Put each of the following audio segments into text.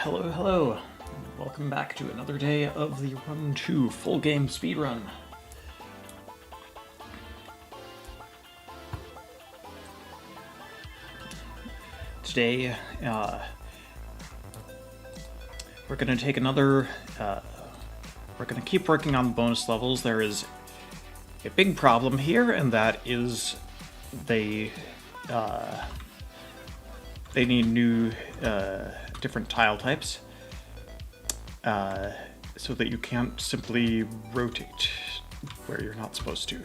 Hello, hello. Welcome back to another day of the Run 2 full game speedrun. Today, we're going to take another, we're going to keep working on the bonus levels. There is a big problem here, and that is they need new, different tile types, so that you can't simply rotate where you're not supposed to.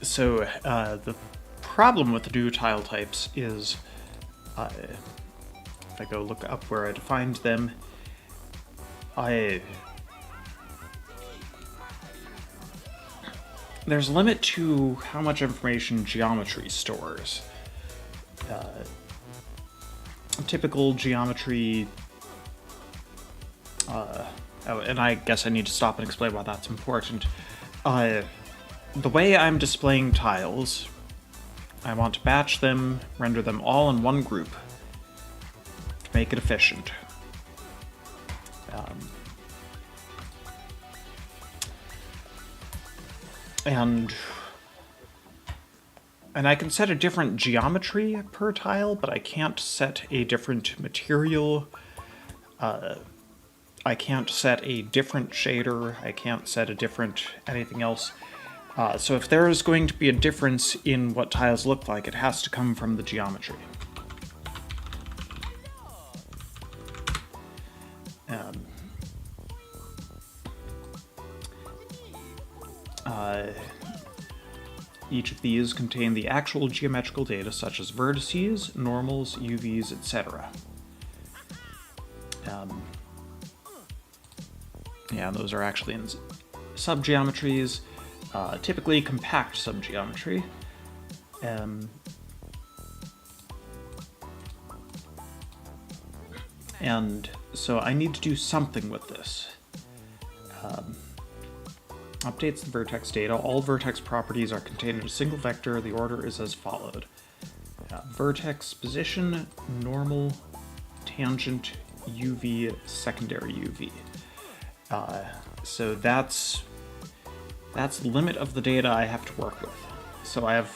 So, the problem with the new tile types is, if I go look up where I defined them, there's a limit to how much information geometry stores. Typical geometry, and I guess I need to stop and explain why that's important. The way I'm displaying tiles, I want to batch them, render them all in one group to make it efficient. And I can set a different geometry per tile, but I can't set a different material. I can't set a different shader. I can't set a different anything else. So if there is going to be a difference in what tiles look like, it has to come from the geometry. Each of these contain the actual geometrical data, such as vertices, normals, UVs, etc. Yeah, those are actually in subgeometries, typically compact subgeometry. And so I need to do something with this. Updates the vertex data. All vertex properties are contained in a single vector. The order is as followed. Vertex position, normal, tangent, UV, secondary UV. So that's the limit of the data I have to work with. So I have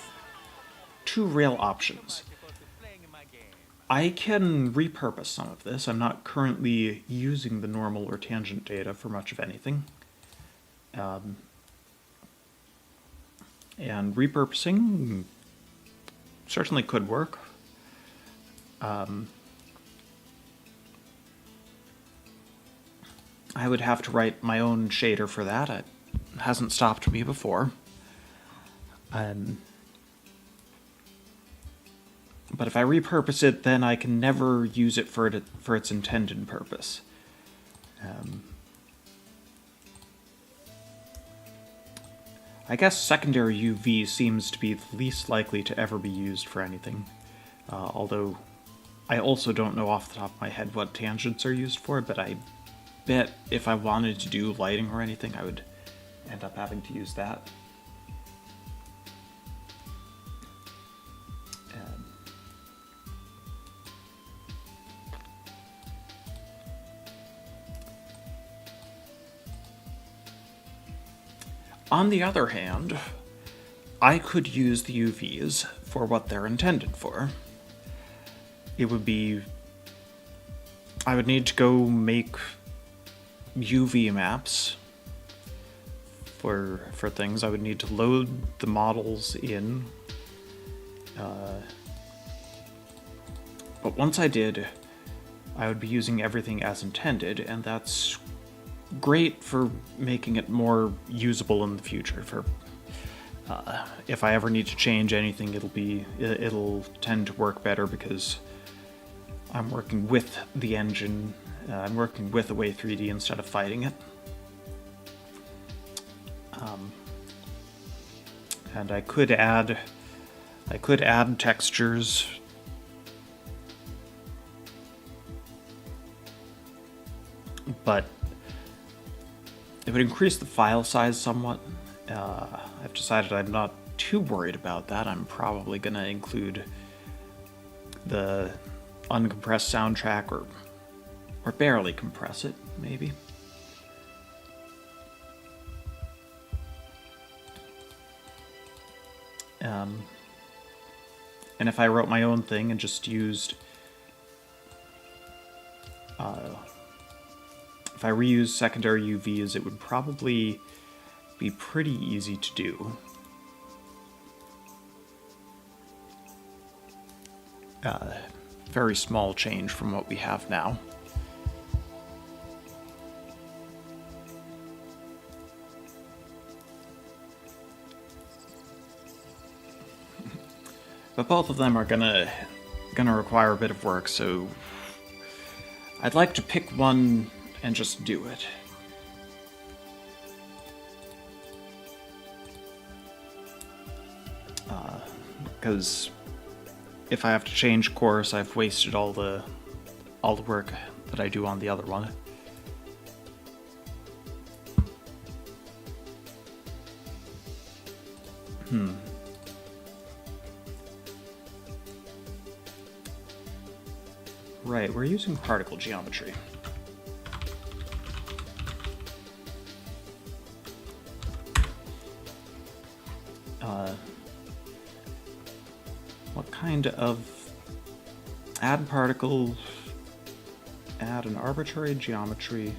two real options. I can repurpose some of this. I'm not currently using the normal or tangent data for much of anything. And repurposing certainly could work. I would have to write my own shader for that. It hasn't stopped me before. But if I repurpose it, then I can never use it for its intended purpose. I guess secondary UV seems to be the least likely to ever be used for anything, although I also don't know off the top of my head what tangents are used for, but I bet if I wanted to do lighting or anything, I would end up having to use that. On the other hand, I could use the UVs for what they're intended for. It would be... I would need to go make UV maps for things. I would need to load the models in. But once I did, I would be using everything as intended, and that's great for making it more usable in the future. For if I ever need to change anything, it'll tend to work better because I'm working with the engine. I'm working with Away 3D instead of fighting it. And I could add textures. But it would increase the file size somewhat. I've decided I'm not too worried about that. I'm probably going to include the uncompressed soundtrack or barely compress it, maybe. And if I wrote my own thing and just used... if I reused secondary UVs, it would probably be pretty easy to do. Very small change from what we have now. But both of them are gonna require a bit of work, so I'd like to pick one and just do it. Because if I have to change course, I've wasted all the work that I do on the other one. Right, we're using particle geometry. What kind of... add particle, add an arbitrary geometry.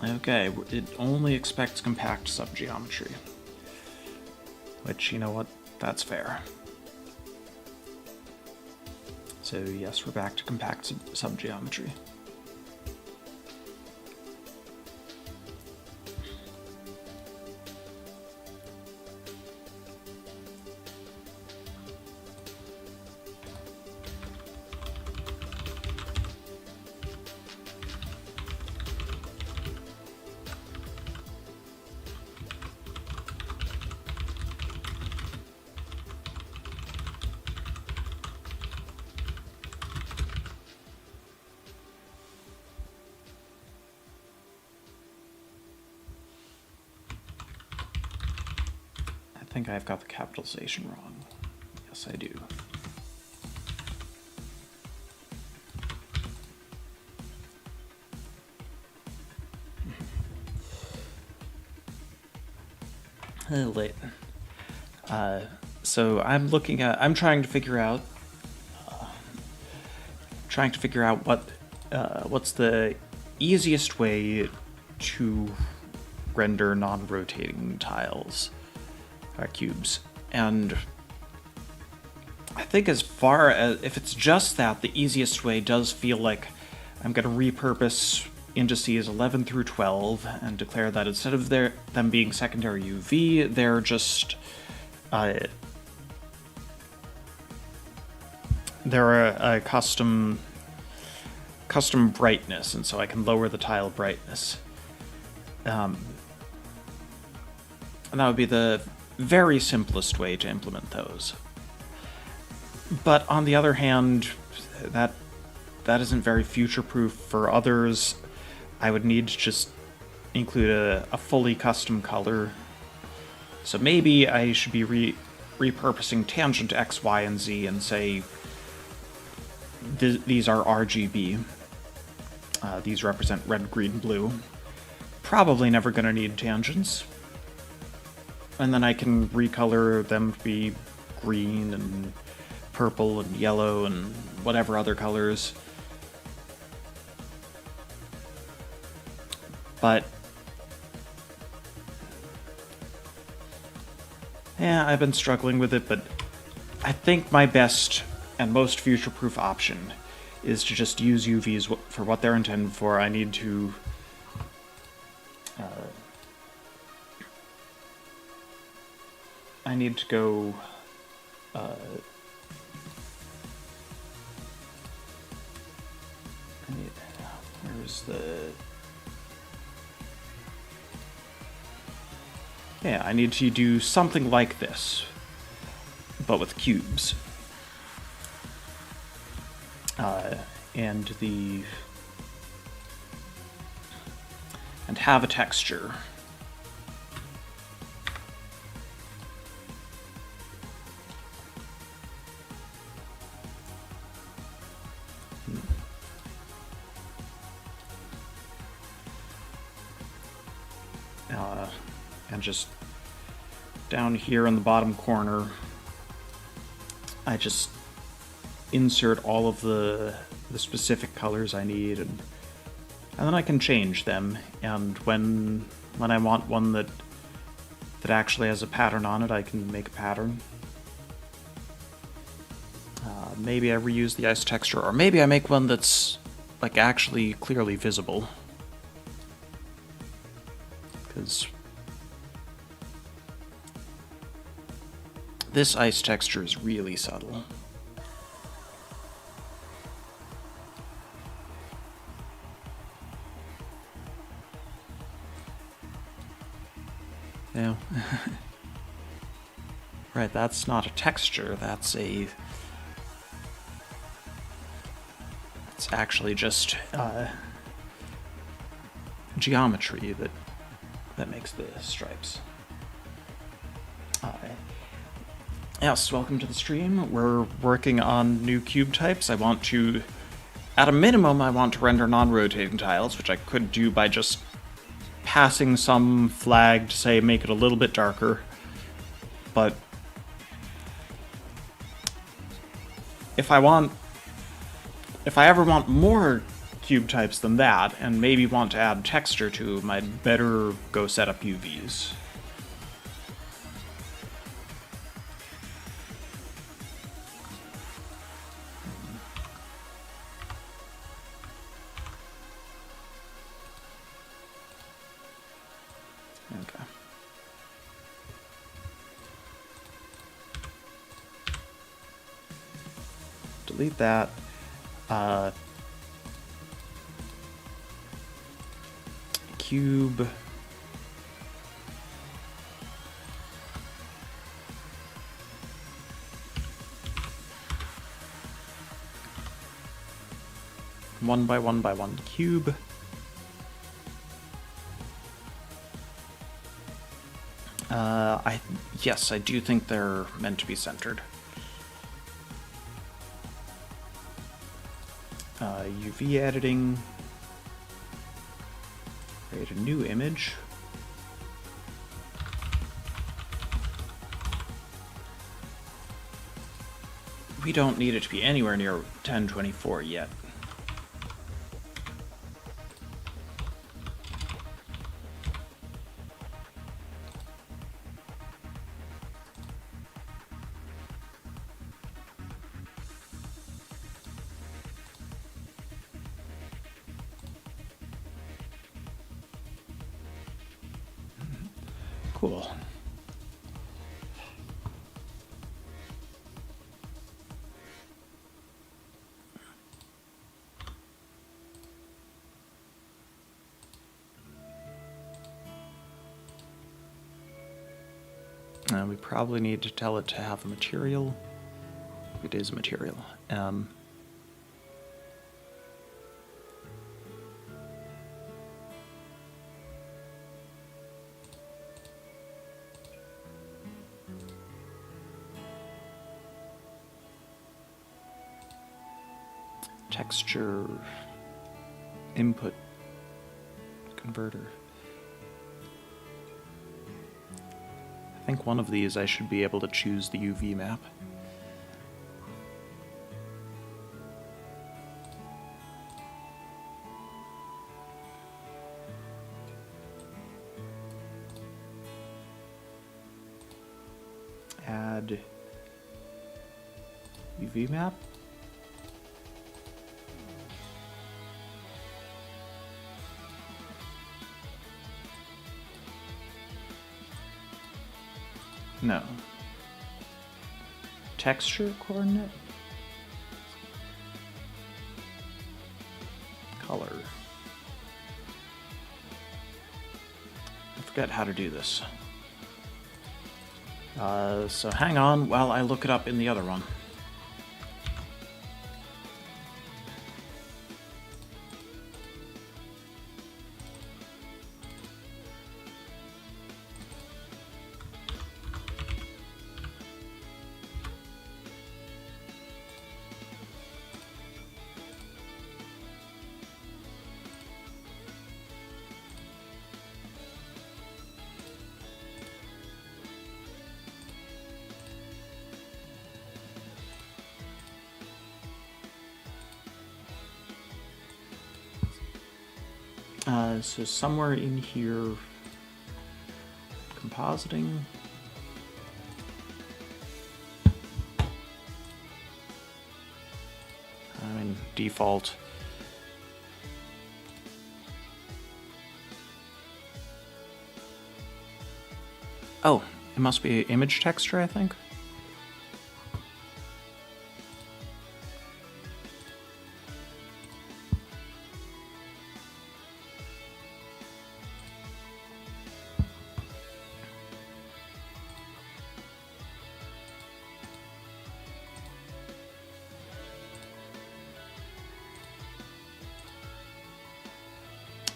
Okay, it only expects compact subgeometry. Which, you know what, that's fair. So yes, we're back to compact subgeometry. I think I've got the capitalization wrong. Yes, I do. Late. So I'm trying to figure out what's the easiest way to render non-rotating tiles. Cubes, and I think as far as if it's just that, the easiest way does feel like I'm going to repurpose indices 11 through 12 and declare that instead of them being secondary UV, they're just they're a custom brightness, and so I can lower the tile brightness. And that would be the very simplest way to implement those. But on the other hand, that isn't very future-proof. For others, I would need to just include a fully custom color. So maybe I should be repurposing tangent X, Y, and Z and say these are RGB. These represent red, green, blue. Probably never going to need tangents. And then I can recolor them to be green and purple and yellow and whatever other colors. But yeah, I've been struggling with it, but I think my best and most future-proof option is to just use UVs for what they're intended for. I need to go where's the... Yeah, I need to do something like this, but with cubes. and have a texture. And just down here in the bottom corner, I just insert all of the specific colors I need, and then I can change them. And when I want one that actually has a pattern on it, I can make a pattern. Maybe I reuse the ice texture, or maybe I make one that's like actually clearly visible. Because this ice texture is really subtle. Yeah. Right, that's not a texture, that's it's actually just geometry that makes the stripes. Yes, welcome to the stream. We're working on new cube types. At a minimum, I want to render non-rotating tiles, which I could do by just passing some flag to say make it a little bit darker. But if I ever want more cube types than that, and maybe want to add texture to them, I'd better go set up UVs. Okay. Delete that. Cube. One by one cube. Yes, I do think they're meant to be centered. UV editing. Create a new image. We don't need it to be anywhere near 1024 yet. Cool. We probably need to tell it to have a material. It is a material. Texture input converter. I think one of these I should be able to choose the UV map. Add UV map. No. Texture coordinate? Color. I forget how to do this. So hang on while I look it up in the other one. So somewhere in here, compositing. I mean, default. Oh, it must be image texture, I think.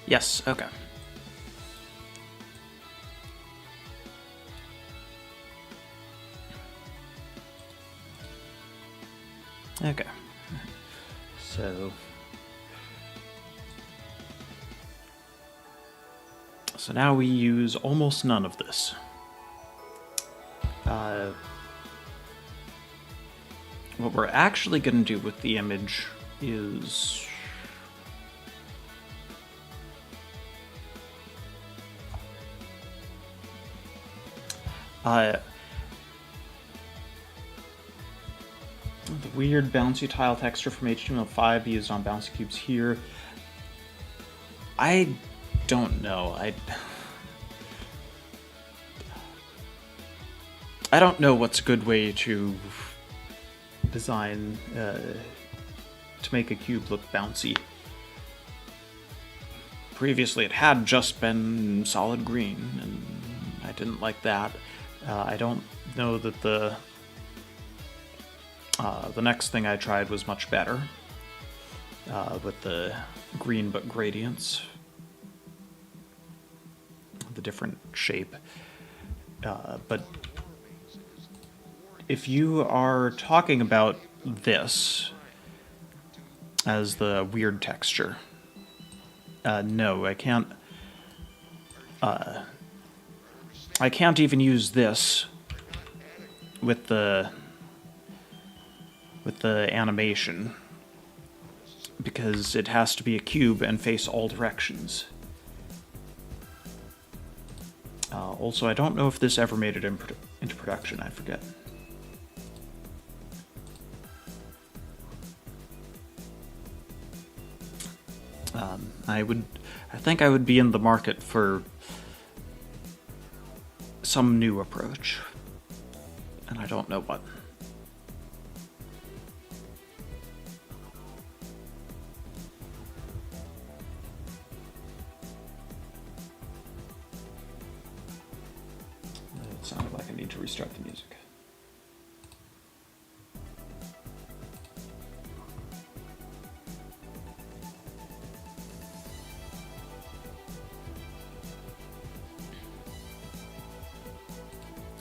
Yes, okay. Okay. So now we use almost none of this. What we're actually going to do with the image is the weird bouncy tile texture from HTML5 used on bouncy cubes here. I don't know. I don't know what's a good way to design to make a cube look bouncy. Previously it had just been solid green, and I didn't like that. I don't know that the next thing I tried was much better, with the green but gradients, the different shape. But if you are talking about this as the weird texture, no, I can't. I can't even use this with the animation, because it has to be a cube and face all directions. Also, I don't know if this ever made it into production. I forget. I think I would be in the market for some new approach, and I don't know what. It sounded like I need to restart the music.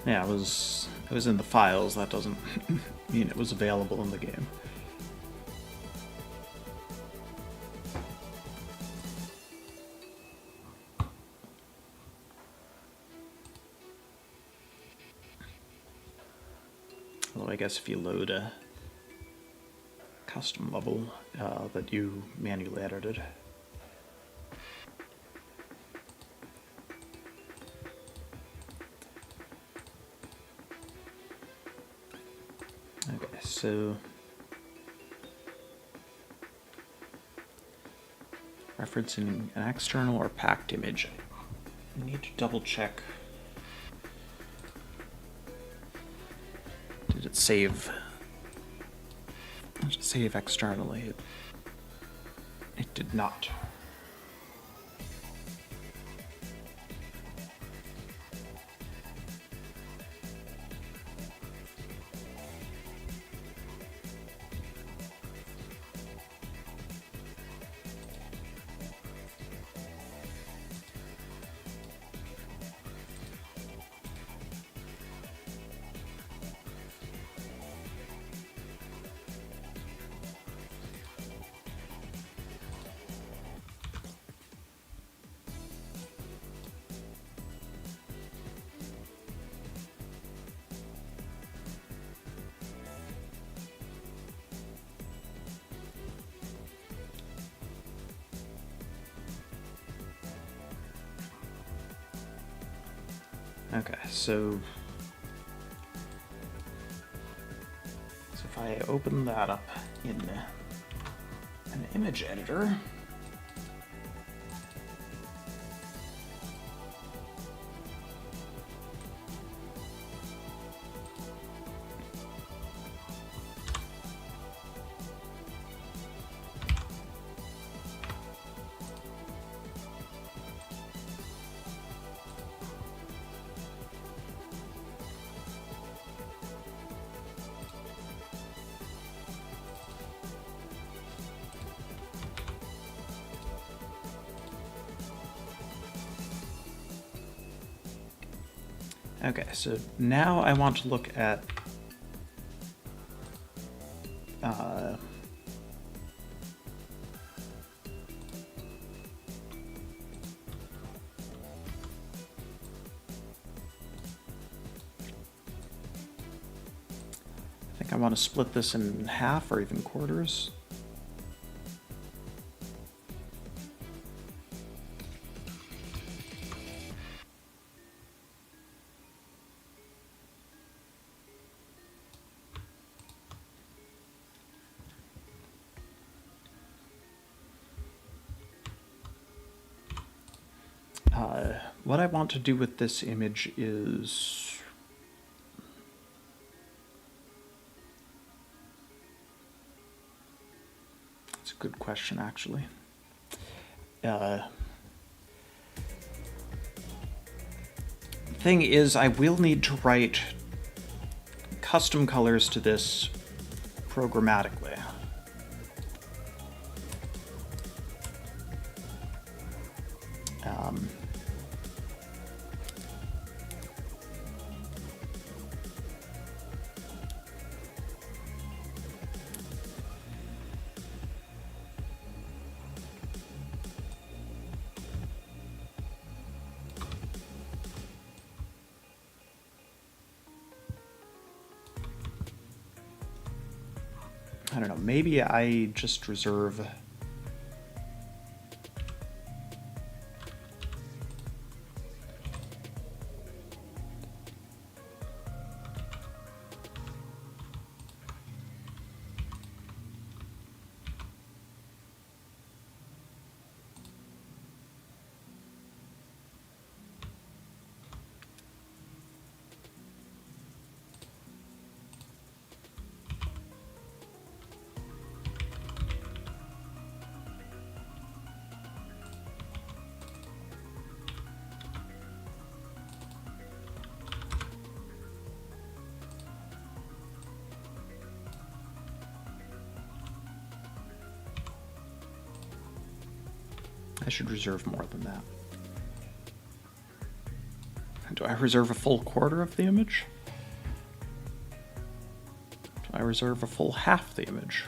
Yeah, it was in the files. That doesn't mean it was available in the game. Although I guess if you load a custom level that you manually edited. Okay, so referencing an external or packed image. I need to double check. Did it save? Did it save externally? It did not. Okay, so if I open that up in an image editor, okay, so now I want to look at I think I want to split this in half or even quarters. What I want to do with this image is... It's a good question, actually. Thing is, I will need to write custom colors to this programmatically. I don't know, maybe I just reserve... I should reserve more than that. Do I reserve a full quarter of the image? Do I reserve a full half the image?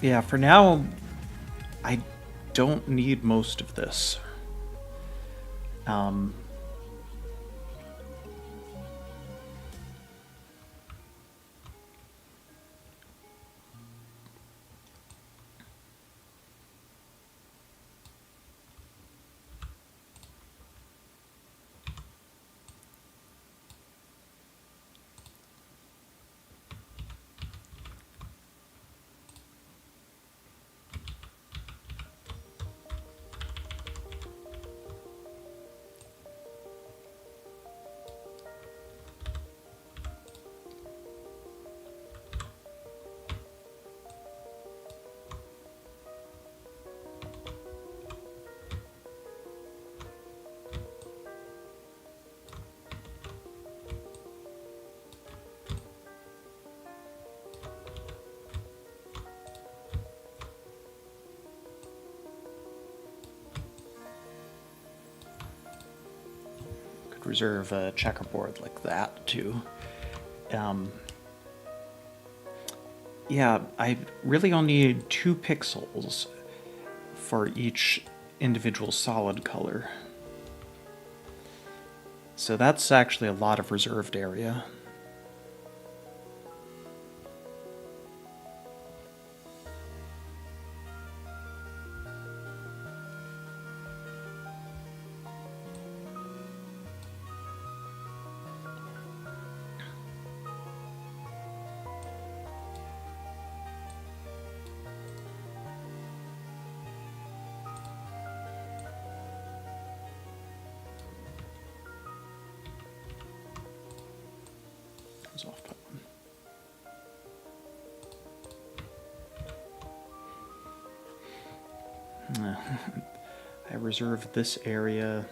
Yeah, for now, I don't need most of this. reserve a checkerboard like that too. Yeah, I really only need 2 pixels for each individual solid color. So that's actually a lot of reserved area. Off that one. I reserved this area.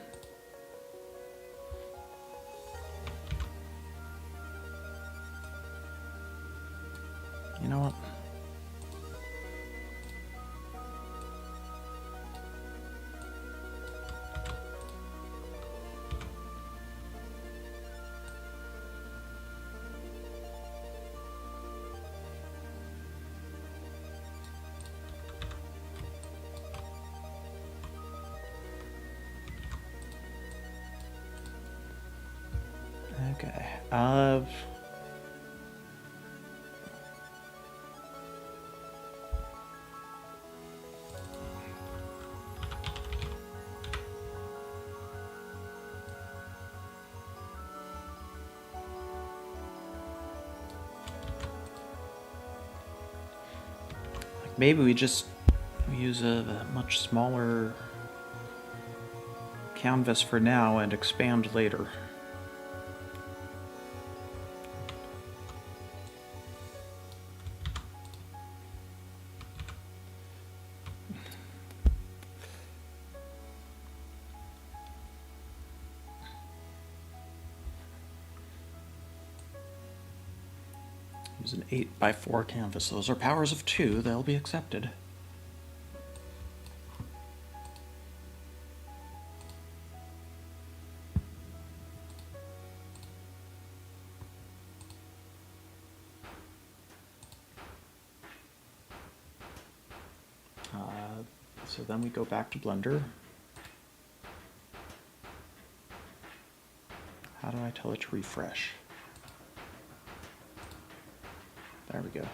You know what? Okay. Maybe we use a much smaller canvas for now and expand later. Use an 8x4 canvas. Those are powers of 2. They'll be accepted. So then we go back to Blender. How do I tell it to refresh? There we go.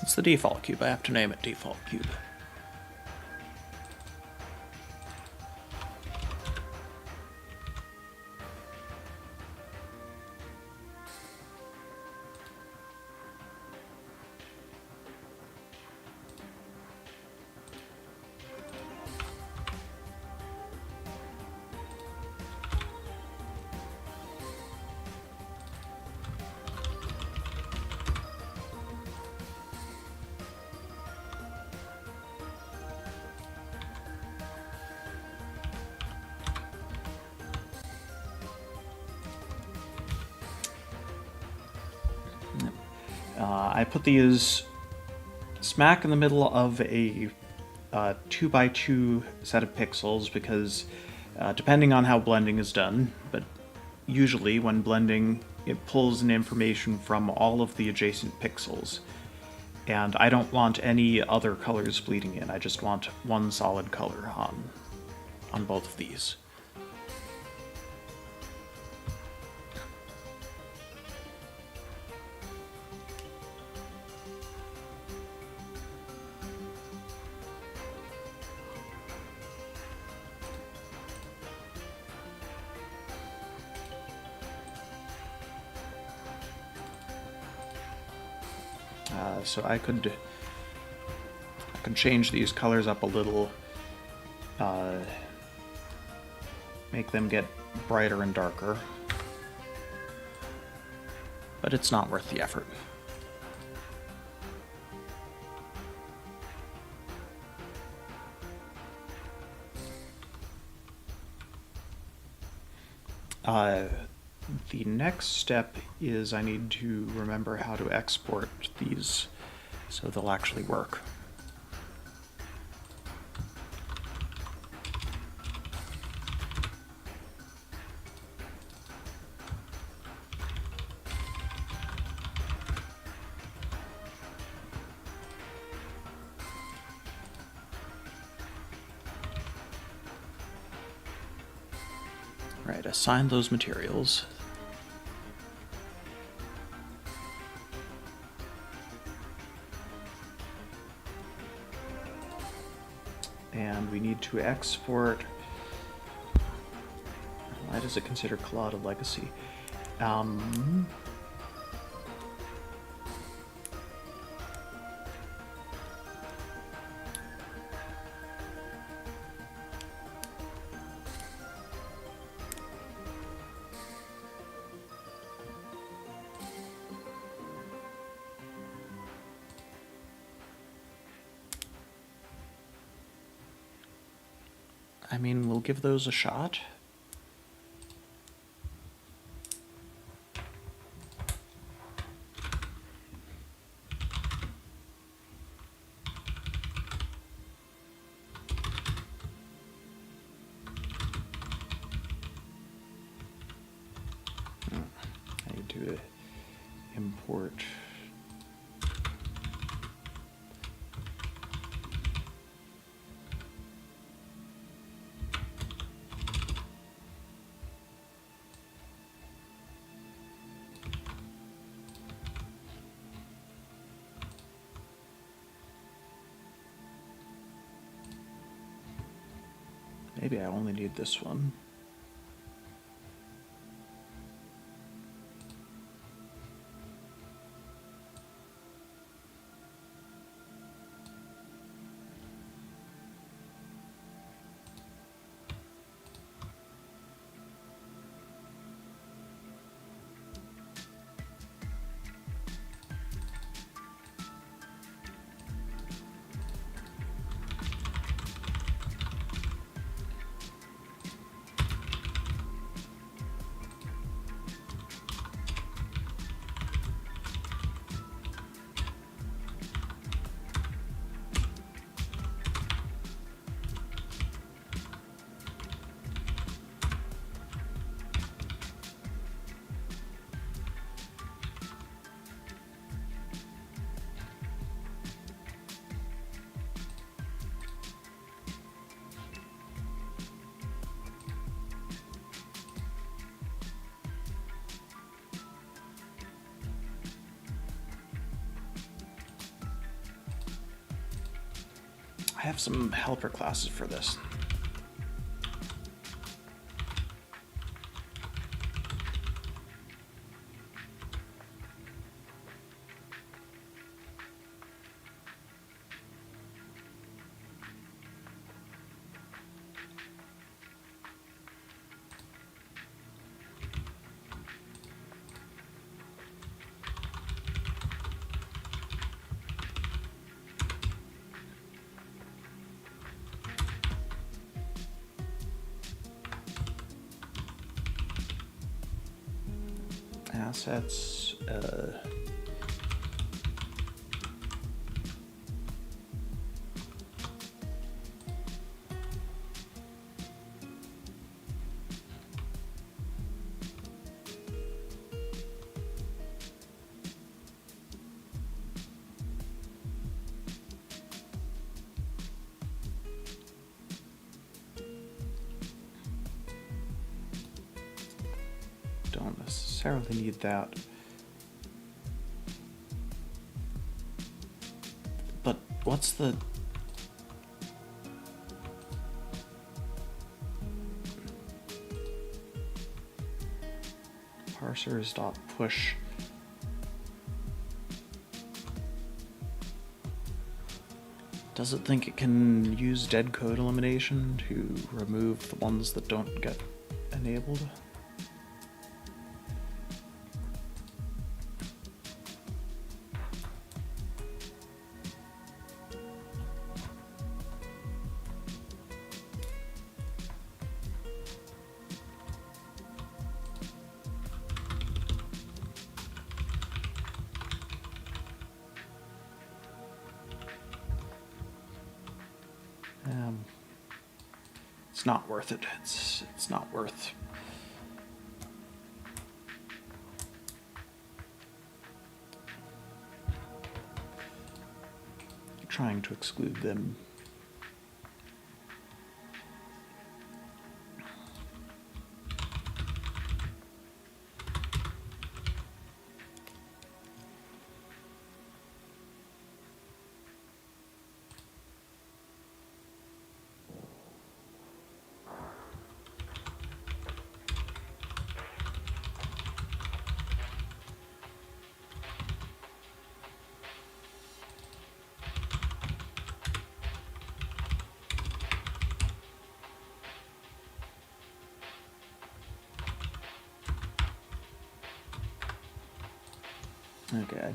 It's the default cube. I have to name it default cube. I put these smack in the middle of a 2x2 set of pixels because depending on how blending is done, but usually when blending it pulls in information from all of the adjacent pixels. And I don't want any other colors bleeding in, I just want one solid color on both of these. So I could change these colors up a little, make them get brighter and darker. but it's not worth the effort. The next step is I need to remember how to export these so they'll actually work. Right, assign those materials. And we need to export. Why does it consider Cloud a legacy? I mean, we'll give those a shot. I need to import. Maybe I only need this one. I have some helper classes for this. Assets, don't necessarily need that. But what's the... Parsers dot push. Does it think it can use dead code elimination to remove the ones that don't get enabled? It's not worth it. It's not worth. Trying to exclude them. Okay.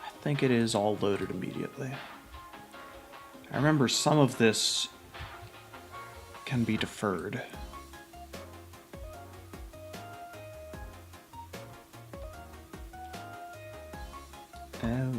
I think it is all loaded immediately. I remember some of this can be deferred. Oh.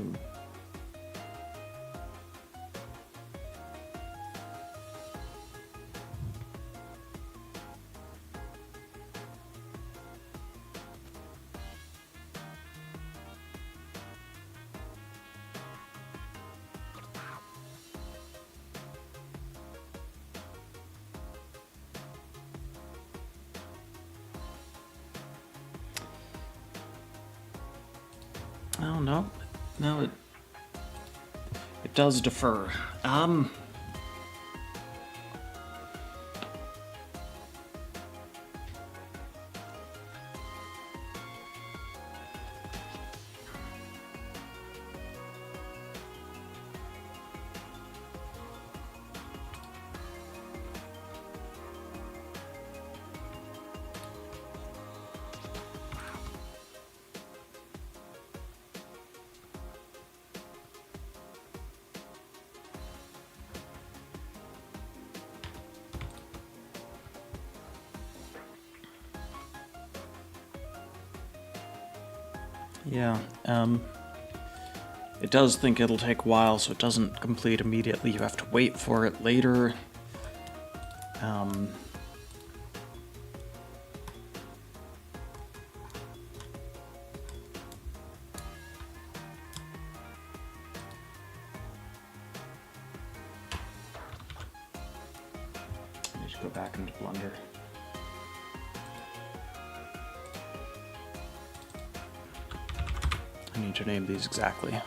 Oh, no. No, it does defer. Yeah, it does think it'll take a while, so it doesn't complete immediately. You have to wait for it later. I need to go back into Blender. I need to name these exactly.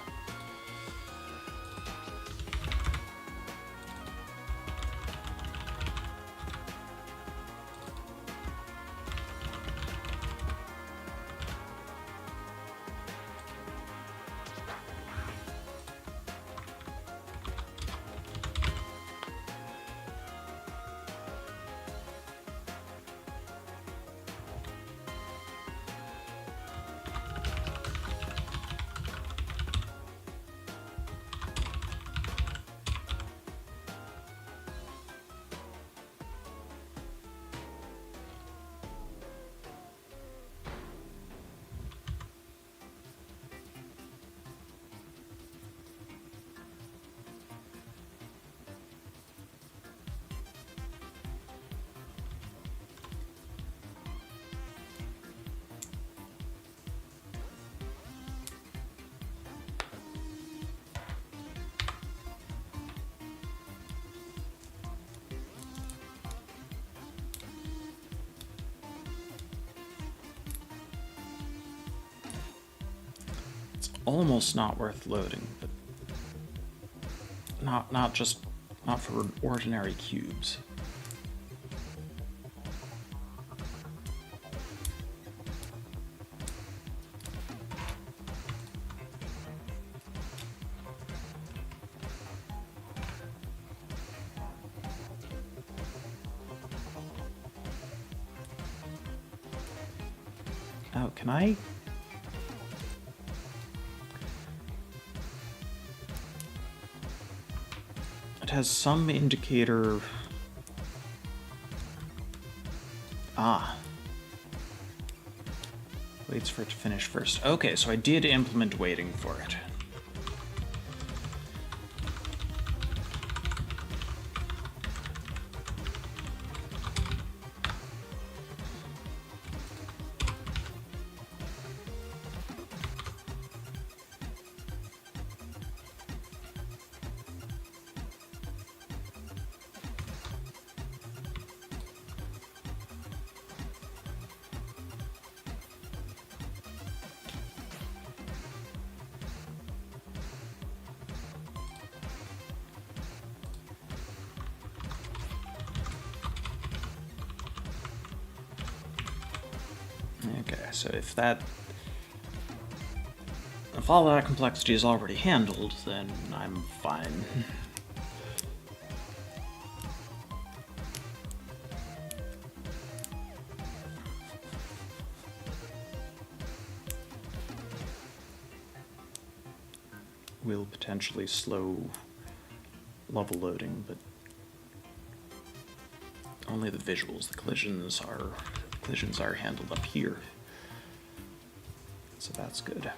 Almost not worth loading, but not for ordinary cubes. Oh, can I? has some indicator... Ah. Waits for it to finish first. Okay, so I did implement waiting for it. Okay, so if all that complexity is already handled, then I'm fine. Will potentially slow level loading, but only the visuals. The collisions are handled up here, so that's good.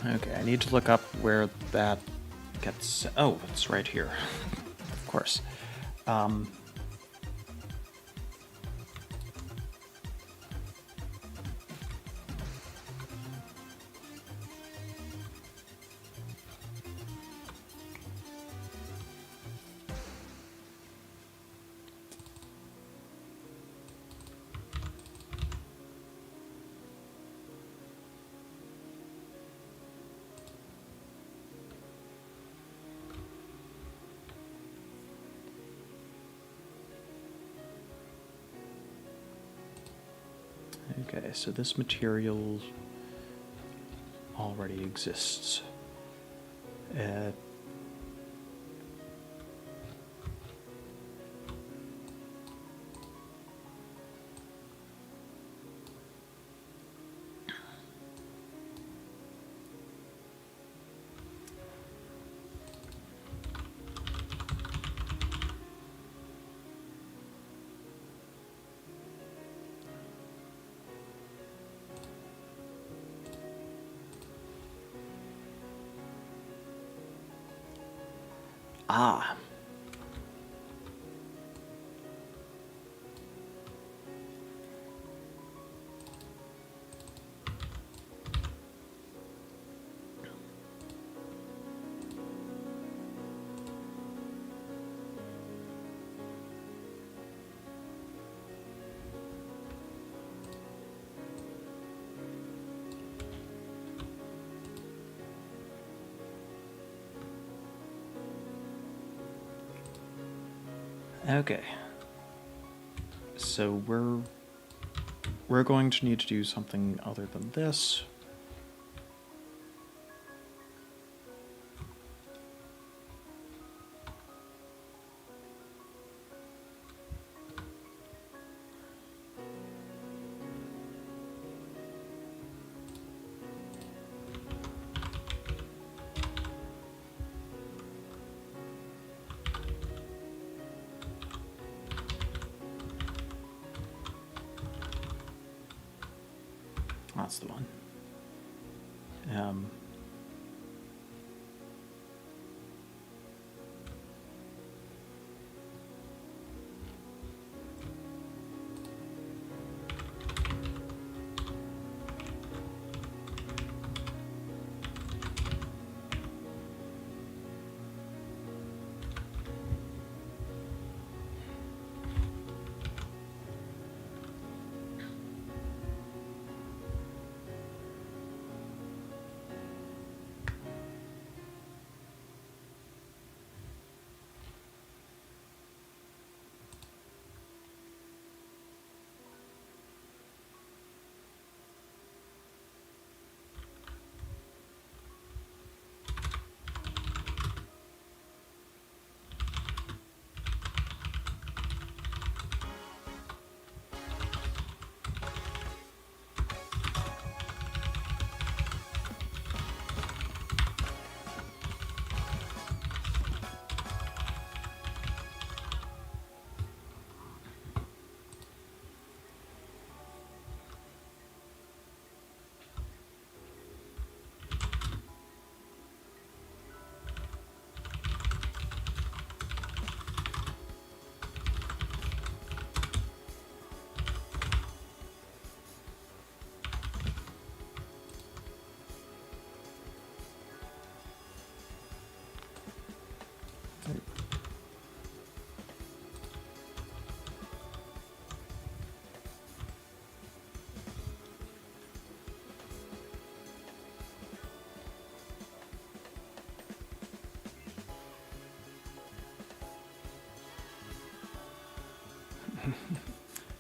Okay, I need to look up where that gets... Oh, it's right here. Of course. Okay, so this material already exists. Ah. Okay. So we're going to need to do something other than this. That's the one.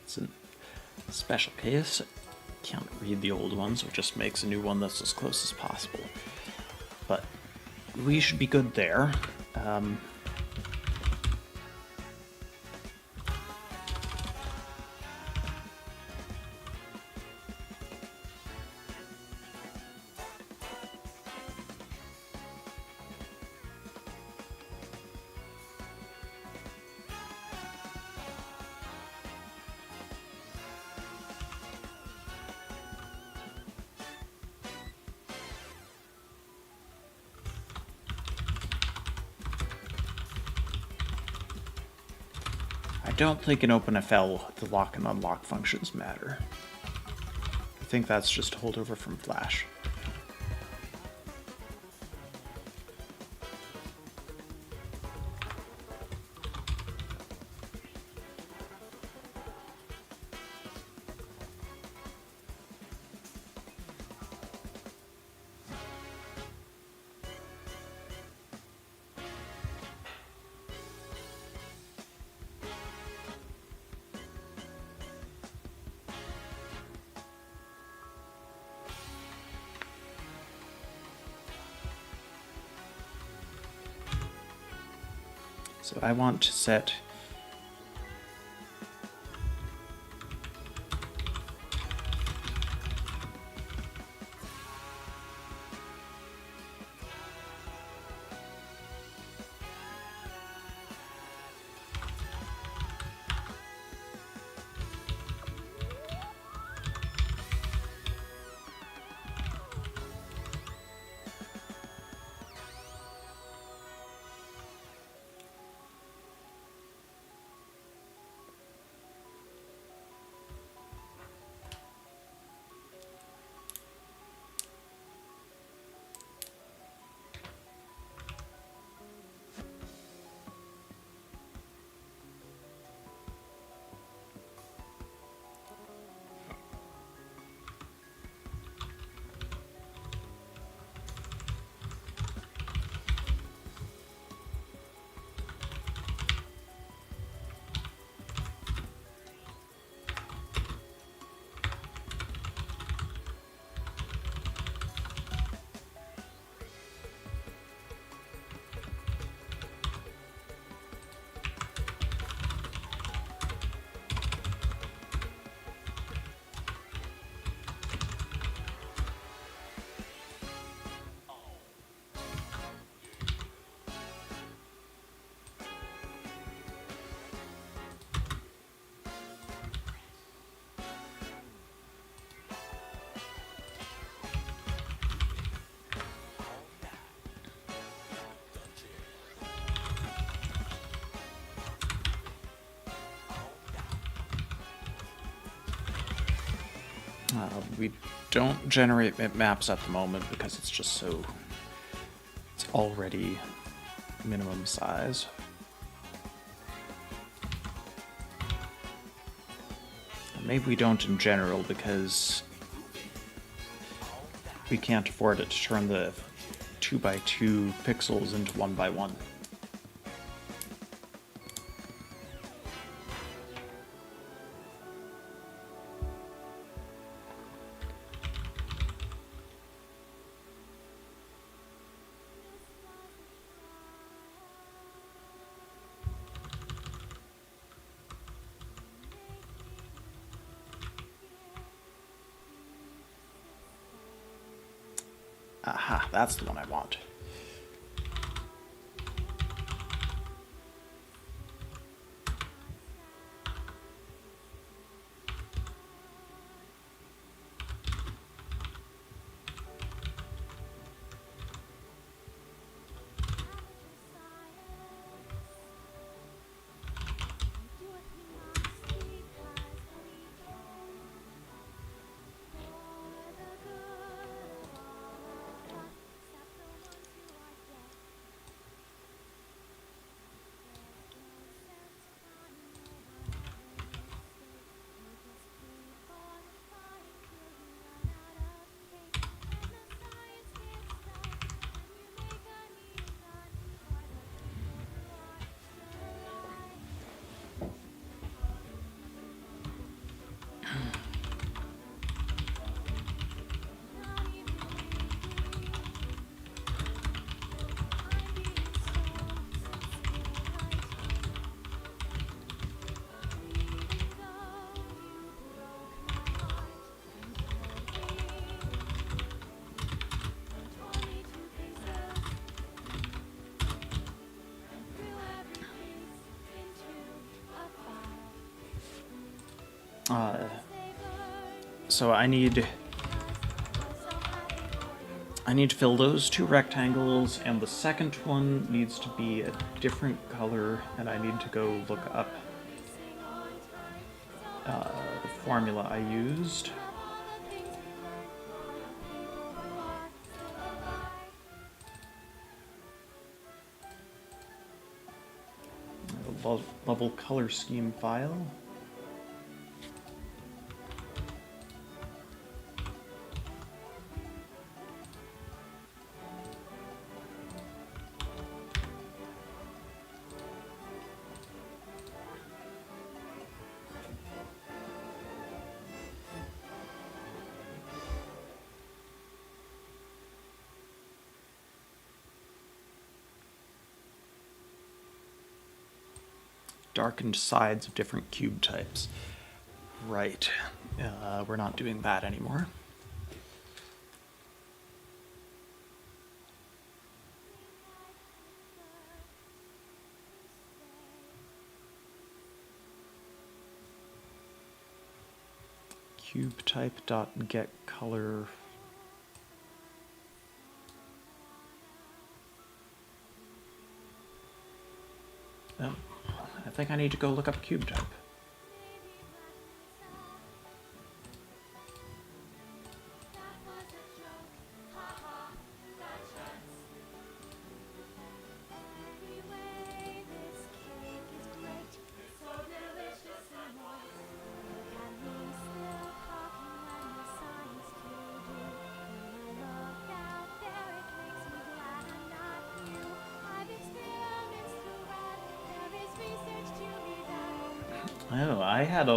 It's a special case. Can't read the old one, so it just makes a new one that's as close as possible. But we should be good there. I don't think in OpenFL the lock and unlock functions matter. I think that's just holdover from Flash. So I want to set we don't generate maps at the moment because it's just so... it's already minimum size. Maybe we don't in general because we can't afford it to turn the 2x2 pixels into 1x1. Aha, that's the one I want. So I need to fill those two rectangles, and the second one needs to be a different color, and I need to go look up the formula I used. The level color scheme file. Darkened sides of different cube types. Right. We're not doing that anymore. Cube type dot get color. Oh, I think I need to go look up cube type. Oh, I had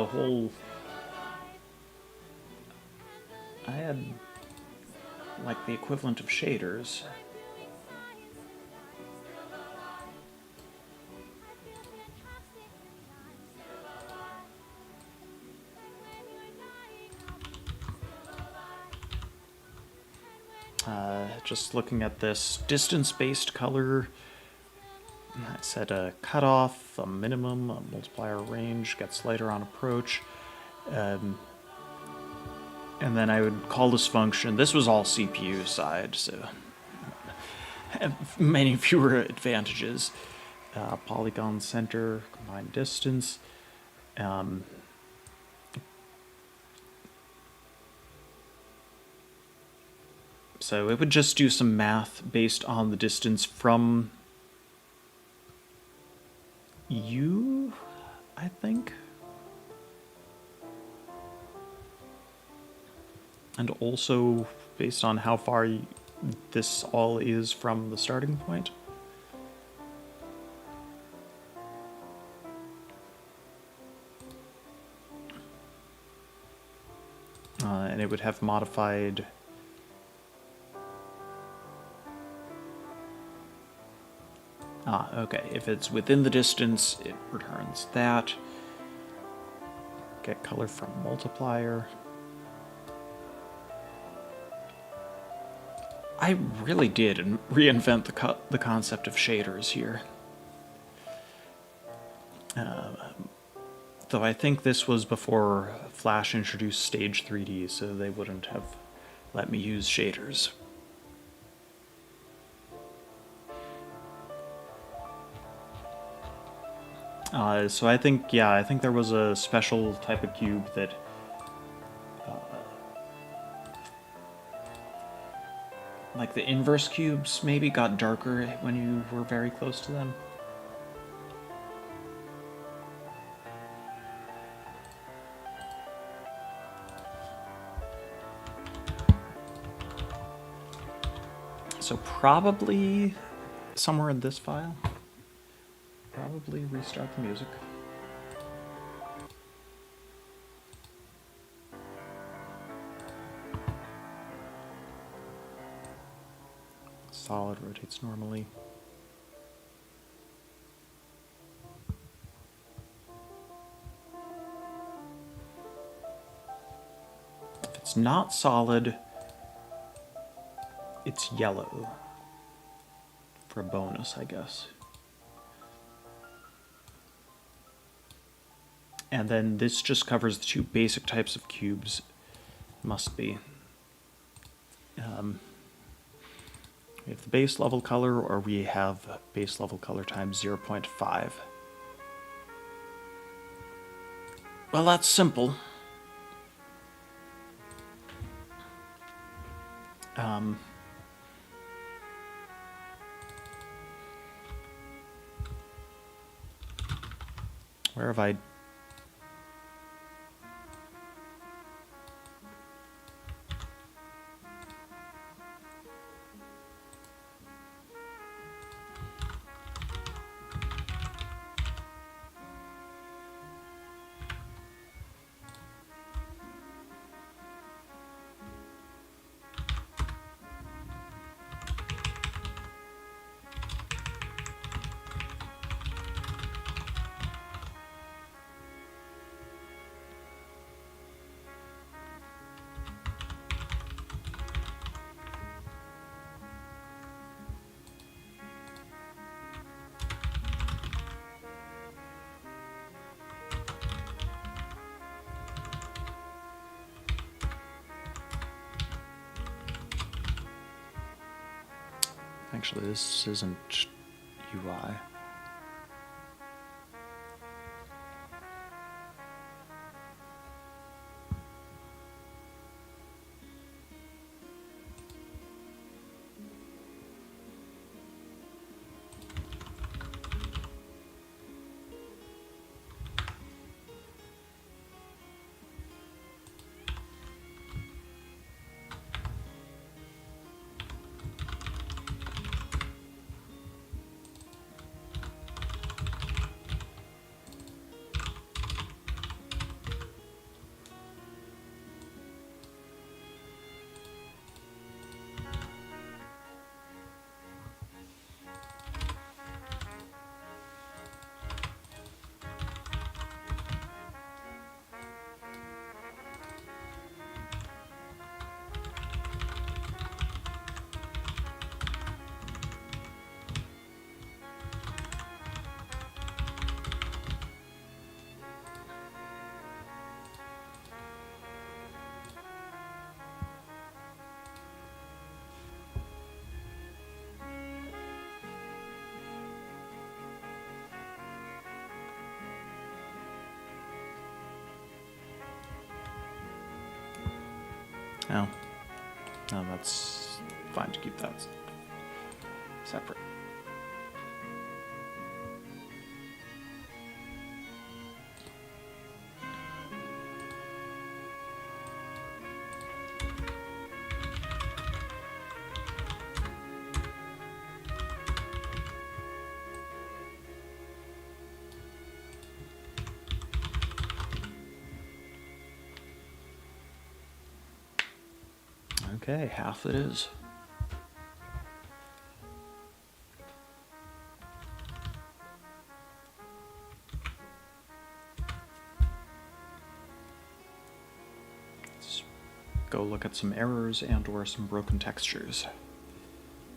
like the equivalent of shaders. Just looking at this distance-based color, I set a cutoff, a minimum, a multiplier range, gets lighter on approach, and then I would call this function. This was all CPU side, so many fewer advantages. Polygon center, combined distance. So it would just do some math based on the distance from you, I think. And also based on how far this all is from the starting point. And it would have modified okay. If it's within the distance, it returns that. Get color from multiplier. I really did reinvent the concept of shaders here. Though I think this was before Flash introduced Stage 3D, so they wouldn't have let me use shaders. So I think there was a special type of cube that like the inverse cubes maybe got darker when you were very close to them. So probably somewhere in this file. Probably restart the music. Solid rotates normally. If it's not solid, it's yellow. For a bonus, I guess. And then this just covers the two basic types of cubes. Must be. We have the base level color, or we have base level color times 0.5. Well, that's simple. Where have I... Actually, this isn't UI. Oh. No, that's fine to keep that separate. Okay, half it is. Let's go look at some errors and or some broken textures.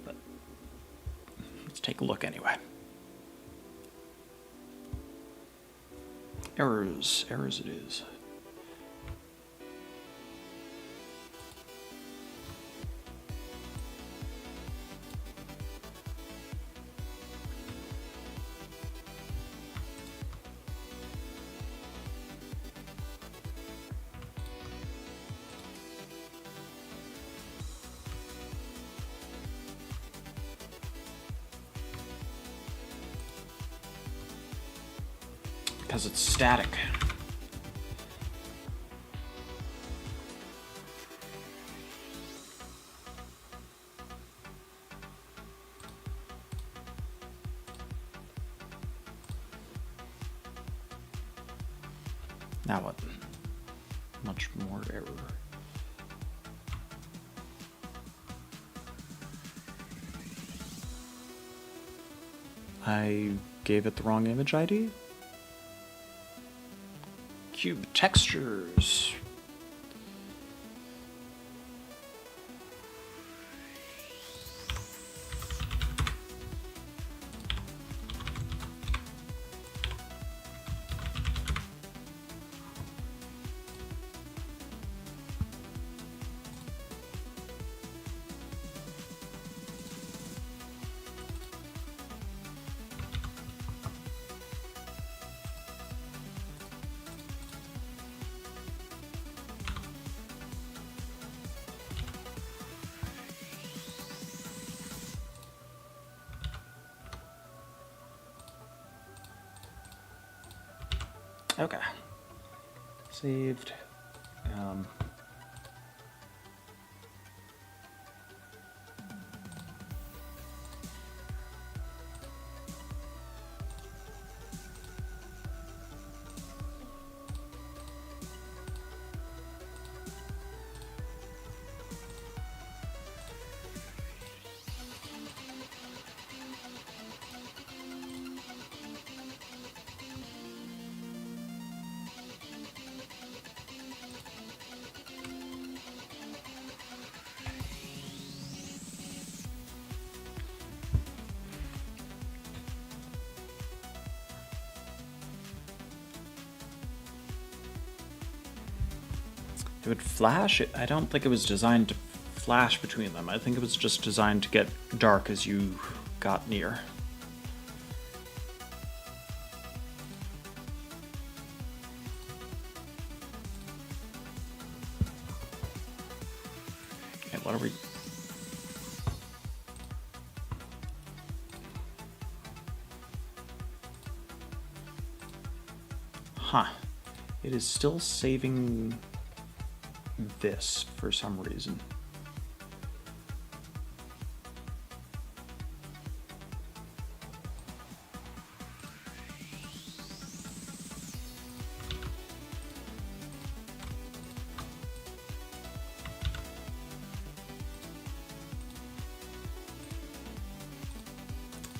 But let's take a look anyway. Errors it is. Because it's static. Now what? Much more error. I gave it the wrong image ID? Cube textures. Okay. Saved. It would flash. I don't think it was designed to flash between them. I think it was just designed to get dark as you got near. Okay, what are we... Huh. It is still saving this for some reason.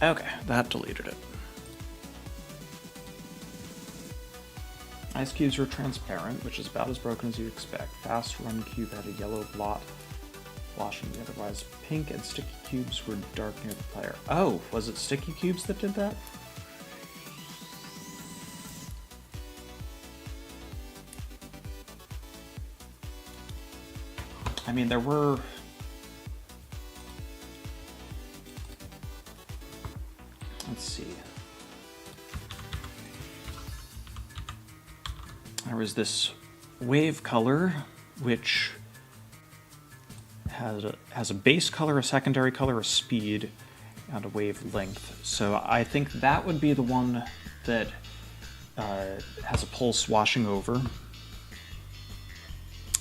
Okay, that deleted it. Ice cubes are transparent, which is about as broken as you'd expect. Fast run cube had a yellow blot washing the otherwise pink, and sticky cubes were dark near the player. Oh, was it sticky cubes that did that? I mean, there were... Let's see. There was this wave color, which has a base color, a secondary color, a speed, and a wavelength. So I think that would be the one that has a pulse washing over.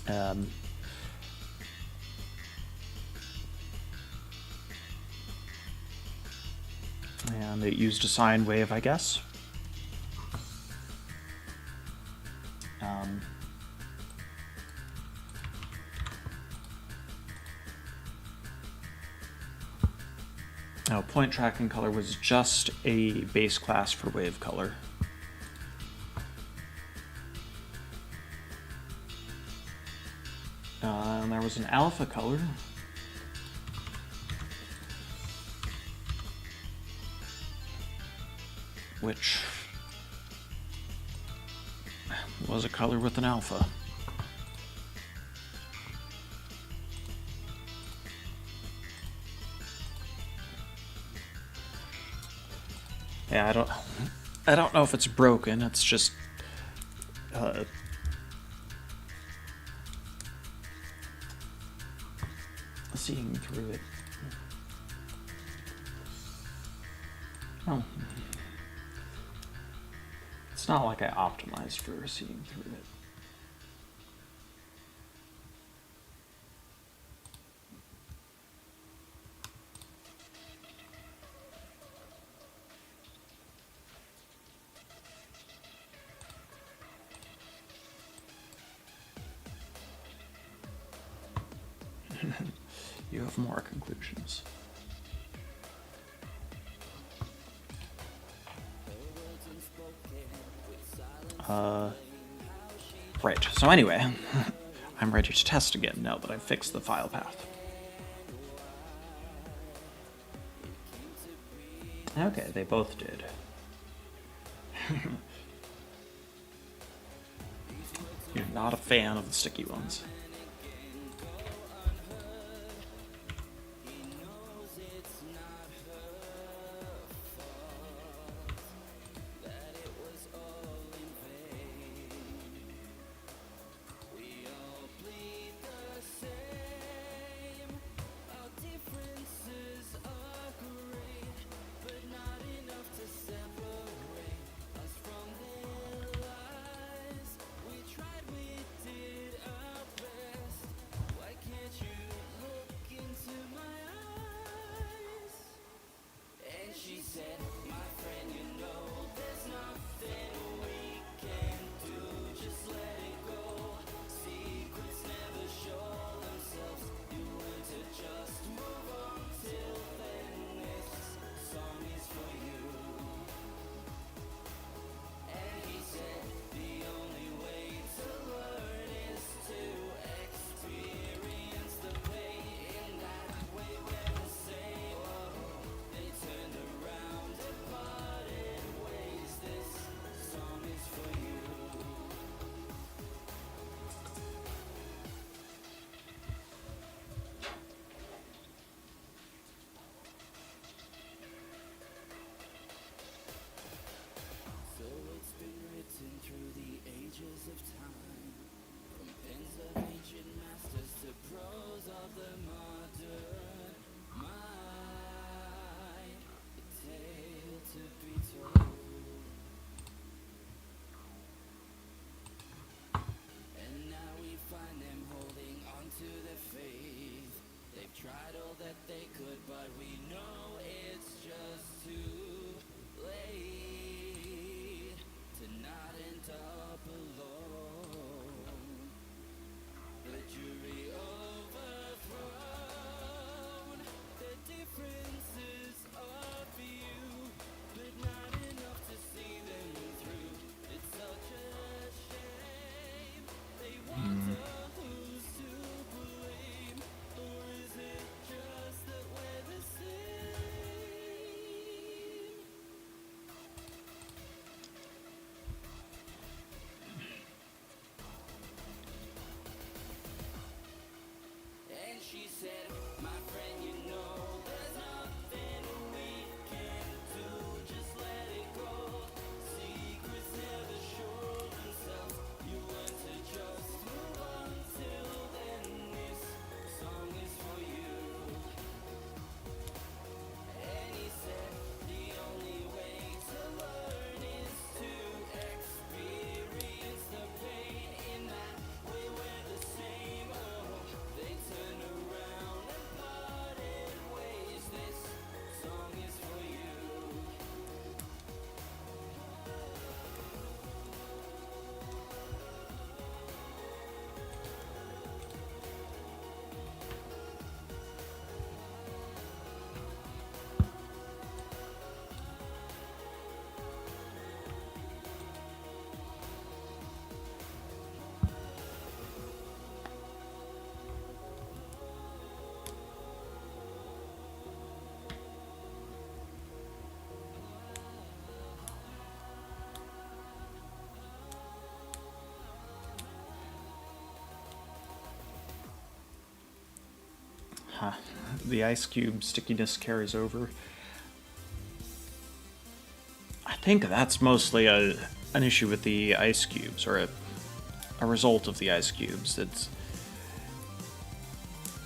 And it used a sine wave, I guess. No, point tracking color was just a base class for wave color. And there was an alpha color, which was a color with an alpha. Yeah, I don't know if it's broken. It's just seeing through it. Oh, it's not like I optimized for seeing through it. You have more conclusions. Right, so anyway, I'm ready to test again now that I've fixed the file path. Okay, they both did. You're not a fan of the sticky ones. Huh. The ice cube stickiness carries over. I think that's mostly an issue with the ice cubes, or a result of the ice cubes.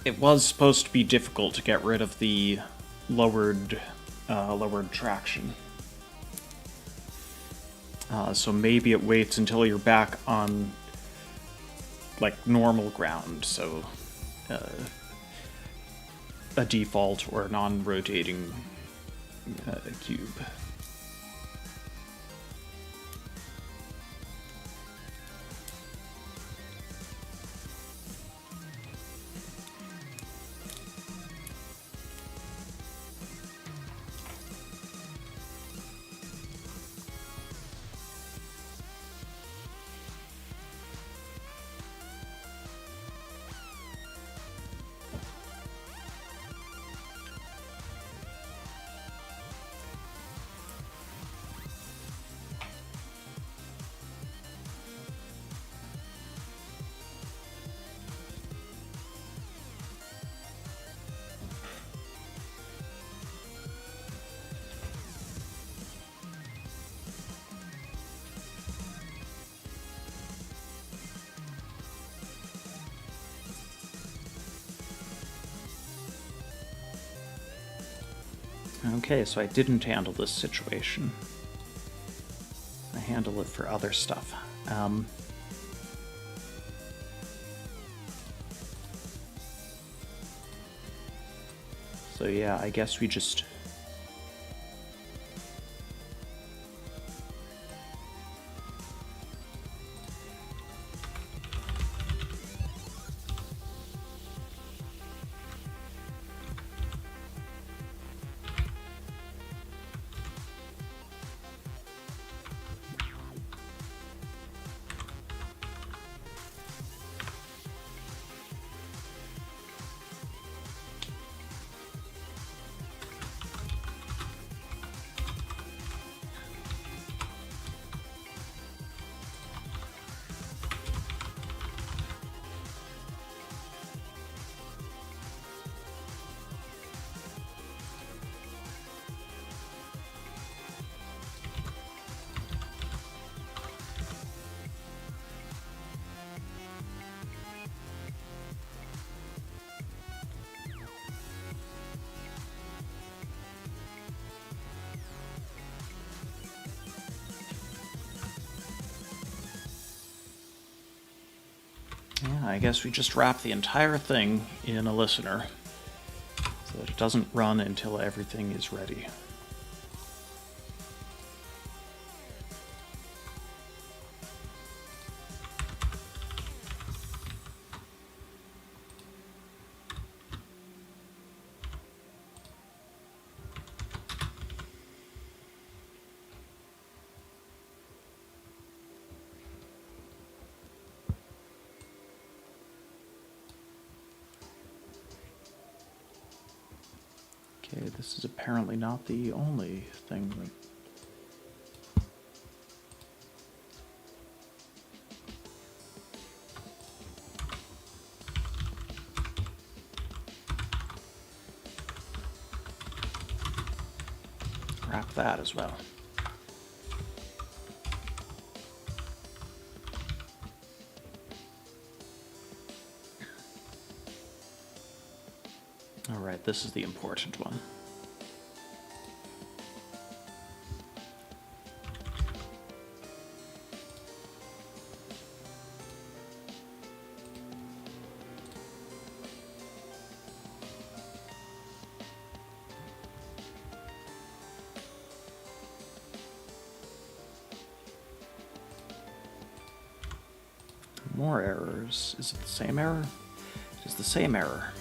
It was supposed to be difficult to get rid of the lowered traction. So maybe it waits until you're back on like normal ground, so a default or non-rotating cube. Okay, so I didn't handle this situation. I handle it for other stuff. So yeah, I guess we just... Yeah, I guess we just wrap the entire thing in a listener. So that it doesn't run until everything is ready. Okay, this is apparently not the only thing that... Wrap that as well. Alright, this is the important one. More errors. Is it the same error? It is the same error.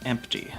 Empty.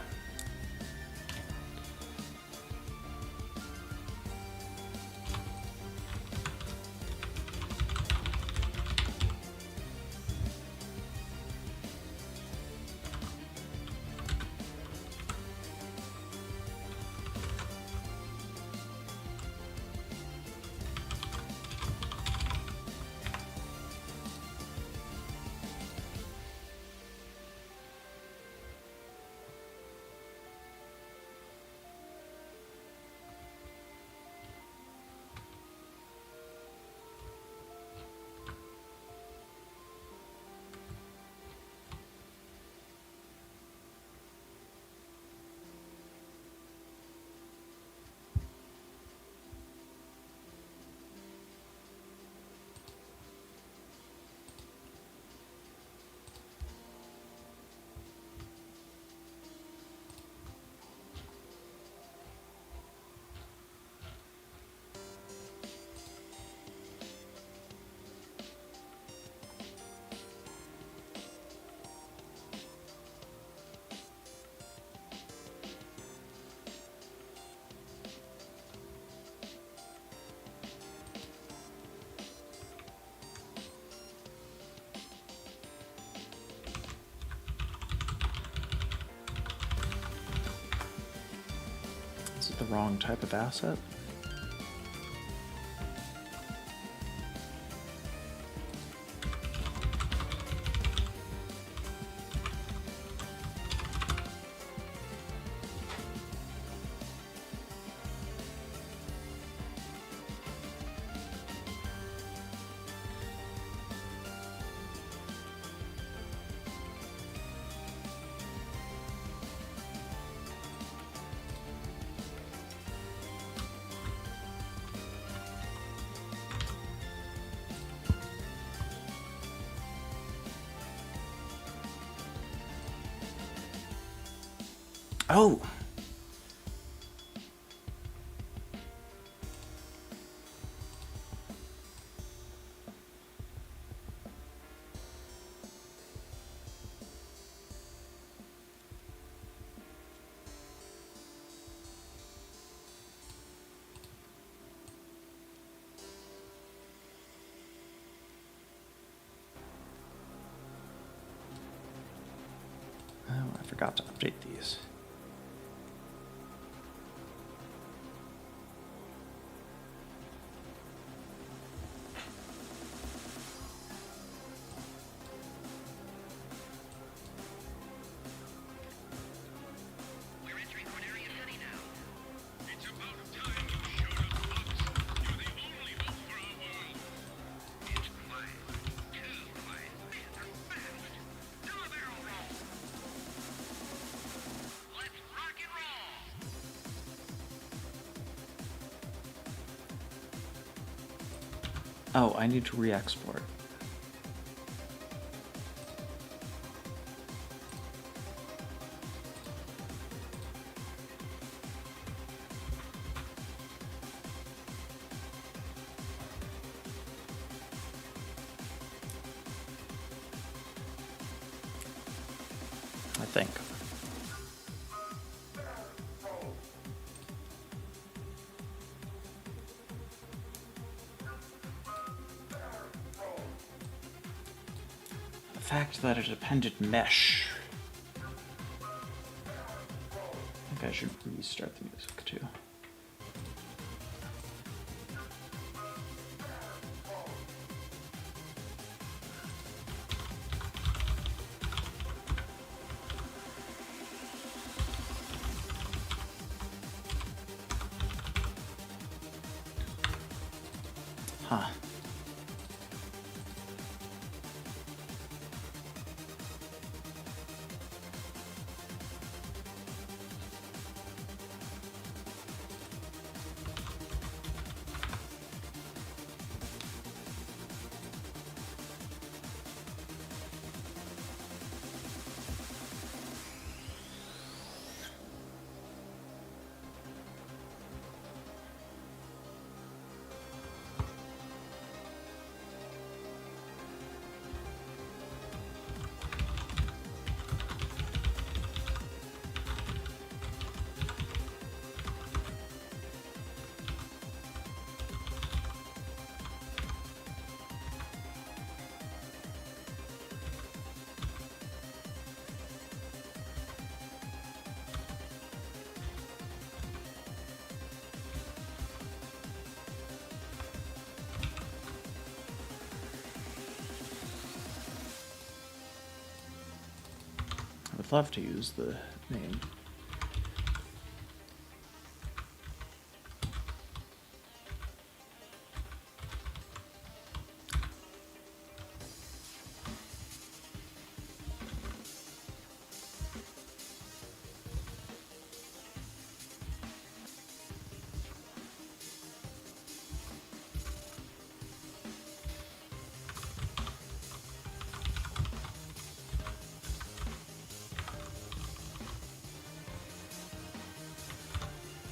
Is it the wrong type of asset? Oh! Oh, I forgot to update these. Oh, I need to re-export. I think. The fact that it appended mesh. I think I should restart the music too. Huh. I would love to use the name.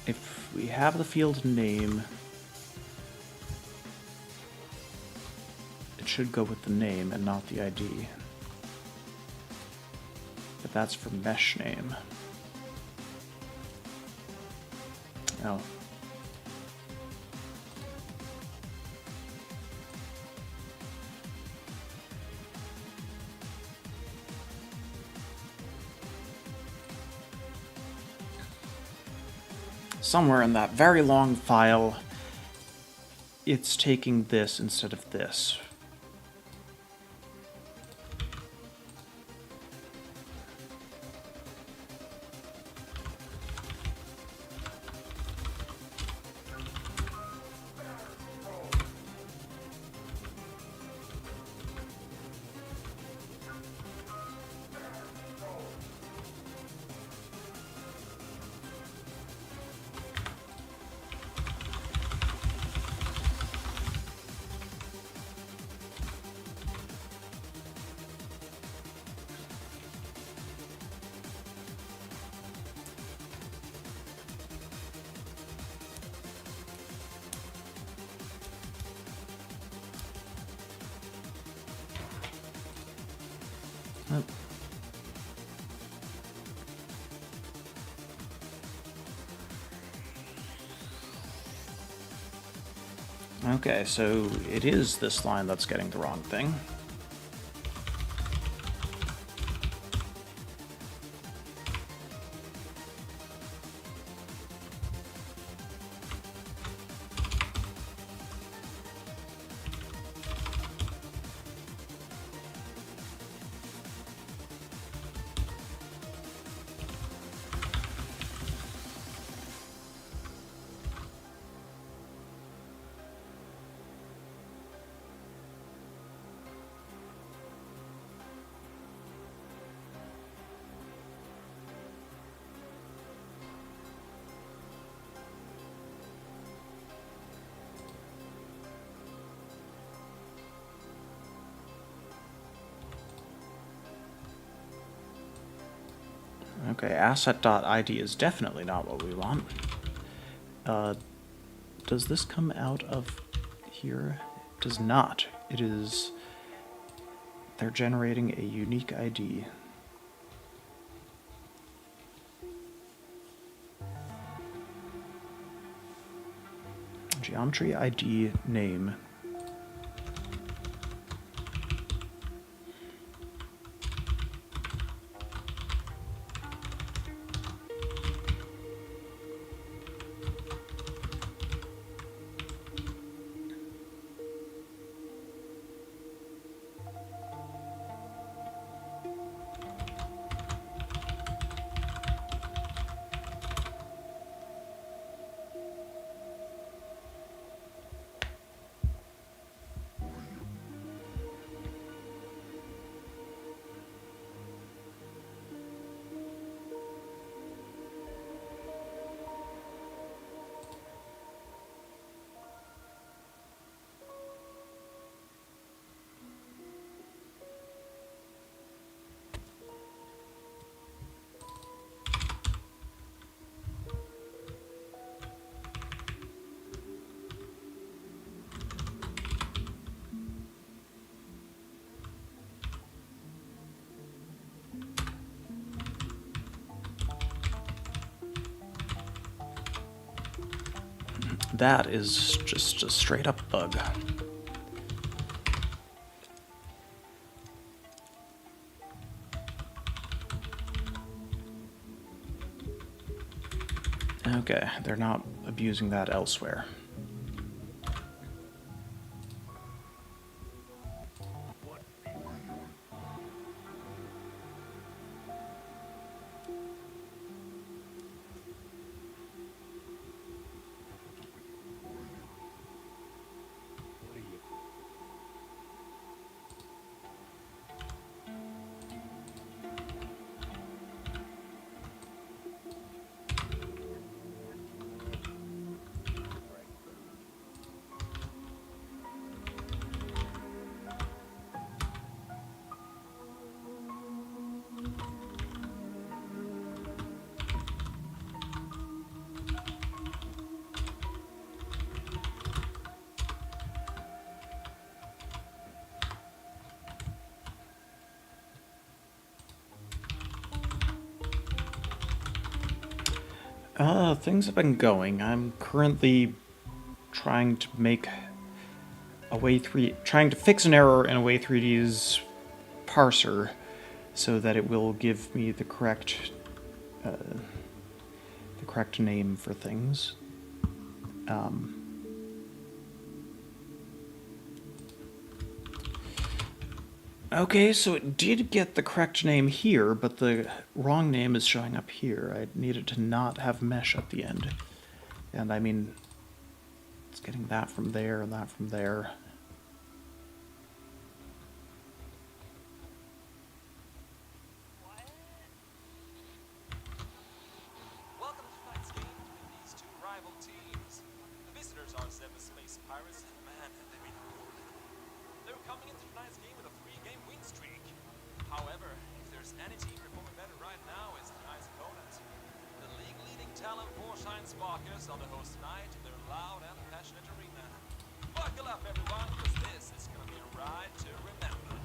If we have the field name, it should go with the name and not the ID. But that's for mesh name. Oh. Somewhere in that very long file, it's taking this instead of this. Oh. Okay, so it is this line that's getting the wrong thing. Okay, asset.id is definitely not what we want. Does this come out of here? It does not. It is... They're generating a unique ID. Geometry ID name. That is just a straight up bug. Okay, they're not abusing that elsewhere. Things have been going. I'm currently trying to make trying to fix an error in Away3D's parser so that it will give me the correct name for things. Okay, so it did get the correct name here, but the wrong name is showing up here. I needed to not have mesh at the end. And I mean, it's getting that from there and that from there. Welcome to tonight's game between these two rival teams. The visitors are Zebra Space Pirates, and man, have they been good. They're coming into tonight's game with a 3-game win streak. However, if there's any team performing better right now, it's tonight's opponent. The league-leading talent Porshine Sparkers are the host tonight in their loud and passionate arena. Buckle up, everyone, because this is going to be a ride to remember.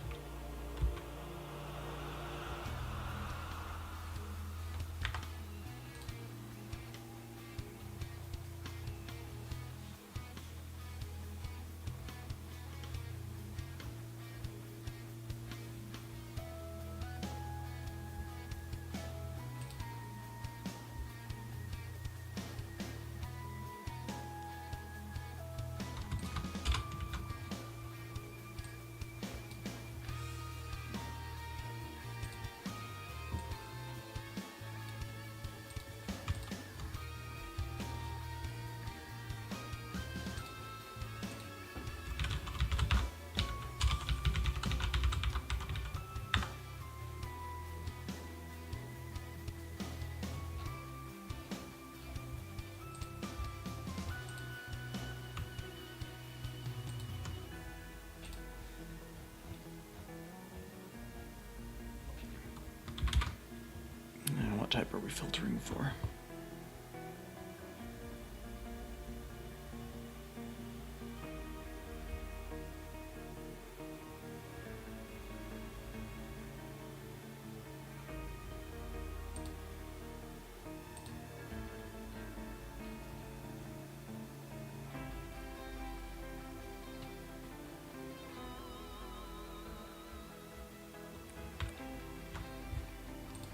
What type are we filtering for?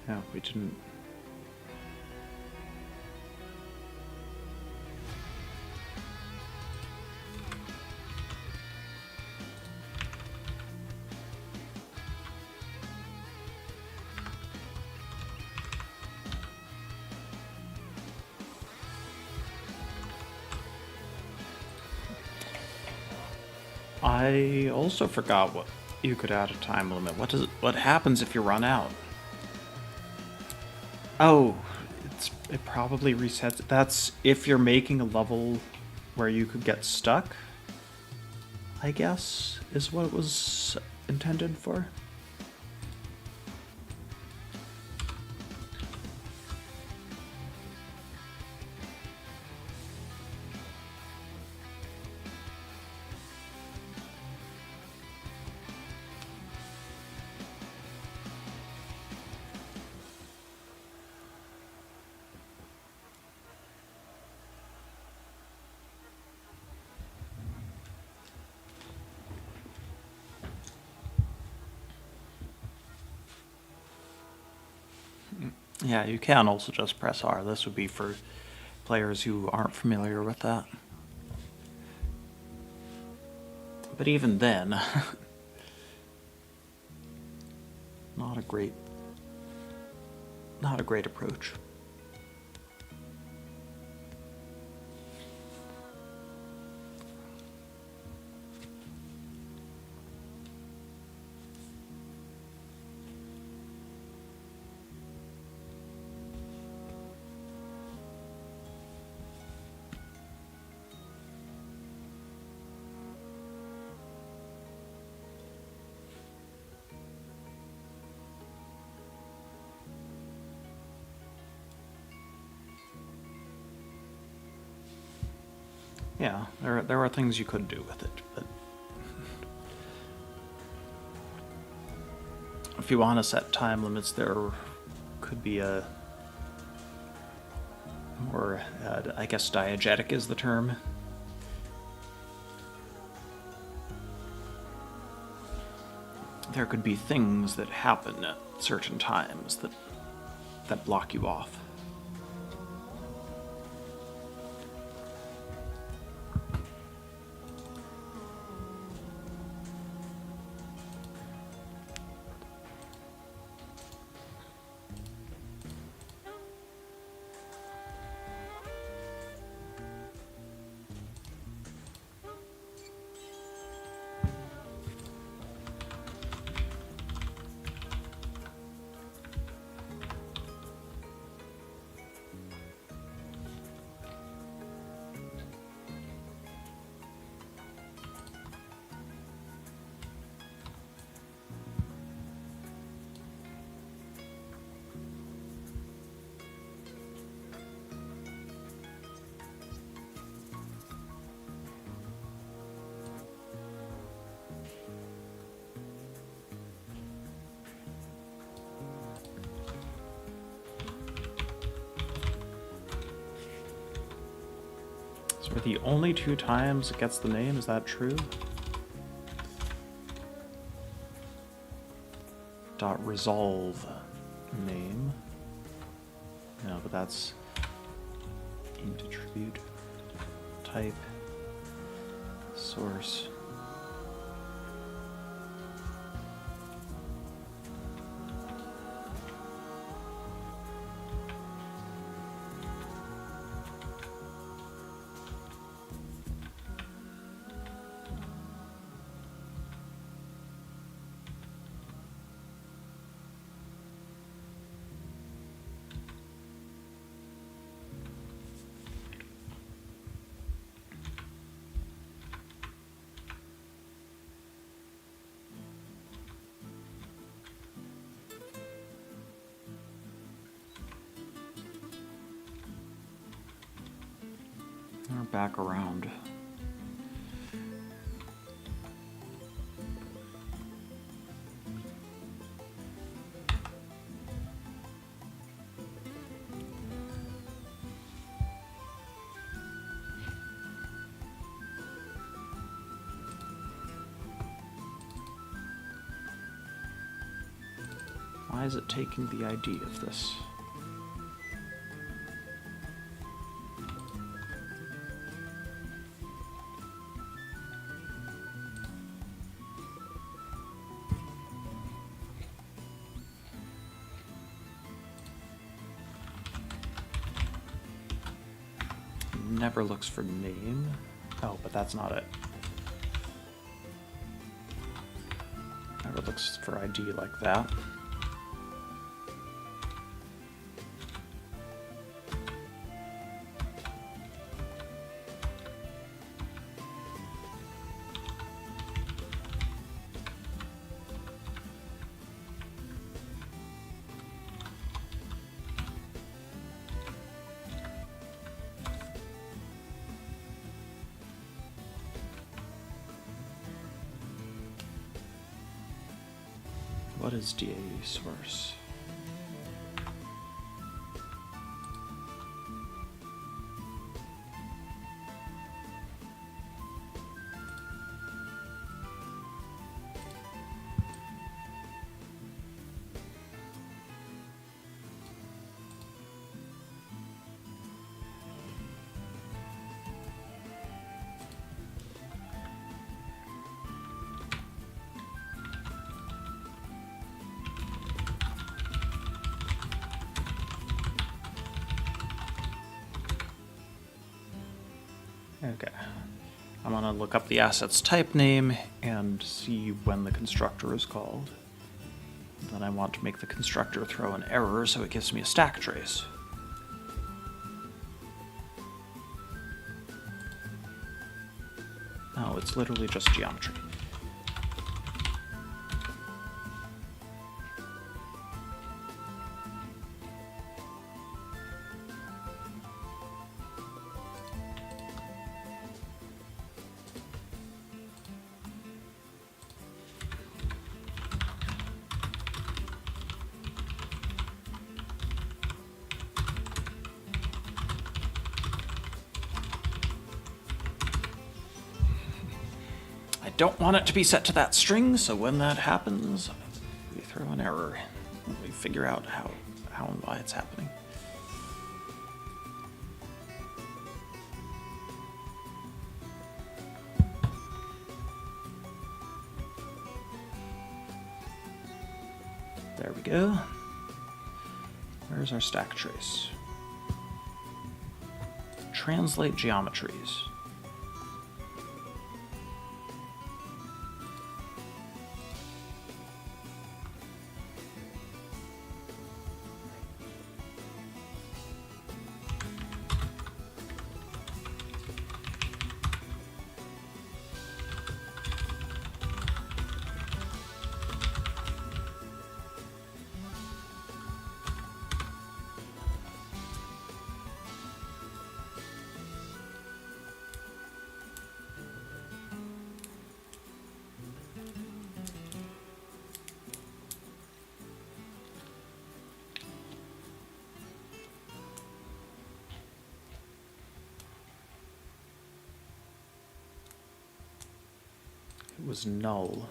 Yeah, we didn't. I also forgot what you could add a time limit. What happens if you run out? Oh, it probably resets. That's if you're making a level where you could get stuck, I guess, is what it was intended for. Yeah, you can also just press R. This would be for players who aren't familiar with that. But even then, not a great approach. Yeah, there are things you could do with it, but if you want to set time limits, there could be a more, I guess, diegetic is the term. There could be things that happen at certain times that block you off. So are the only 2 times it gets the name, is that true? .resolve name. No, but that's int attribute type source. We're back around. Why is it taking the ID of this? Never looks for name. Oh, but that's not it. Never looks for ID like that. What is DA source? Okay. I'm gonna look up the asset's type name and see when the constructor is called. Then I want to make the constructor throw an error so it gives me a stack trace. No, it's literally just geometry. I don't want it to be set to that string, so when that happens, we throw an error. We figure out how and why it's happening. There we go. Where's our stack trace? Translate geometries. It was null.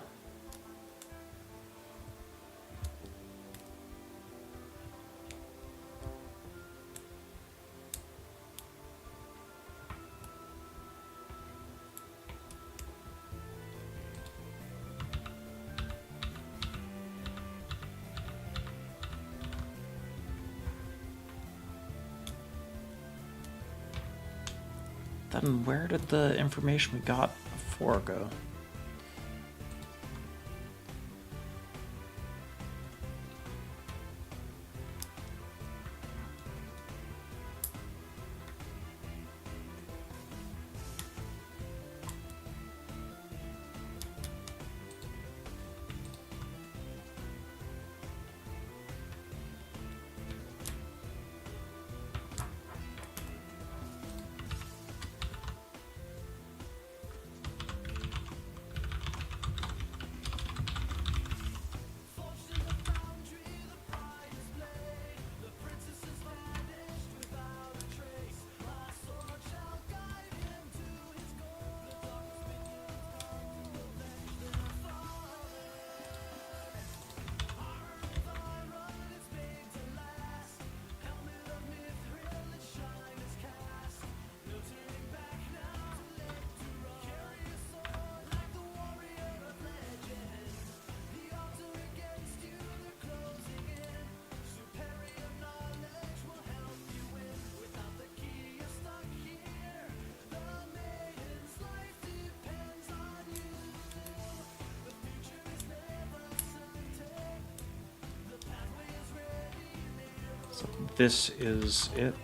Then where did the information we got before go? So this is it.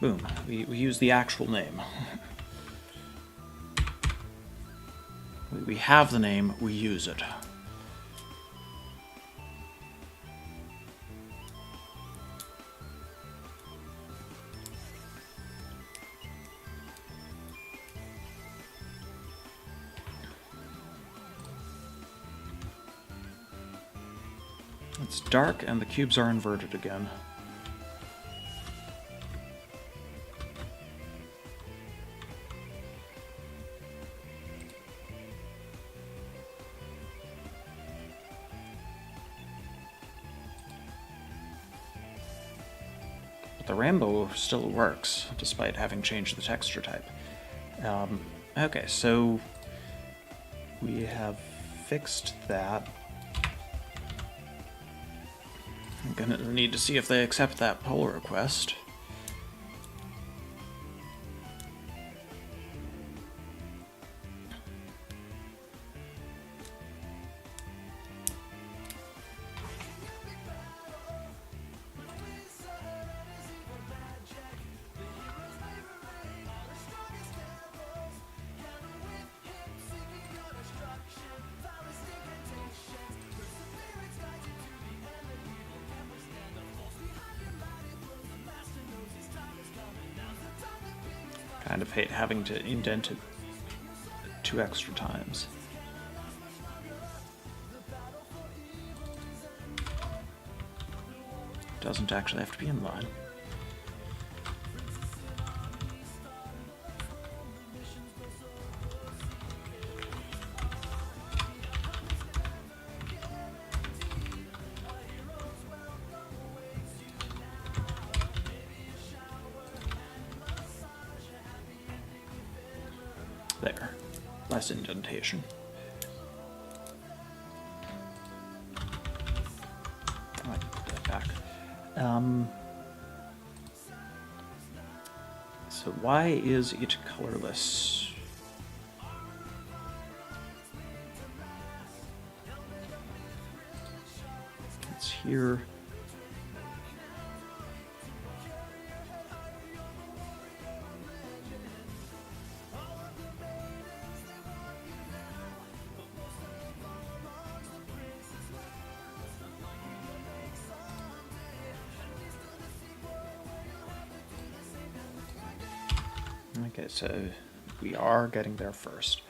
Boom. We use the actual name. We have the name, we use it. It's dark and the cubes are inverted again. But the rainbow still works, despite having changed the texture type. Okay, so we have fixed that. I'm gonna need to see if they accept that pull request. Kind of hate having to indent it 2 extra times. Doesn't actually have to be in line. There. Less indentation. I might put that back. So why is it colorless? It's here. Okay, so we are getting there first.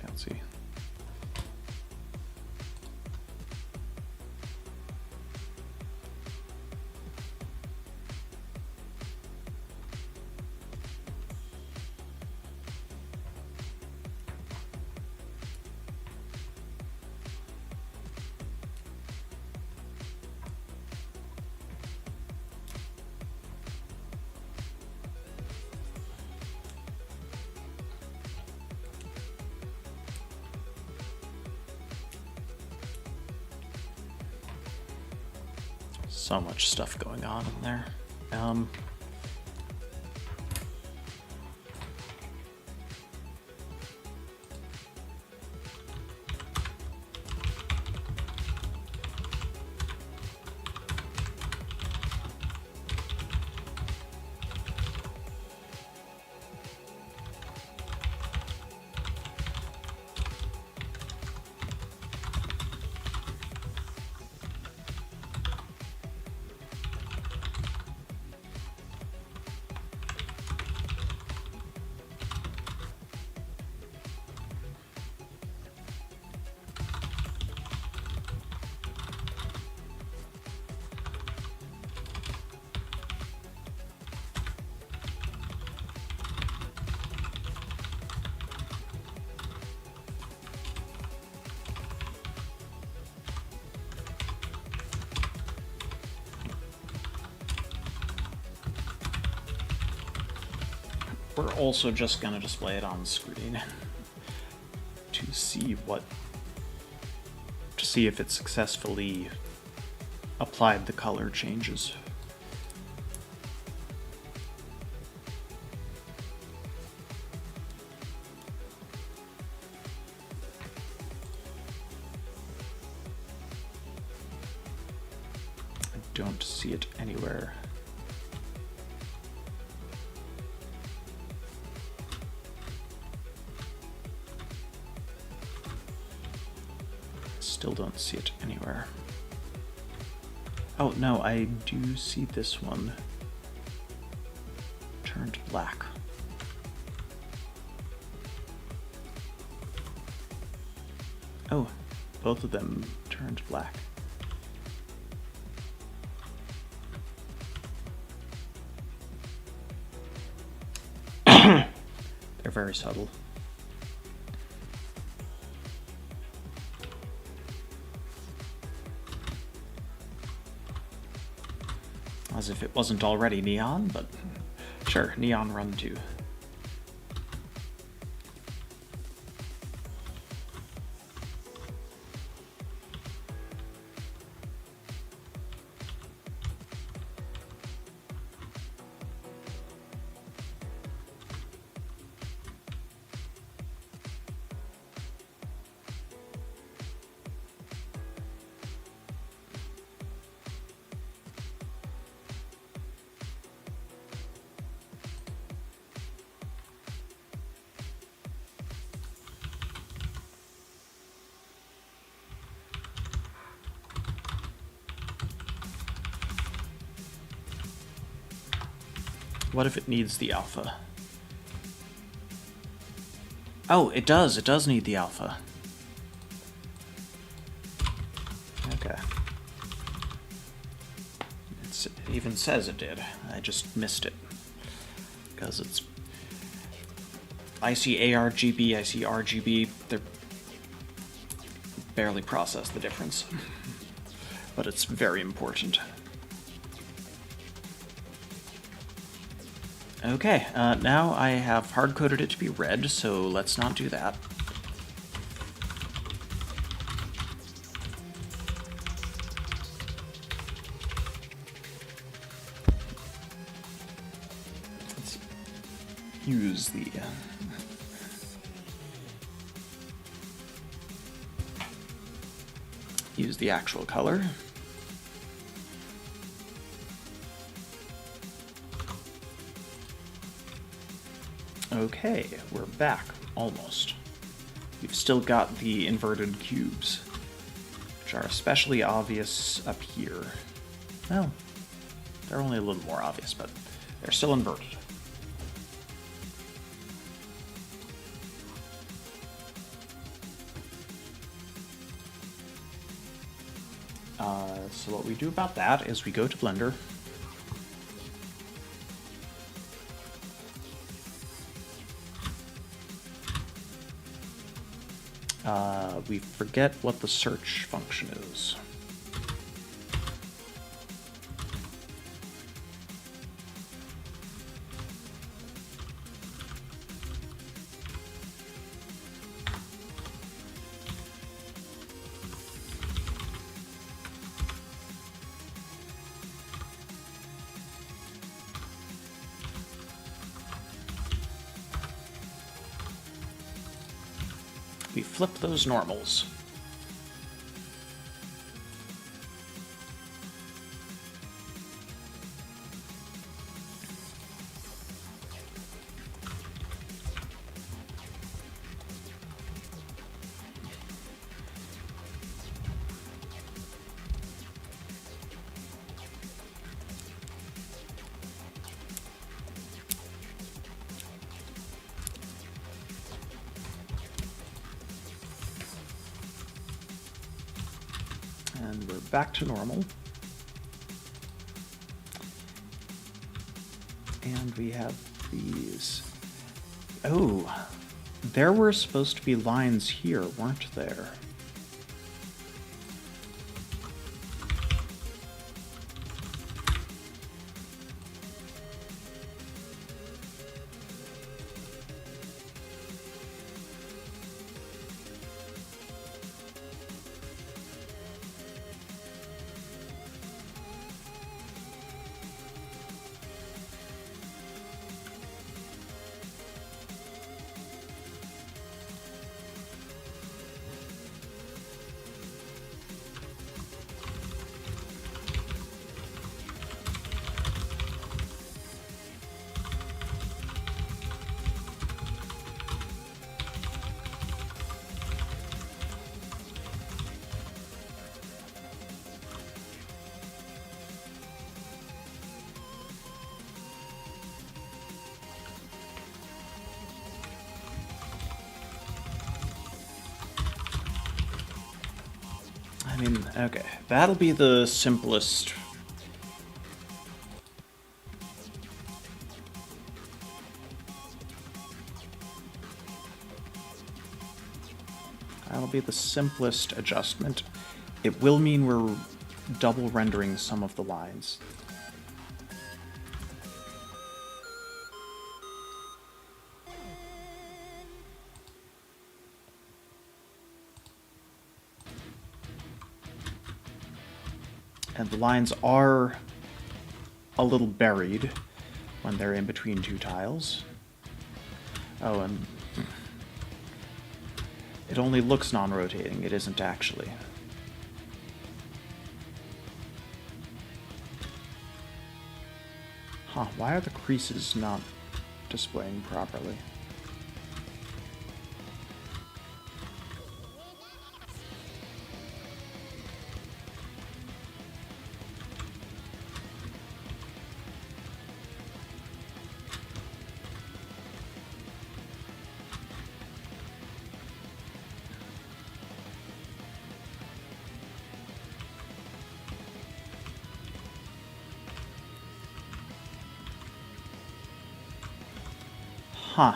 fancy. So much stuff going on in there. We're also just going to display it on screen to see if it successfully applied the color changes. I don't see it anywhere. Still don't see it anywhere. Oh, no, I do see this one turned black. Oh, both of them turned black. They're very subtle. As if it wasn't already neon, but sure, neon run too. What if it needs the alpha? Oh, it does. It does need the alpha. Okay. It even says it did. I just missed it. Because it's... I see ARGB, I see RGB. They're barely process the difference. But it's very important. Okay, now I have hard-coded it to be red, so let's not do that. Let's use the actual color. Okay, we're back, almost. We've still got the inverted cubes, which are especially obvious up here. Well, they're only a little more obvious, but they're still inverted. So what we do about that is we go to Blender. We forget what the search function is. We flip those normals. And we're back to normal. And we have these. Oh, there were supposed to be lines here, weren't there? I mean, okay, that'll be the simplest. That'll be the simplest adjustment. It will mean we're double rendering some of the lines. And the lines are a little buried when they're in between two tiles. Oh, and it only looks non-rotating, it isn't actually. Huh, why are the creases not displaying properly? Huh.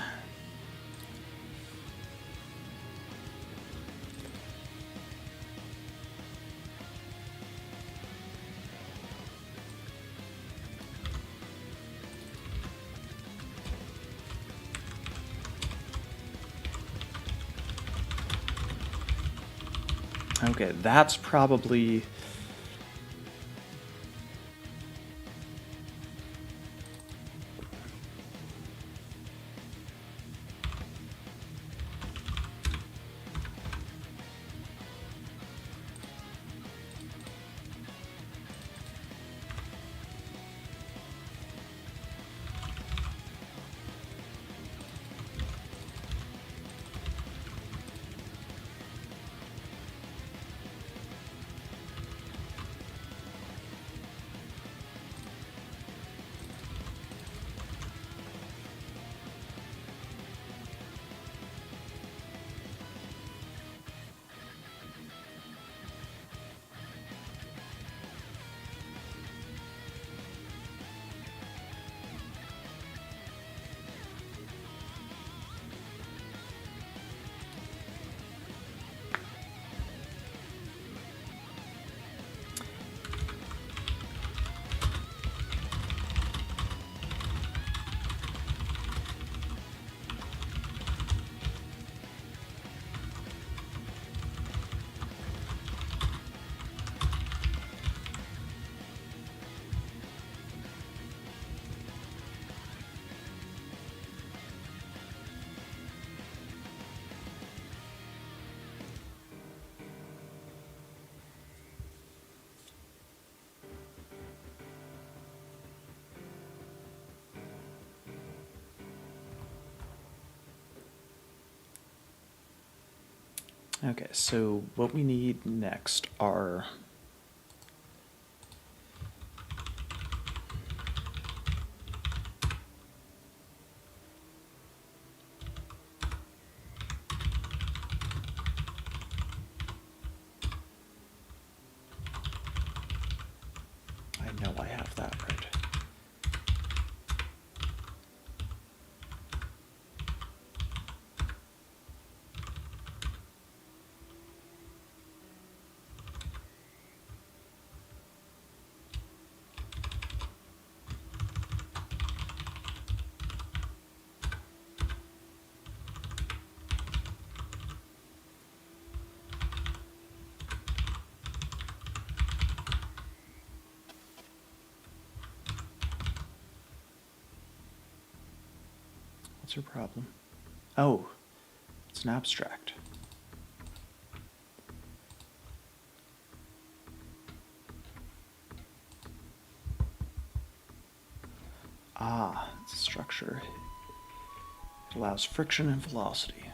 Okay, that's probably... Okay, so what we need next are I know I have that right. What's your problem? Oh, it's an abstract. Ah, it's a structure. It allows friction and velocity.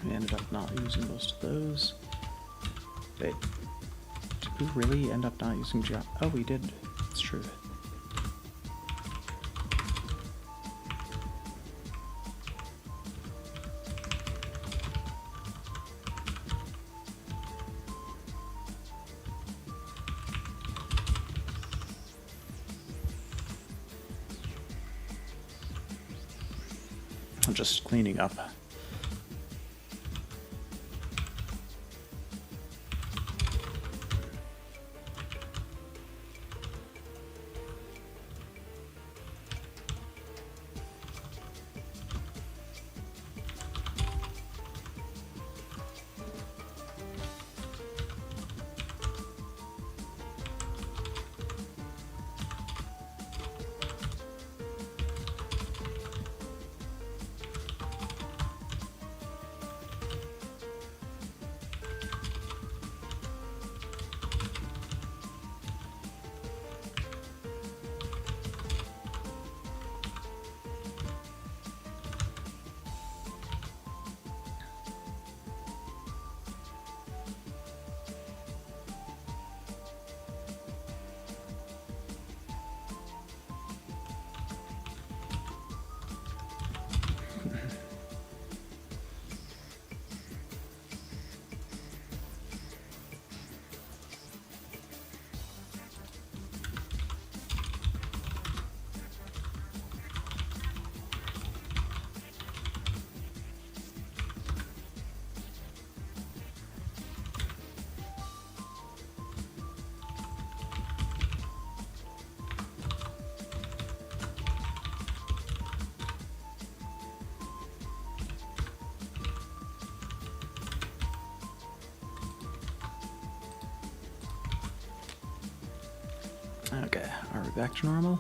We ended up not using most of those. Wait, did we really end up not using oh, we did. It's true. I'm just cleaning up. Okay, are we back to normal?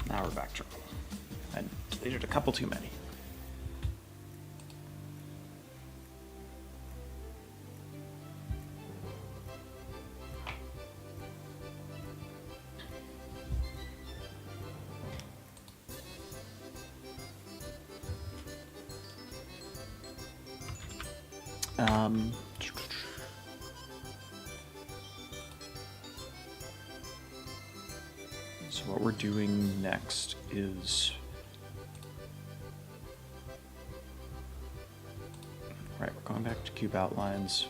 Now we're back to normal. I deleted a couple too many. So what we're doing next is... Right, we're going back to cube outlines.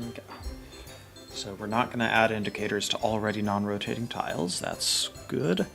Okay. So we're not going to add indicators to already non-rotating tiles. That's good.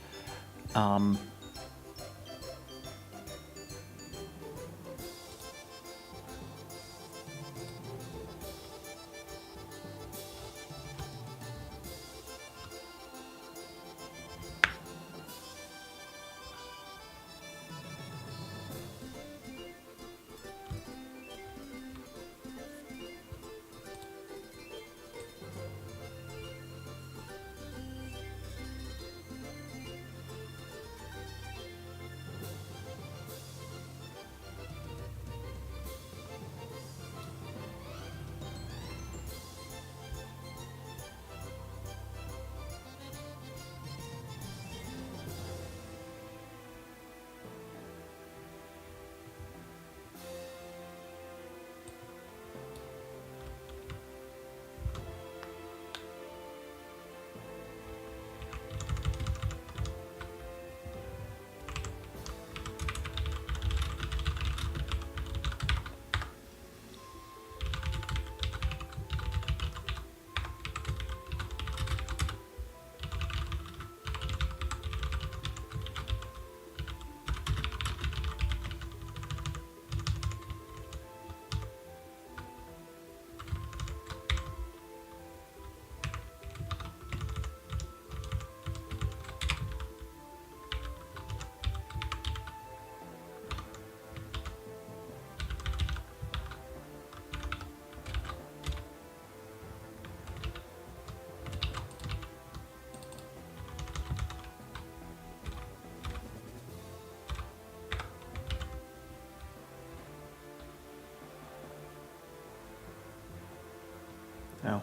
Oh.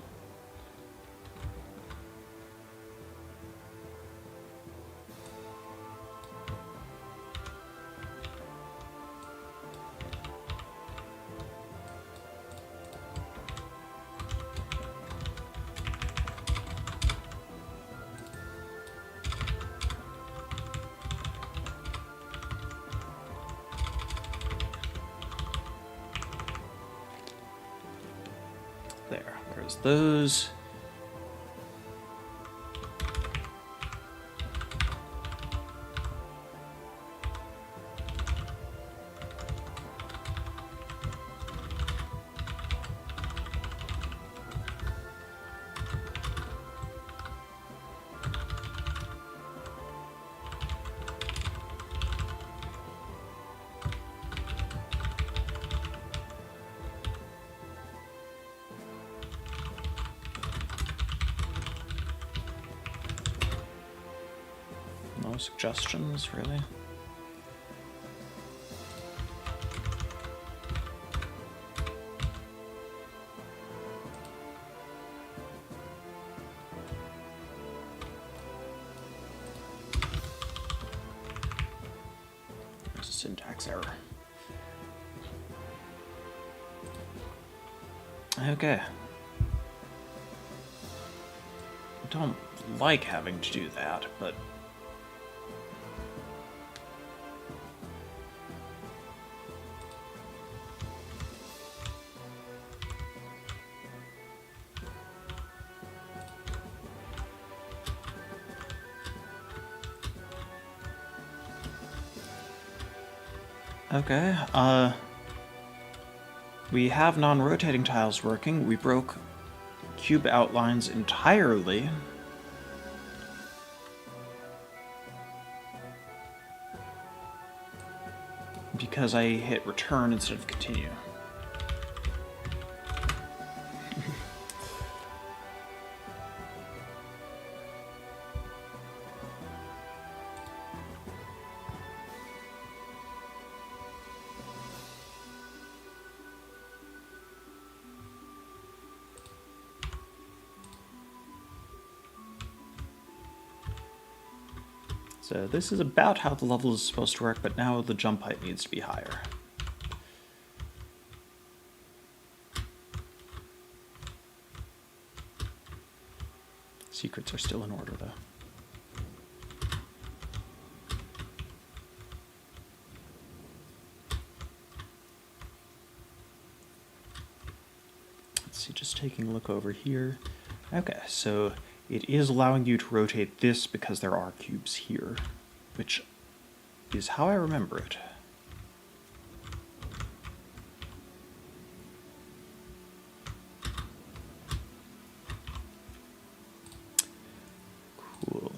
There's those. No suggestions, really? There's a syntax error. Okay. I don't like having to do that, but... Okay, we have non-rotating tiles working. We broke cube outlines entirely. Because I hit return instead of continue. So this is about how the level is supposed to work, but now the jump height needs to be higher. Secrets are still in order, though. Let's see, just taking a look over here. Okay, so it is allowing you to rotate this because there are cubes here, which is how I remember it. Cool.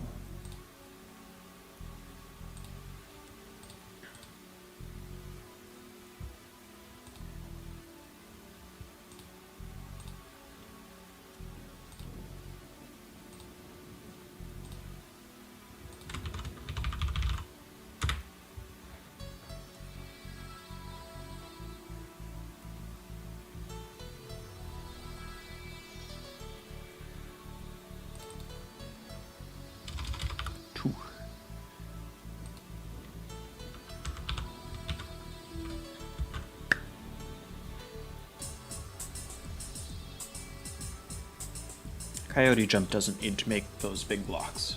Coyote jump doesn't need to make those big blocks.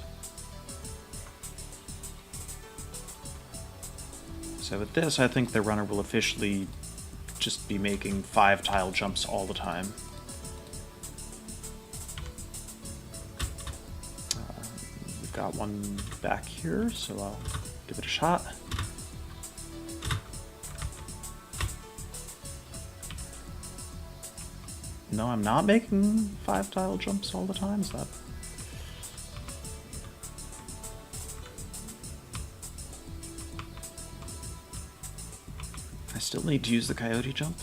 So with this, I think the runner will officially just be making 5 tile jumps all the time. We've got one back here, so I'll give it a shot. No, I'm not making 5 tile jumps all the time, is that... I still need to use the coyote jump?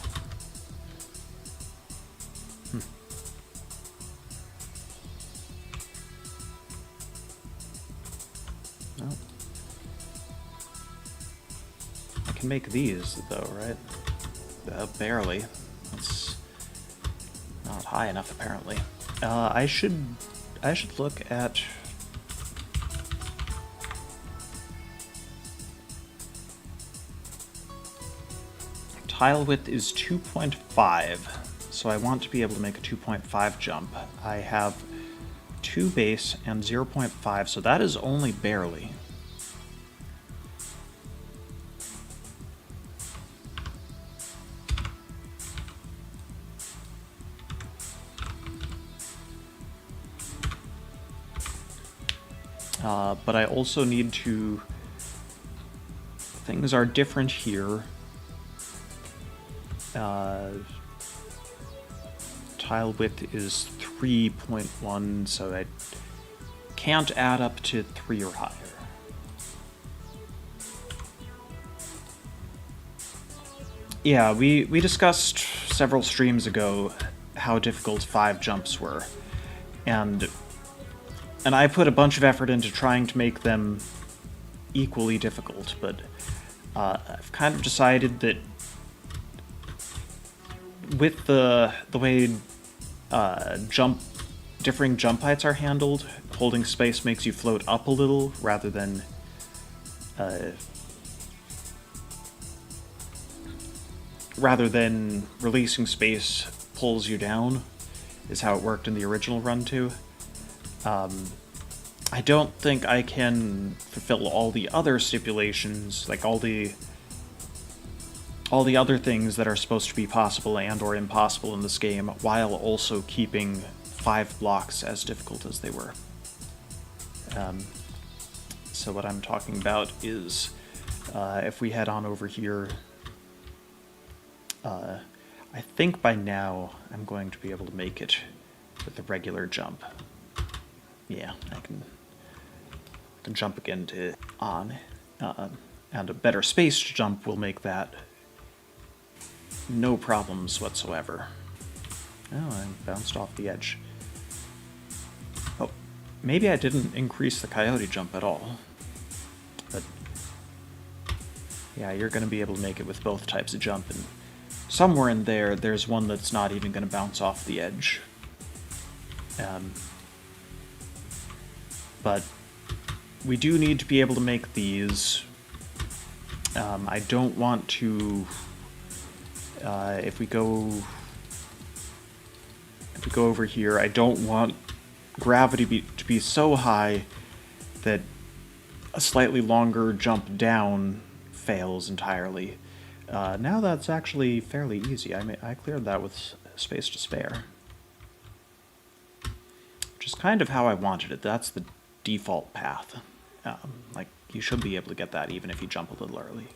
No. I can make these, though, right? Barely. That's not high enough, apparently. I should look at... Tile width is 2.5, so I want to be able to make a 2.5 jump. I have 2 base and 0.5, so that is only barely. But I also need to... Things are different here. Tile width is 3.1, so I can't add up to 3 or higher. Yeah, we discussed several streams ago how difficult 5 jumps were, and I put a bunch of effort into trying to make them equally difficult, but I've kind of decided that with the way differing jump heights are handled, holding space makes you float up a little rather than releasing space pulls you down, is how it worked in the original run too. I don't think I can fulfill all the other stipulations, like all the other things that are supposed to be possible and or impossible in this game, while also keeping 5 blocks as difficult as they were. So what I'm talking about is, if we head on over here, I think by now I'm going to be able to make it with a regular jump. Yeah, I can jump again to on, and a better spaced jump will make that no problems whatsoever. Oh, I bounced off the edge. Oh, maybe I didn't increase the coyote jump at all. But yeah, you're going to be able to make it with both types of jump, and somewhere in there, there's one that's not even going to bounce off the edge. But we do need to be able to make these. I don't want to... if we go over here, I don't want gravity to be so high that a slightly longer jump down fails entirely. Now that's actually fairly easy. I cleared that with space to spare. Which is kind of how I wanted it. That's the default path. Like, you should be able to get that even if you jump a little early.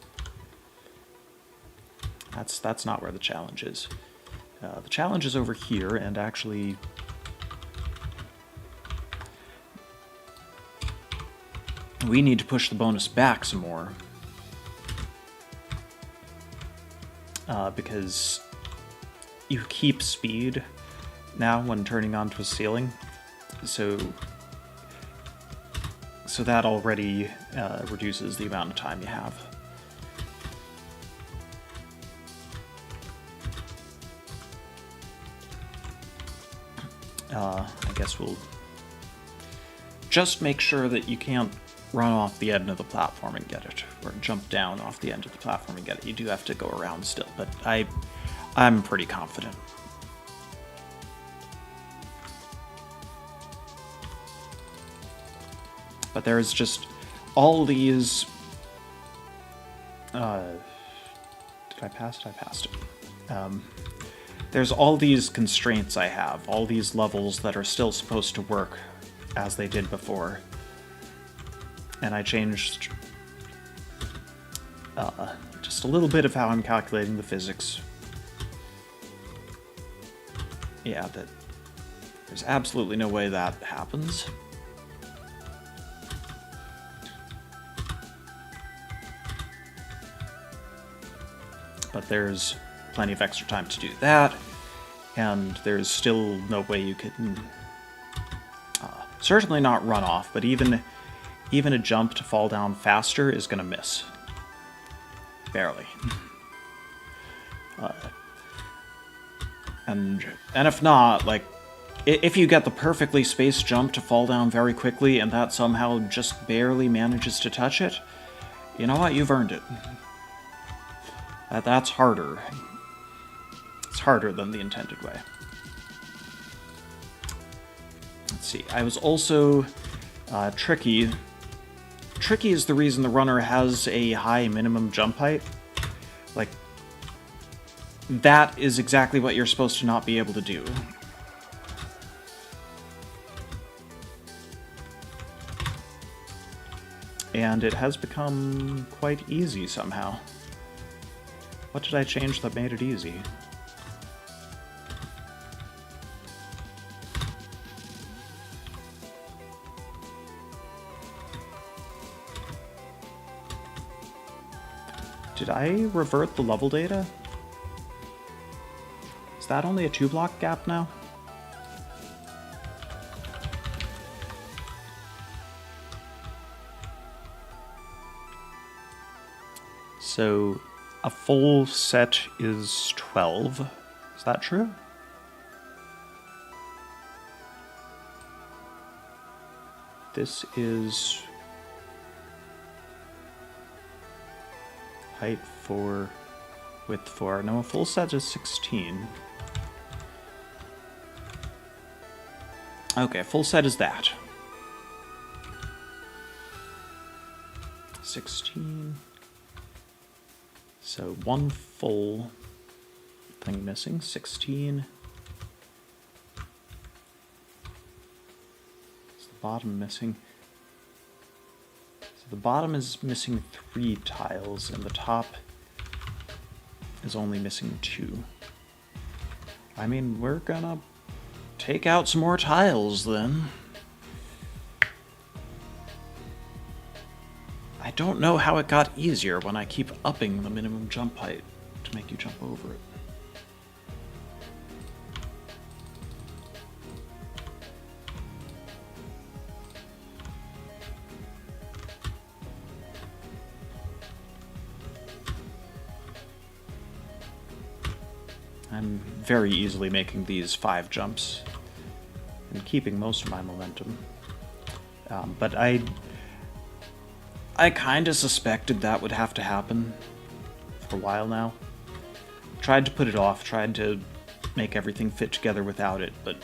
That's not where the challenge is. The challenge is over here, and actually... we need to push the bonus back some more. Because you keep speed now when turning onto a ceiling, so that already reduces the amount of time you have. I guess we'll just make sure that you can't run off the end of the platform and get it, or jump down off the end of the platform and get it. You do have to go around still, but I'm pretty confident. But there's just all these... did I pass it? I passed it. There's all these constraints I have, all these levels that are still supposed to work as they did before. And I changed just a little bit of how I'm calculating the physics. Yeah, that there's absolutely no way that happens. But there's plenty of extra time to do that, and there's still no way you can... certainly not run off, but even a jump to fall down faster is going to miss. Barely. And if not, like, if you get the perfectly spaced jump to fall down very quickly and that somehow just barely manages to touch it, you know what? You've earned it. That's harder. It's harder than the intended way. Let's see. I was also tricky. Tricky is the reason the runner has a high minimum jump height. Like, that is exactly what you're supposed to not be able to do. And it has become quite easy somehow. What did I change that made it easy? Did I revert the level data? Is that only a 2-block gap now? So, a full set is 12. Is that true? This is height 4, width 4. No, a full set is 16. Okay, full set is that. 16. So one full thing missing, 16. Is the bottom missing? So the bottom is missing 3 tiles, and the top is only missing 2. I mean, we're gonna take out some more tiles then. I don't know how it got easier when I keep upping the minimum jump height to make you jump over it. I'm very easily making these 5 jumps and keeping most of my momentum. But I kind of suspected that would have to happen for a while now. Tried to put it off, tried to make everything fit together without it, but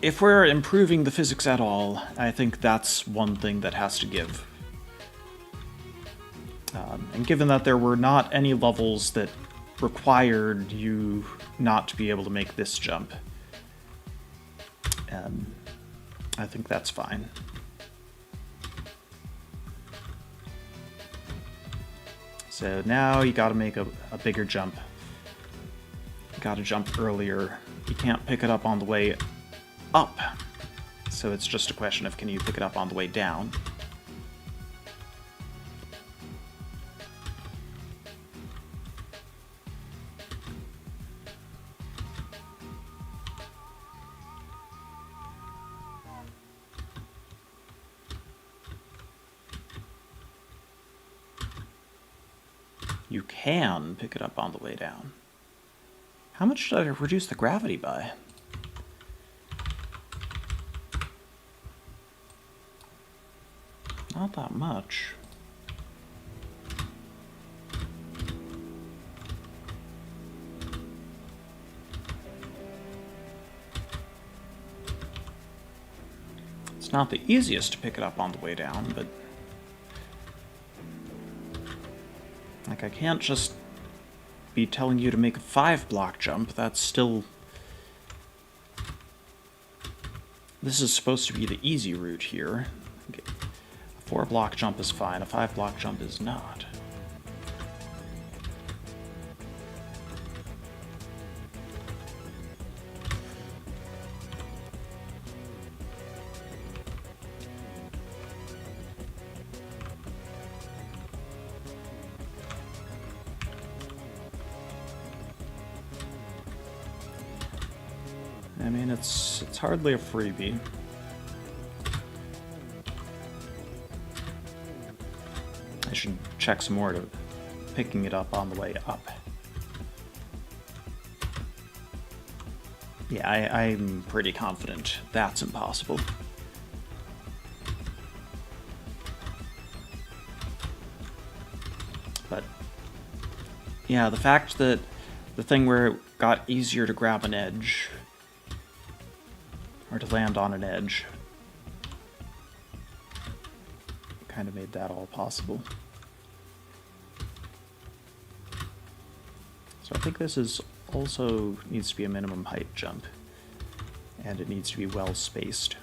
if we're improving the physics at all, I think that's one thing that has to give. And given that there were not any levels that required you not to be able to make this jump, I think that's fine. So now you gotta make a bigger jump. You gotta jump earlier. You can't pick it up on the way up. So it's just a question of, can you pick it up on the way down? You can pick it up on the way down. How much did I reduce the gravity by? Not that much. It's not the easiest to pick it up on the way down, but like, I can't just be telling you to make a 5-block jump. That's still... This is supposed to be the easy route here. Okay. A 4-block jump is fine, a 5-block jump is not. I mean, it's hardly a freebie. I should check some more to picking it up on the way up. Yeah, I'm pretty confident that's impossible. But yeah, the fact that the thing where it got easier to grab an edge, or to land on an edge, kind of made that all possible. So I think this is also needs to be a minimum height jump, and it needs to be well spaced.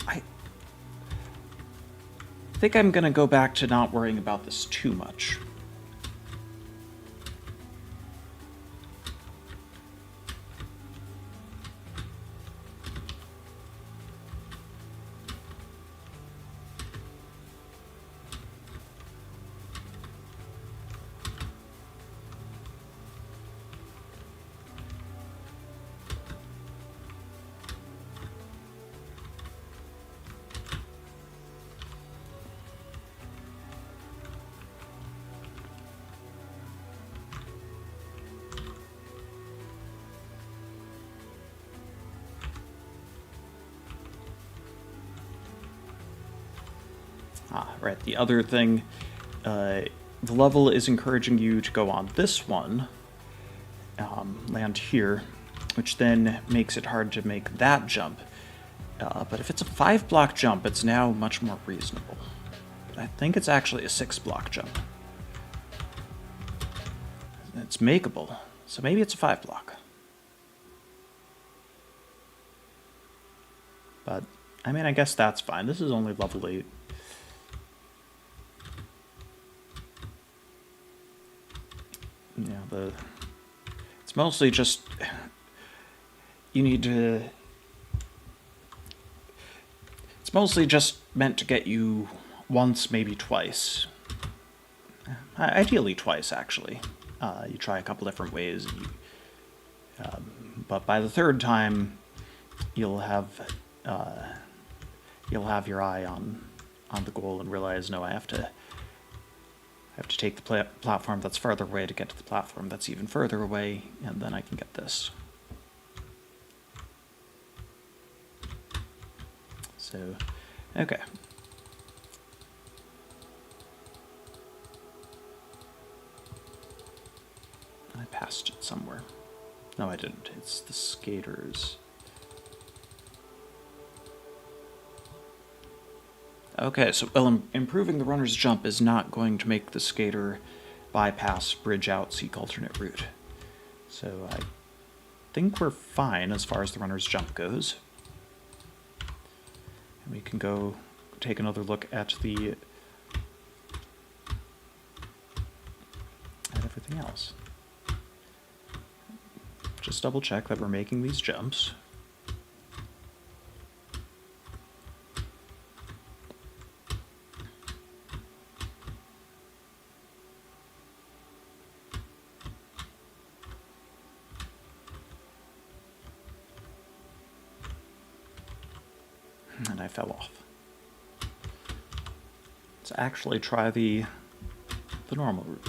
I think I'm gonna go back to not worrying about this too much. Right, the other thing, the level is encouraging you to go on this one, land here, which then makes it hard to make that jump. But if it's a 5-block jump, it's now much more reasonable. But I think it's actually a 6-block jump. It's makeable, so maybe it's a 5-block. But, I mean, I guess that's fine. This is only level 8. Yeah, it's mostly just, you need to, it's mostly just meant to get you once, maybe twice. Ideally twice, actually. You try a couple different ways, and but by the third time, you'll have your eye on the goal and realize, no, I have to take the platform that's farther away to get to the platform that's even further away, and then I can get this. So, okay. I passed it somewhere. No, I didn't. It's the skaters. Okay, so well, improving the runner's jump is not going to make the skater bypass, bridge out, seek alternate route. So I think we're fine as far as the runner's jump goes. And we can go take another look at everything else. Just double check that we're making these jumps. And I fell off. Let's actually try the normal route.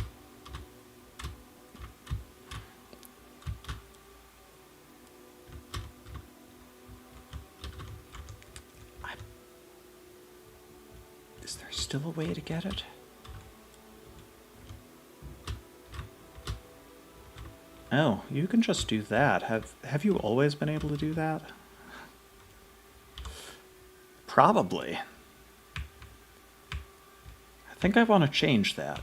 Is there still a way to get it? Oh, you can just do that. Have you always been able to do that? Probably. I think I want to change that.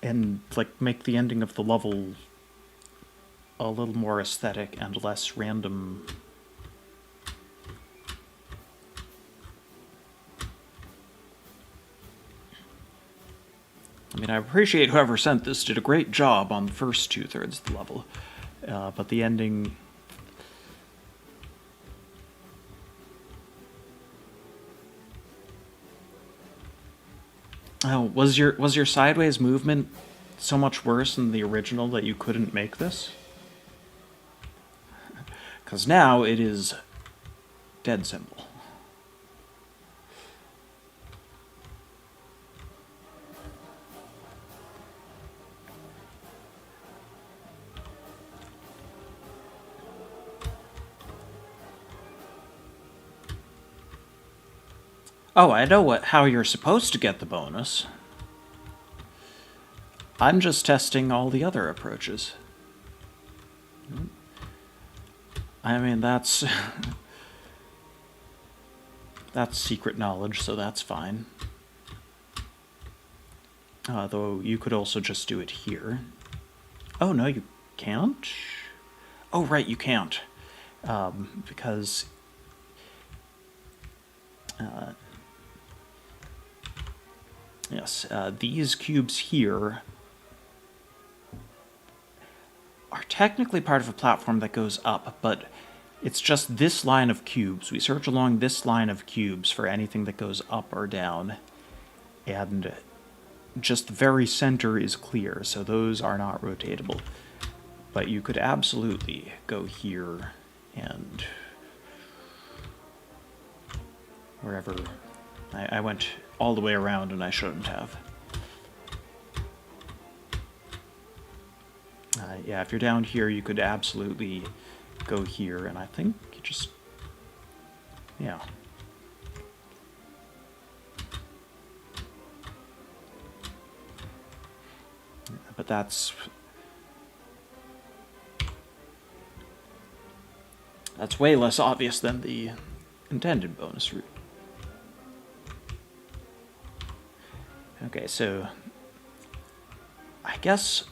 And, like, make the ending of the level a little more aesthetic and less random. I mean, I appreciate whoever sent this did a great job on the first 2/3 of the level, but the ending... Oh, was your sideways movement so much worse than the original that you couldn't make this? Because now it is dead simple. Oh, I know how you're supposed to get the bonus. I'm just testing all the other approaches. I mean, that's that's secret knowledge, so that's fine. Though you could also just do it here. Oh, no, you can't? Oh, right, you can't. Because... yes, these cubes here are technically part of a platform that goes up, but it's just this line of cubes. We search along this line of cubes for anything that goes up or down, and just the very center is clear, so those are not rotatable. But you could absolutely go here and wherever. I went all the way around and I shouldn't have. Yeah, if you're down here, you could absolutely go here, and I think you just... yeah. But that's way less obvious than the intended bonus route. Okay, so I guess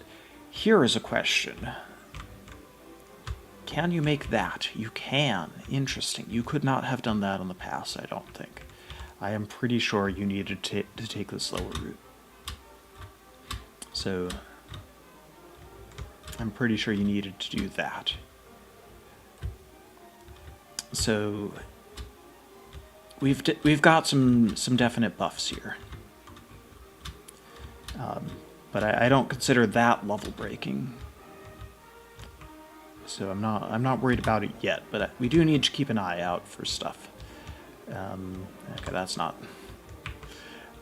here is a question. Can you make that? You can. Interesting. You could not have done that in the past, I don't think. I am pretty sure you needed to take the slower route. So I'm pretty sure you needed to do that. So we've got some definite buffs here. But I don't consider that level breaking. So I'm not worried about it yet, but we do need to keep an eye out for stuff. Okay, that's not...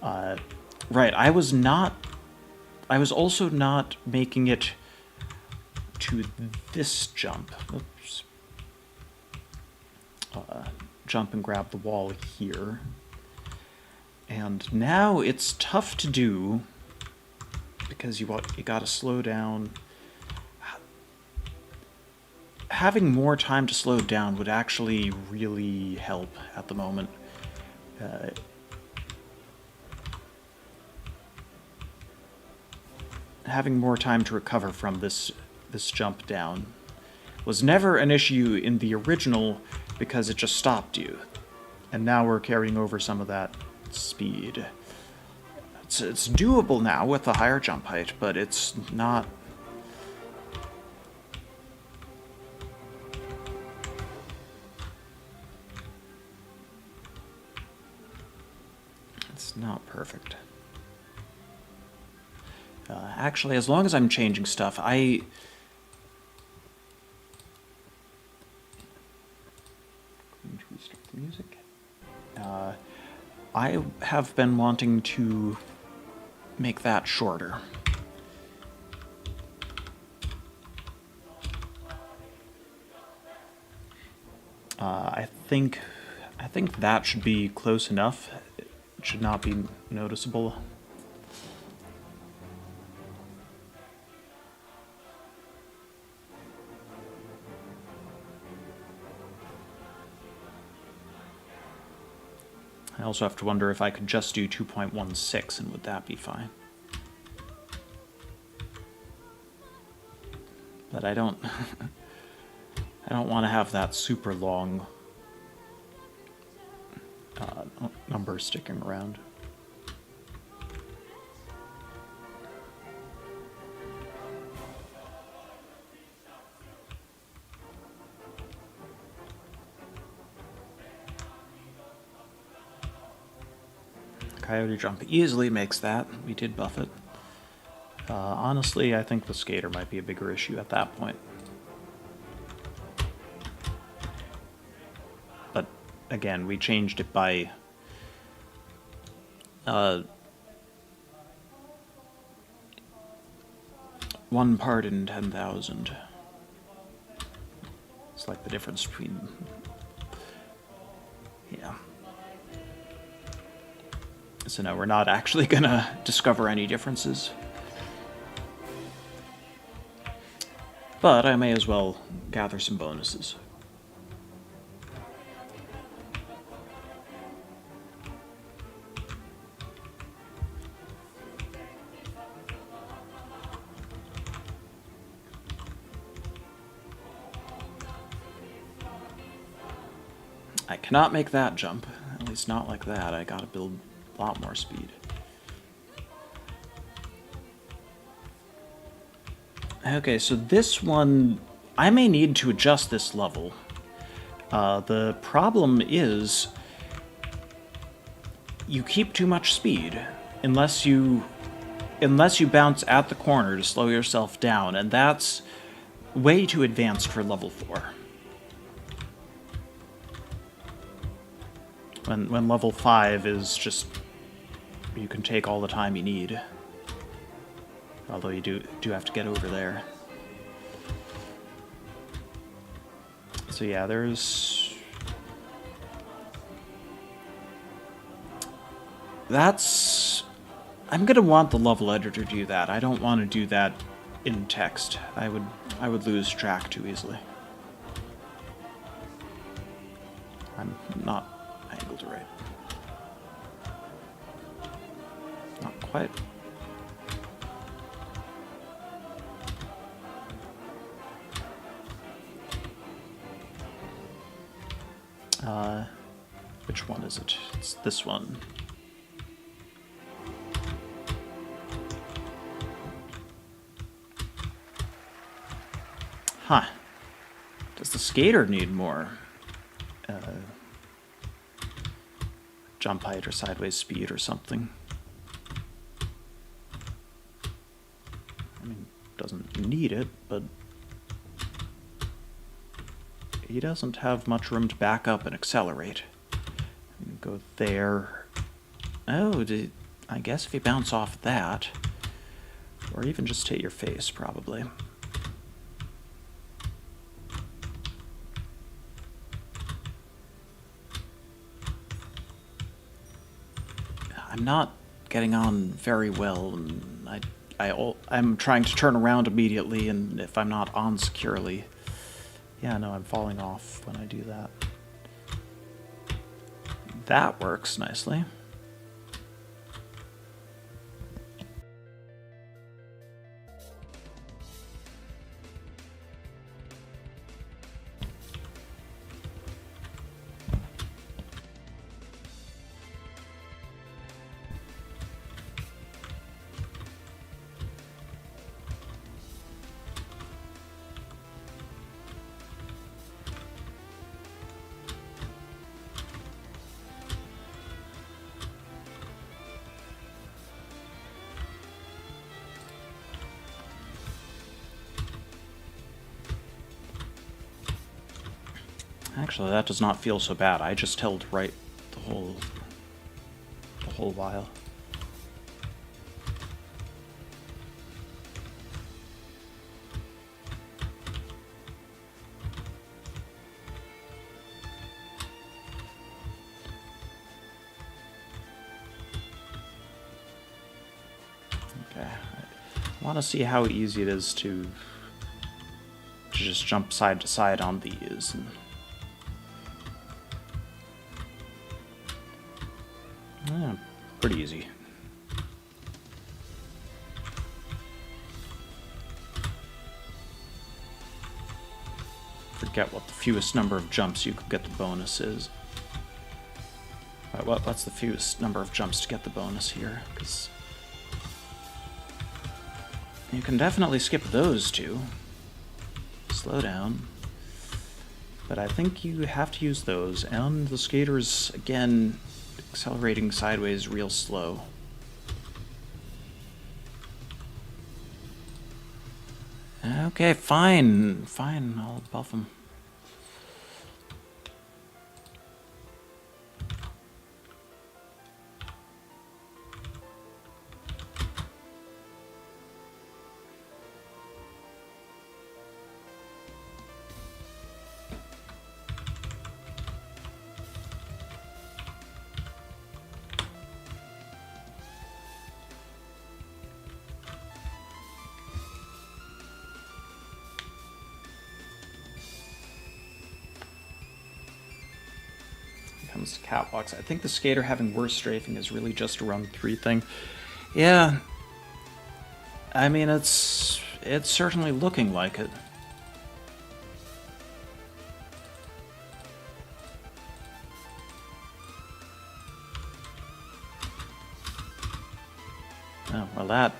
right, I was also not making it to this jump. Oops. Jump and grab the wall here. And now it's tough to do because you gotta slow down. Having more time to slow down would actually really help at the moment. Having more time to recover from this jump down was never an issue in the original because it just stopped you. And now we're carrying over some of that speed. It's doable now with the higher jump height, but it's not... it's not perfect. Actually, as long as I'm changing stuff, restart the music. I have been wanting to make that shorter. I think that should be close enough. It should not be noticeable. I also have to wonder if I could just do 2.16 and would that be fine. But I don't I don't want to have that super long number sticking around. Coyote Jump easily makes that. We did buff it. Honestly, I think the skater might be a bigger issue at that point. again, we changed it by 1 part in 10,000. It's like the difference between... Yeah. So no, we're not actually gonna discover any differences. But I may as well gather some bonuses. I cannot make that jump, at least not like that. I gotta build a lot more speed. Okay, so this one, I may need to adjust this level. The problem is you keep too much speed unless you bounce at the corner to slow yourself down, and that's way too advanced for level 4. When level 5 is just, you can take all the time you need. Although you do have to get over there. So yeah, there's... That's... I'm gonna want the level editor to do that. I don't want to do that in text. I would lose track too easily. I'm not angled right. Not quite. Which one is it? It's this one. Huh. Does the skater need more jump height or sideways speed or something? I mean, doesn't need it, but he doesn't have much room to back up and accelerate. Go there. Oh, I guess if you bounce off that, or even just hit your face, probably. I'm not getting on very well, and I'm trying to turn around immediately, and if I'm not on securely, yeah, no, I'm falling off when I do that. That works nicely. Actually, that does not feel so bad. I just held right the whole while. Okay, I want to see how easy it is to just jump side to side on these. And yeah, pretty easy. Forget what the fewest number of jumps you could get the bonus is. What's the fewest number of jumps to get the bonus here? Because you can definitely skip those two. Slow down. But I think you have to use those, and the skater's, again, accelerating sideways real slow. Okay, fine, I'll buff him. comes to catwalks. I think the skater having worse strafing is really just a run 3 thing. Yeah. I mean, it's certainly looking like it. Oh, well that's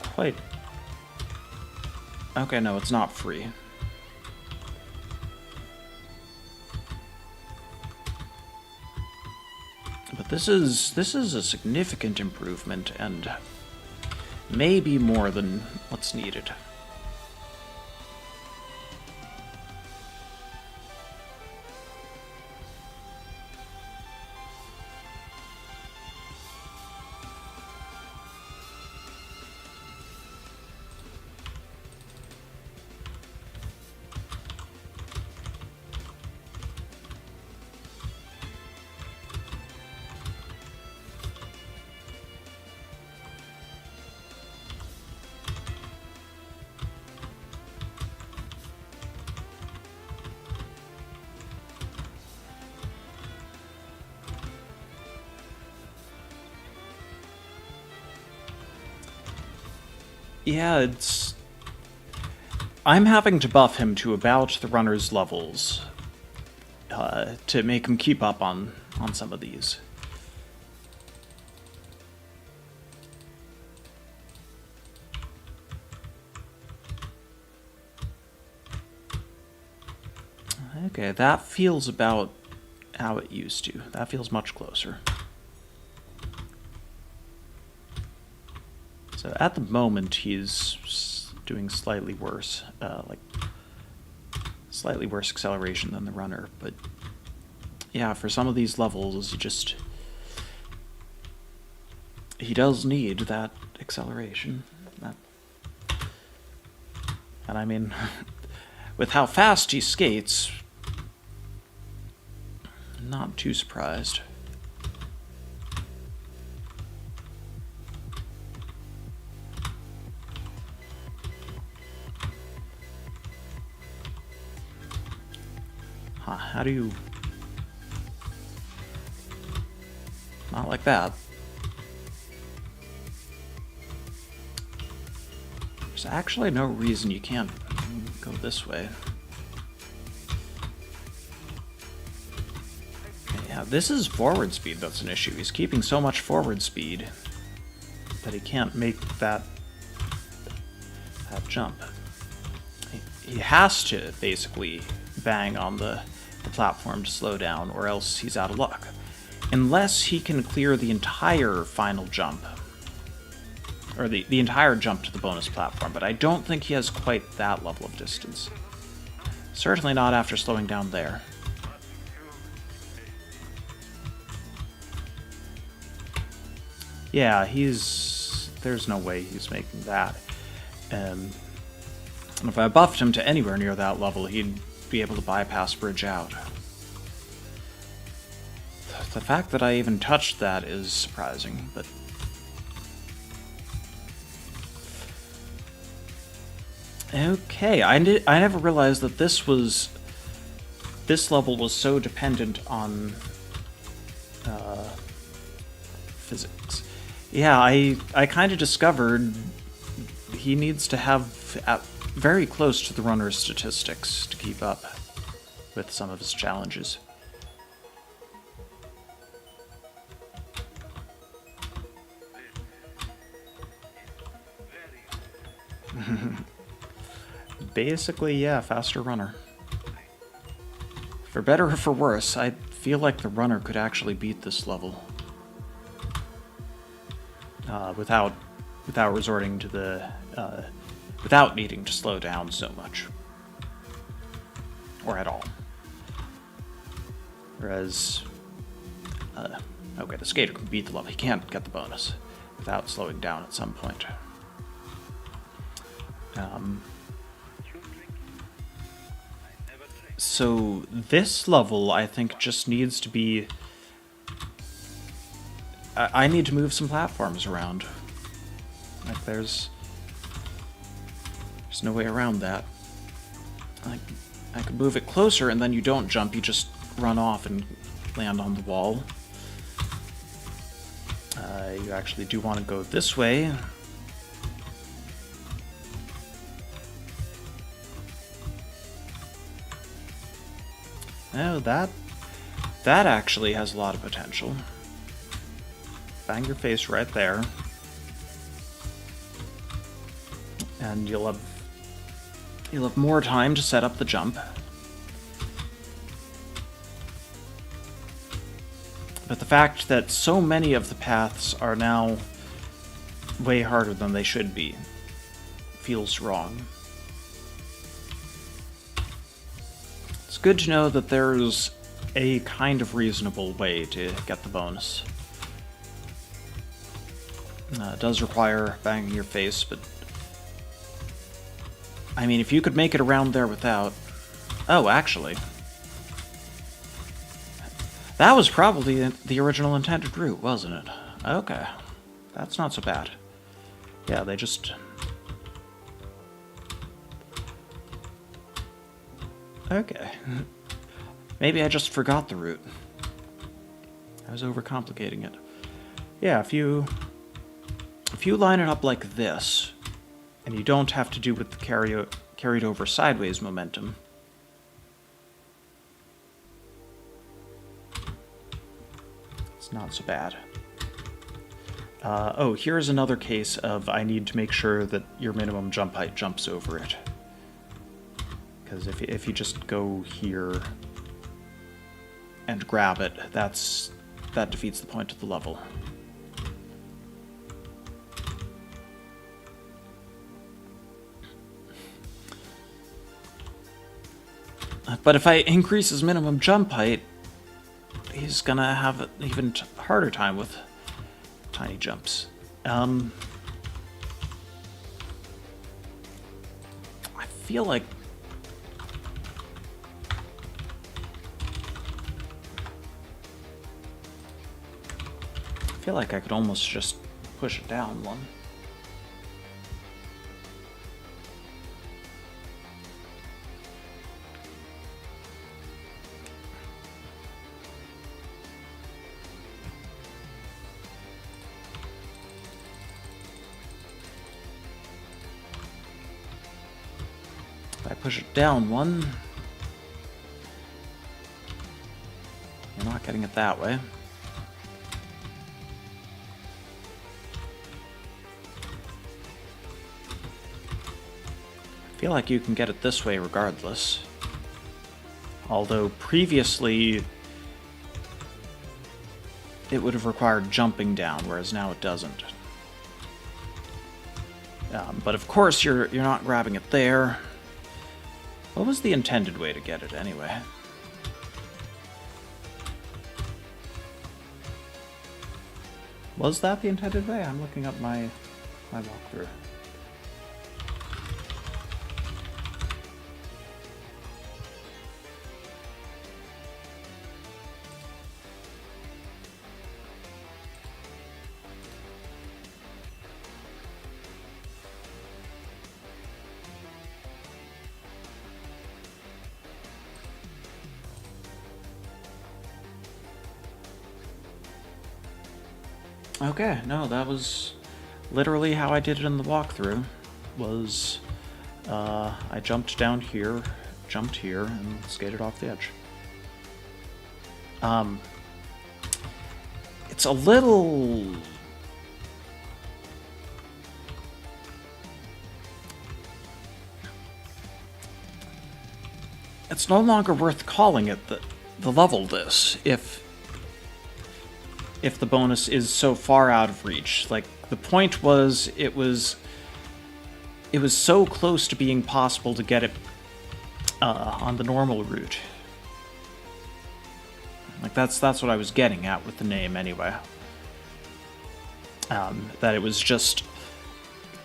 quite... Okay, no, it's not free. But this is a significant improvement, and maybe more than what's needed. Yeah, it's... I'm having to buff him to about the runner's levels to make him keep up on some of these. Okay, that feels about how it used to. That feels much closer. So at the moment, he's doing slightly worse, like slightly worse acceleration than the runner. But yeah, for some of these levels, he does need that acceleration. And I mean, with how fast he skates, I'm not too surprised. Huh, how do you... Not like that. There's actually no reason you can't go this way. Yeah, this is forward speed that's an issue. He's keeping so much forward speed that he can't make that jump. He has to basically bang on the platform to slow down, or else he's out of luck. Unless he can clear the entire final jump, or the entire jump to the bonus platform, but I don't think he has quite that level of distance. Certainly not after slowing down there. Yeah, there's no way he's making that. And if I buffed him to anywhere near that level, he'd be able to bypass bridge out. The fact that I even touched that is surprising, but... Okay, I never realized that this level was so dependent on physics. Yeah, I kind of discovered he needs to have very close to the runner's statistics to keep up with some of his challenges. Basically, yeah, faster runner. For better or for worse, I feel like the runner could actually beat this level. Without resorting to the... without needing to slow down so much. Or at all. Whereas... okay, the skater can beat the level. He can't get the bonus without slowing down at some point. So this level, I think, just needs to be... I need to move some platforms around. Like, there's no way around that. Like, I could move it closer, and then you don't jump, you just run off and land on the wall. You actually do want to go this way. Oh, that actually has a lot of potential. Bang your face right there. And you'll have more time to set up the jump. But the fact that so many of the paths are now way harder than they should be feels wrong. It's good to know that there's a kind of reasonable way to get the bonus. It does require banging your face, but I mean, if you could make it around there without... Oh, actually. That was probably the original intended route, wasn't it? Okay. That's not so bad. Yeah, they just... Okay. Maybe I just forgot the route. I was overcomplicating it. Yeah, if you line it up like this, and you don't have to do with the carried over sideways momentum, it's not so bad. Oh, here's another case of I need to make sure that your minimum jump height jumps over it. Because if you just go here and grab it, that defeats the point of the level. But if I increase his minimum jump height, he's gonna have an even harder time with tiny jumps. I feel like... I could almost just push it down one. If I push it down one, you're not getting it that way. I feel like you can get it this way regardless. Although previously it would have required jumping down, whereas now it doesn't. But of course you're not grabbing it there. What was the intended way to get it anyway? Was that the intended way? I'm looking up my walkthrough. Okay, no, that was literally how I did it in the walkthrough. Was I jumped down here, jumped here, and skated off the edge. It's a little... It's no longer worth calling it the level this if the bonus is so far out of reach. Like, the point was it was so close to being possible to get it on the normal route. Like, that's what I was getting at with the name anyway. That it was just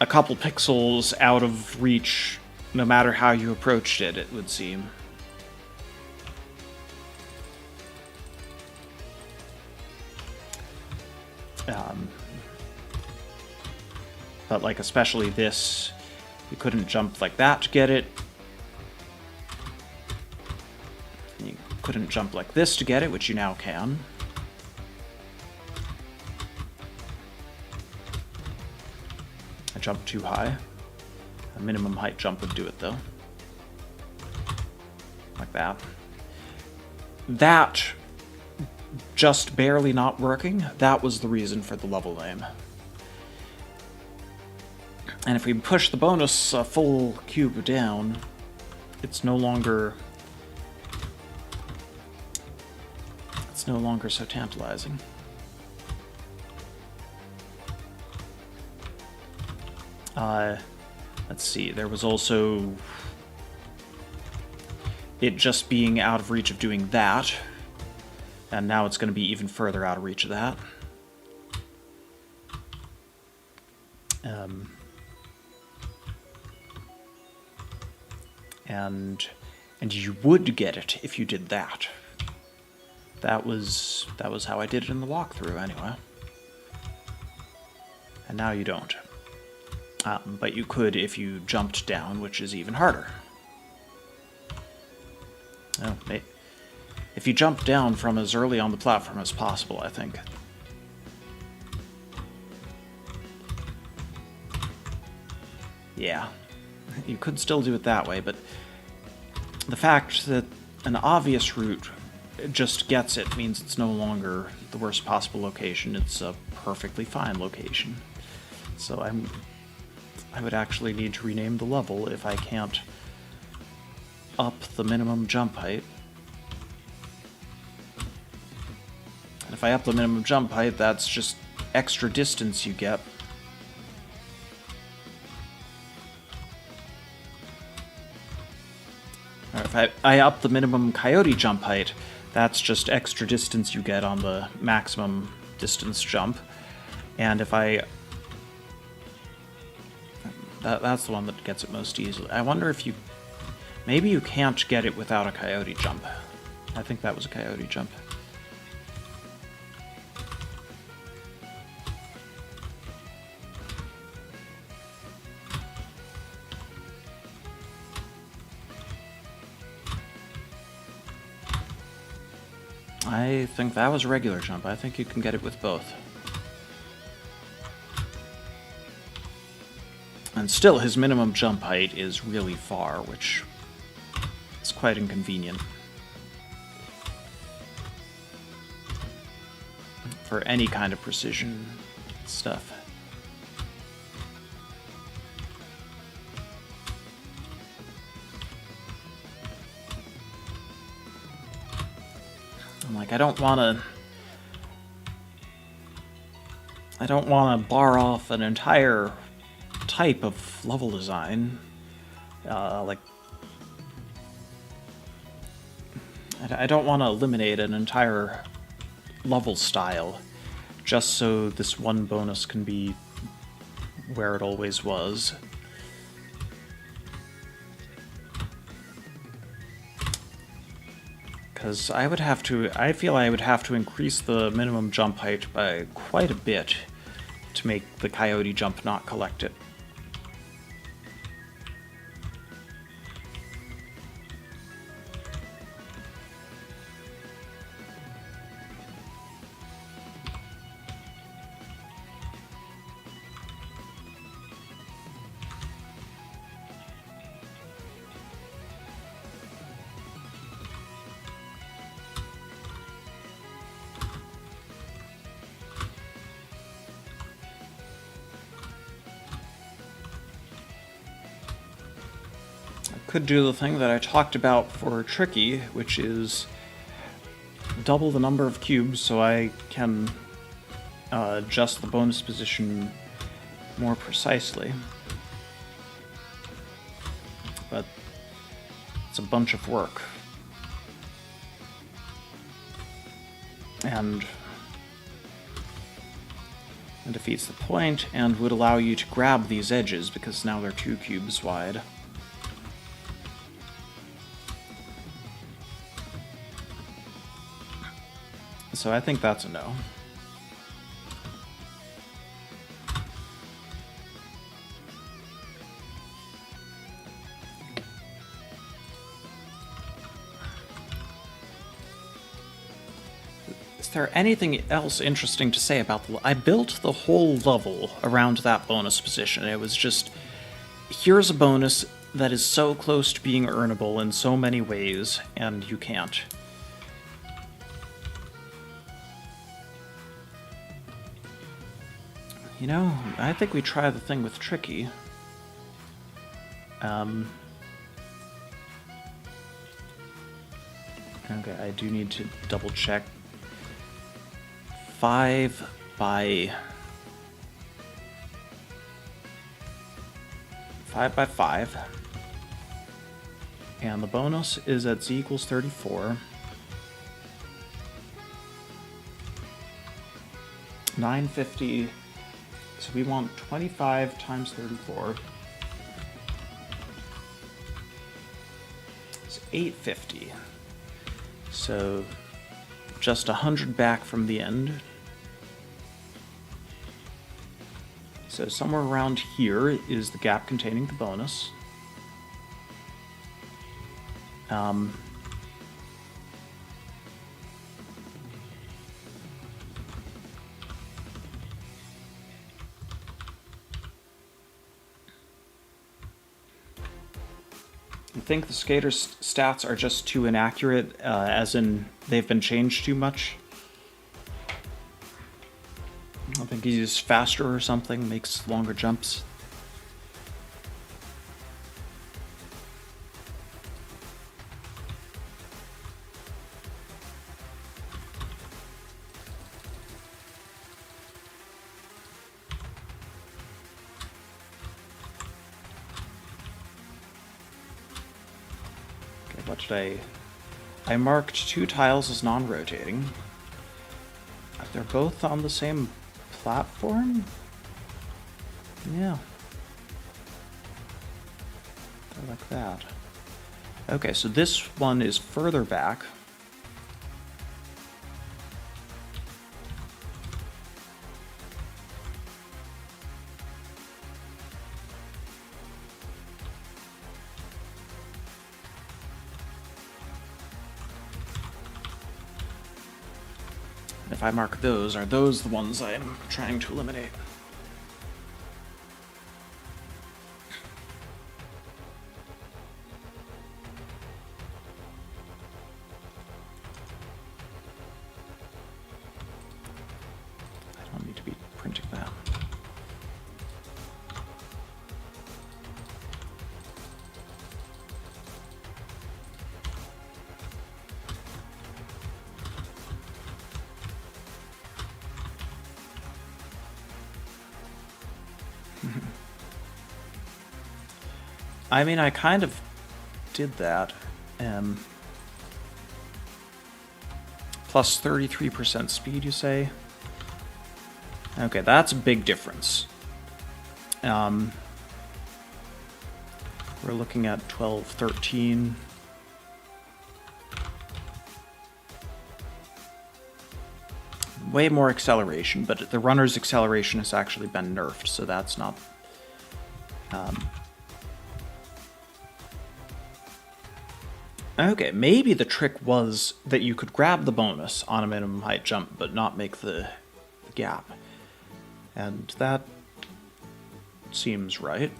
a couple pixels out of reach no matter how you approached it, it would seem. But like, especially this, you couldn't jump like that to get it. You couldn't jump like this to get it, which you now can. I jumped too high. A minimum height jump would do it, though. Like that. That just barely not working, that was the reason for the level name. And if we push the bonus a full cube down, it's no longer so tantalizing. Let's see, there was also it just being out of reach of doing that, and now it's going to be even further out of reach of that. And you would get it if you did that. That was how I did it in the walkthrough, anyway. And now you don't. But you could if you jumped down, which is even harder. Oh, if you jump down from as early on the platform as possible, I think. Yeah, you could still do it that way, but the fact that an obvious route just gets it means it's no longer the worst possible location, it's a perfectly fine location. So I would actually need to rename the level if I can't up the minimum jump height. And if I up the minimum jump height, that's just extra distance you get. Or if I up the minimum coyote jump height, that's just extra distance you get on the maximum distance jump. And if that's the one that gets it most easily. I wonder if maybe you can't get it without a coyote jump. I think that was a coyote jump. I think that was a regular jump. I think you can get it with both. And still, his minimum jump height is really far, which is quite inconvenient for any kind of precision stuff. I'm like, I don't want to bar off an entire type of level design. Like, I don't want to eliminate an entire level style just so this one bonus can be where it always was. Because I feel I would have to increase the minimum jump height by quite a bit to make the coyote jump not collect it. Could do the thing that I talked about for Tricky, which is double the number of cubes so I can adjust the bonus position more precisely. But it's a bunch of work. And it defeats the point and would allow you to grab these edges because now they're 2 cubes wide. So I think that's a no. Is there anything else interesting to say about I built the whole level around that bonus position. It was just, here's a bonus that is so close to being earnable in so many ways, and you can't. You know, I think we try the thing with Tricky. Okay, I do need to double check. 5 by 5. And the bonus is at z equals 34. 950. So we want 25 times 34. It's 850. So just 100 back from the end. So somewhere around here is the gap containing the bonus. I think the skater's stats are just too inaccurate, as in they've been changed too much. I think he's faster or something, makes longer jumps. What did I marked 2 tiles as non-rotating. They're both on the same platform? Yeah. They're like that. Okay, so this one is further back. If I mark those, are those the ones I'm trying to eliminate? I don't need to be printing that. I mean, I kind of did that. Plus 33% speed, you say? Okay, that's a big difference. We're looking at 12, 13. Way more acceleration, but the runner's acceleration has actually been nerfed, so that's not... Okay, maybe the trick was that you could grab the bonus on a minimum height jump, but not make the gap. And that seems right.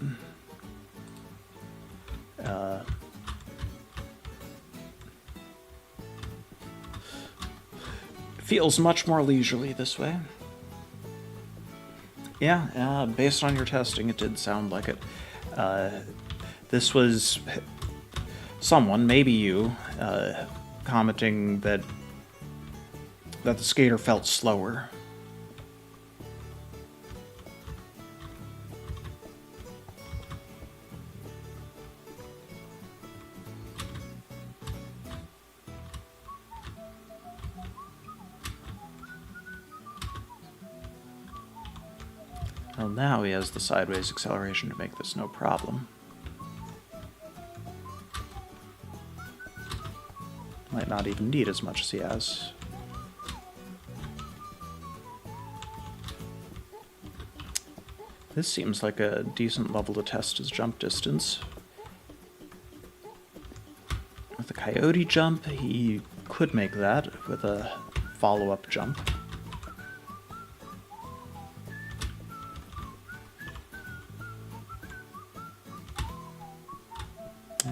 Feels much more leisurely this way. Yeah, based on your testing, it did sound like it. This was... someone, maybe you, commenting that the skater felt slower. Well, now he has the sideways acceleration to make this no problem. Might not even need as much as he has. This seems like a decent level to test his jump distance. With the coyote jump, he could make that with a follow-up jump.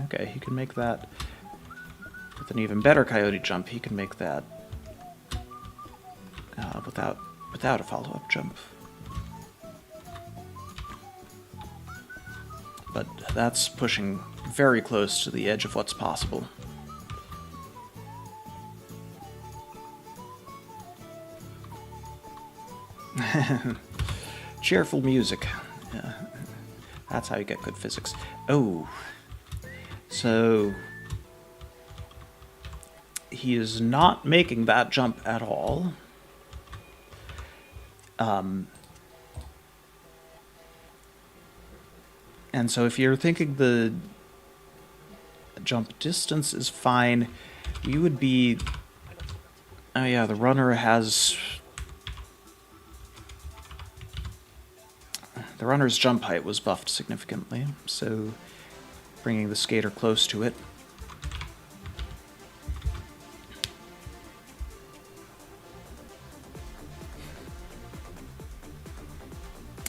Okay, he can make that with an even better coyote jump. He can make that without a follow-up jump. But that's pushing very close to the edge of what's possible. Cheerful music. Yeah. That's how you get good physics. Oh. So he is not making that jump at all. And so if you're thinking the jump distance is fine, you would be... Oh yeah, the runner has... The runner's jump height was buffed significantly, so bringing the skater close to it.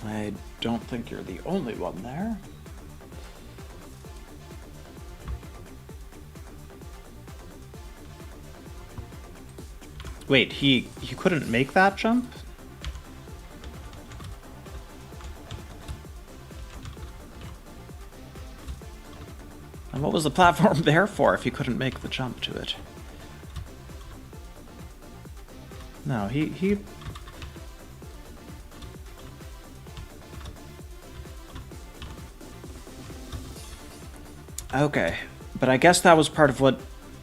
I don't think you're the only one there. Wait, he couldn't make that jump? And what was the platform there for if he couldn't make the jump to it? No, he... Okay, but I guess that was part of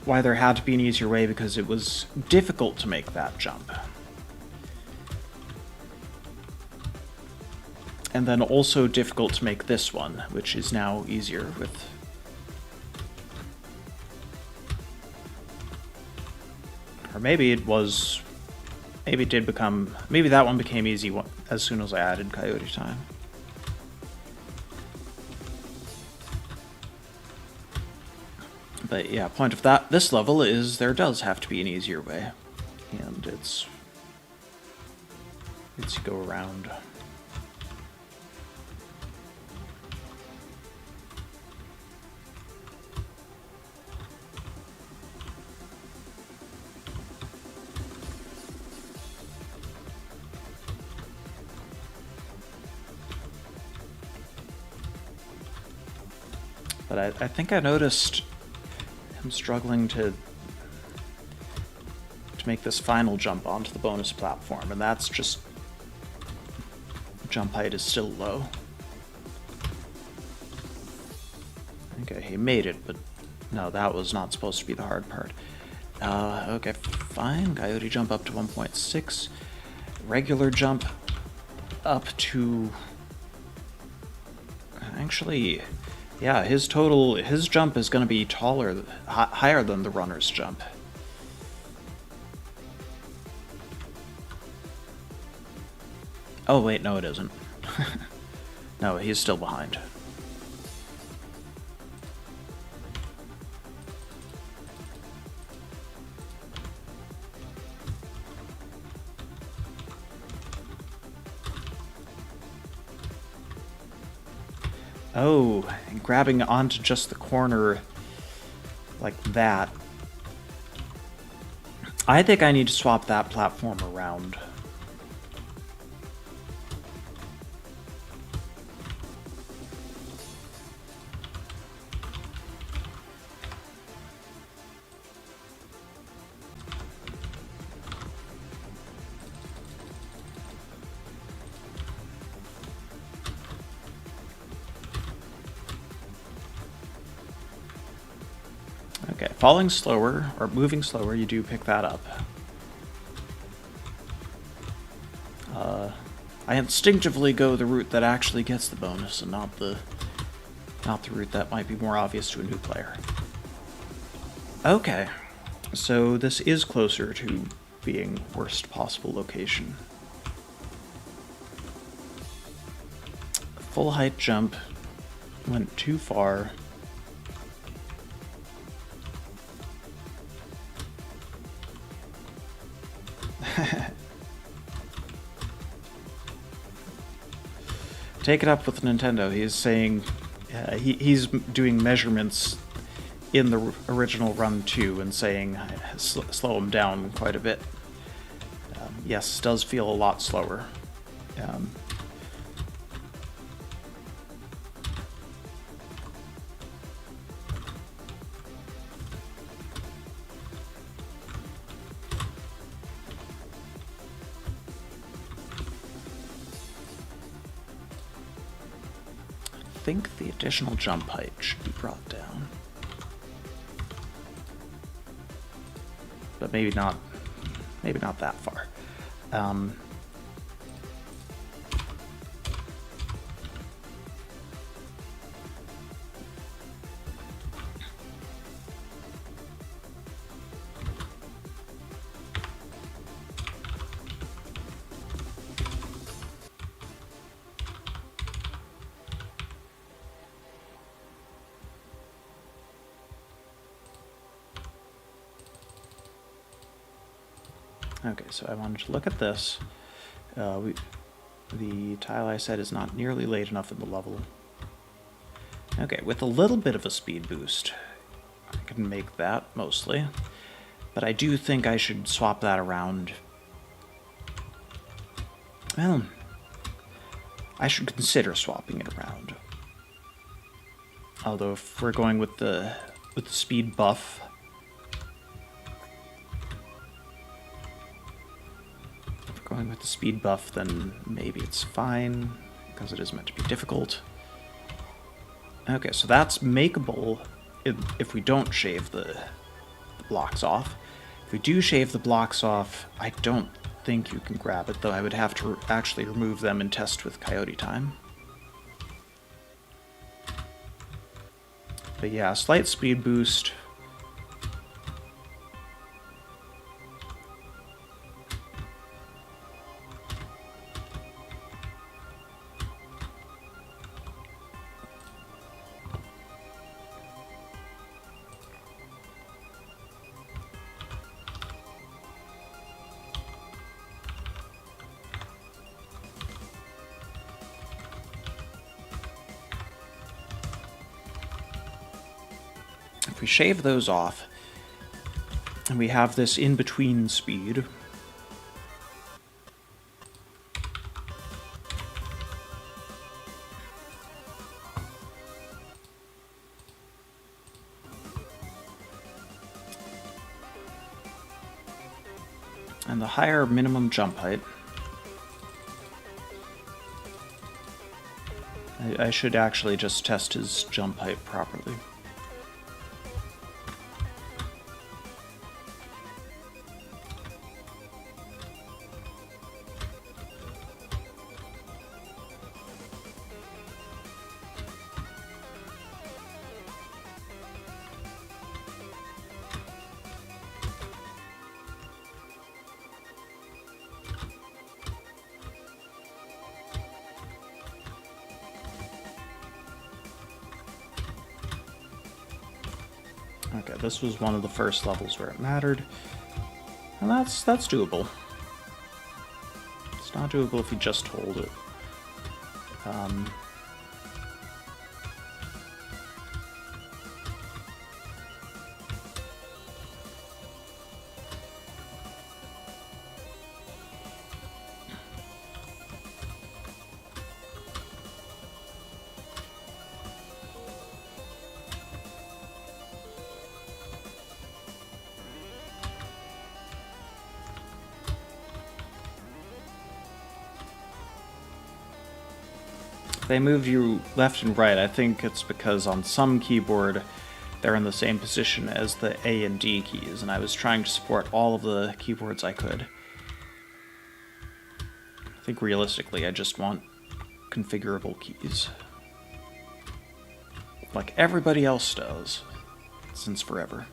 why there had to be an easier way, because it was difficult to make that jump. And then also difficult to make this one, which is now easier with... Or maybe it was... Maybe it did become... Maybe that one became easy as soon as I added Coyote Time. But yeah, point of this level is there does have to be an easier way. And it's to go around. But I think I noticed him struggling to make this final jump onto the bonus platform, and that's just... Jump height is still low. Okay, he made it, but no, that was not supposed to be the hard part. Okay, fine. Coyote jump up to 1.6. Regular jump up to... Actually... Yeah, his jump is going to be higher than the runner's jump. Oh wait, no it isn't. No, he's still behind. Oh, and grabbing onto just the corner like that. I think I need to swap that platform around. Okay, falling slower, or moving slower, you do pick that up. I instinctively go the route that actually gets the bonus, and not the route that might be more obvious to a new player. Okay, so this is closer to being worst possible location. Full height jump went too far. Take it up with Nintendo. He's saying he's doing measurements in the original run too, and saying slow him down quite a bit. Yes, does feel a lot slower. I think the additional jump height should be brought down. But maybe not that far. Okay, so I wanted to look at this. The tile I said is not nearly laid enough in the level. Okay, with a little bit of a speed boost, I can make that mostly. But I do think I should swap that around. Well, I should consider swapping it around. Although if we're going with the speed buff, going with the speed buff, then maybe it's fine, because it is meant to be difficult. Okay, so that's makeable if we don't shave the blocks off. If we do shave the blocks off, I don't think you can grab it, though I would have to actually remove them and test with Coyote Time. But yeah, slight speed boost. If we shave those off, and we have this in-between speed, and the higher minimum jump height, I should actually just test his jump height properly. Okay, this was one of the first levels where it mattered, and that's doable. It's not doable if you just hold it. They move you left and right. I think it's because on some keyboard they're in the same position as the A and D keys, and I was trying to support all of the keyboards I could. I think realistically I just want configurable keys. Like everybody else does, since forever.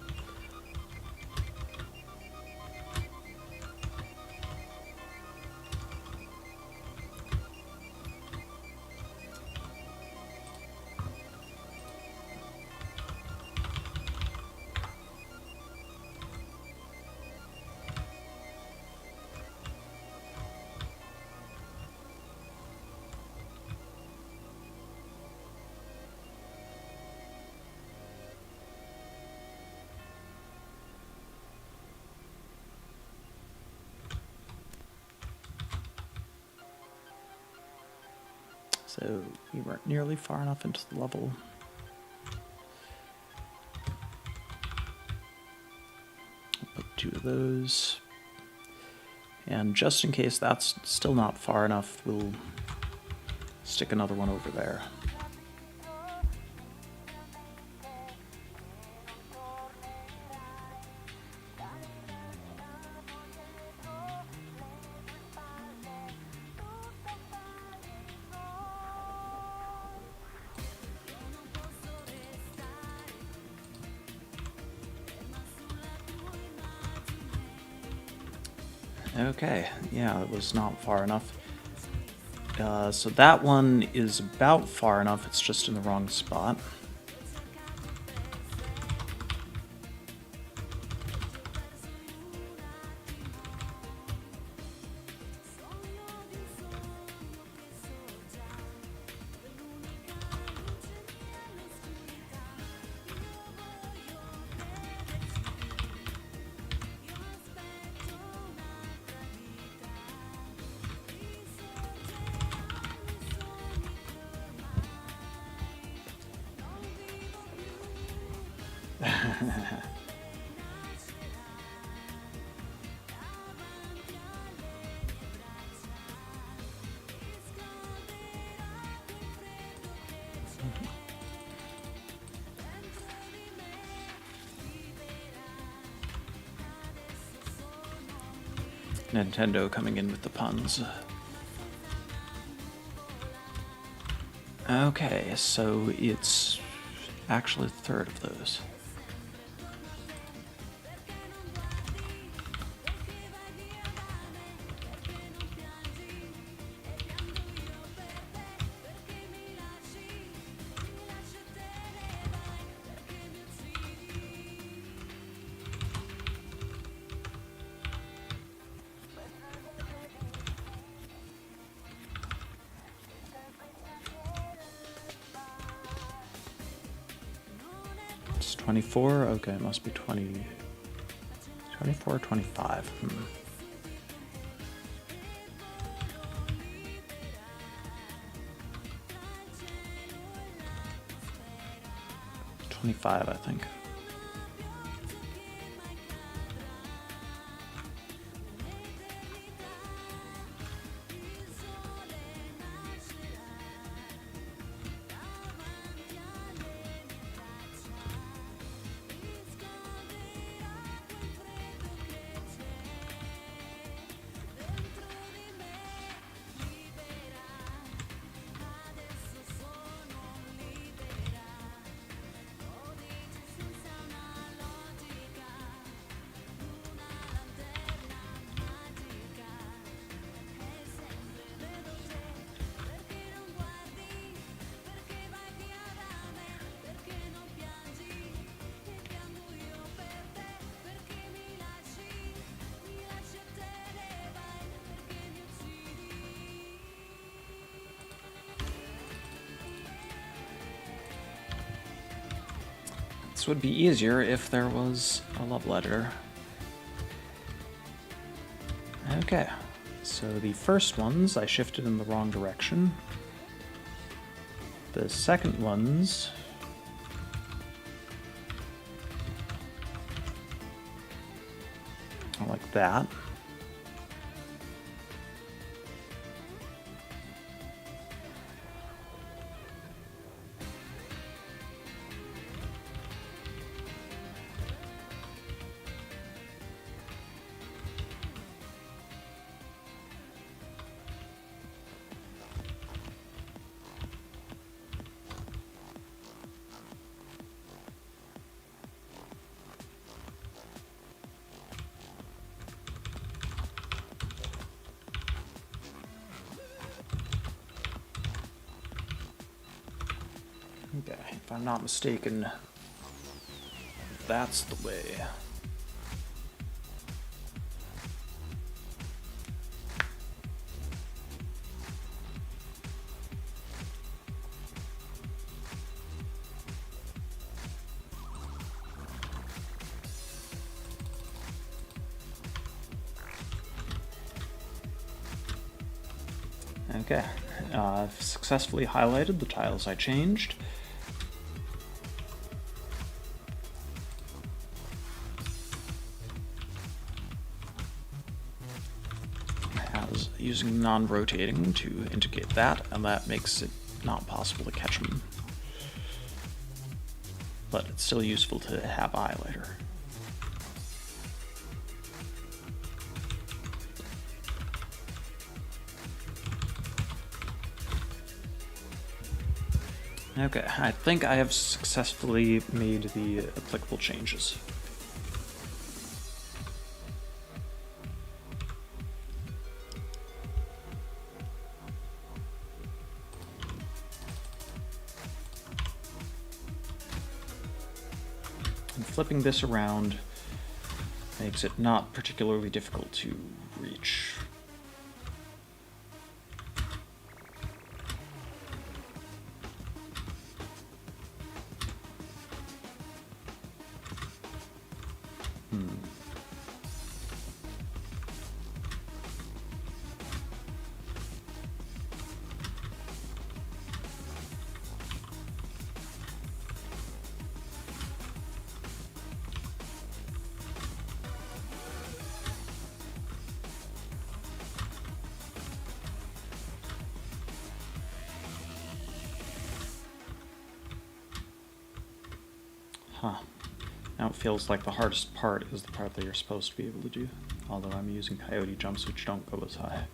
So we weren't nearly far enough into the level. Put 2 of those. And just in case that's still not far enough, we'll stick another one over there. Okay, yeah, it was not far enough. So that one is about far enough, it's just in the wrong spot. Nintendo coming in with the puns. Okay, so it's actually the third of those. It's 24? Okay, it must be 20... 24 or 25. 25, I think. This would be easier if there was a level editor. Okay, so the first ones I shifted in the wrong direction. The second ones... are like that. Okay, if I'm not mistaken, that's the way. Okay, I've successfully highlighted the tiles I changed. Has using non-rotating to indicate that, and that makes it not possible to catch them. But it's still useful to have a highlighter. Okay, I think I have successfully made the applicable changes. And flipping this around makes it not particularly difficult to reach. Huh. Now it feels like the hardest part is the part that you're supposed to be able to do, although I'm using coyote jumps which don't go as high.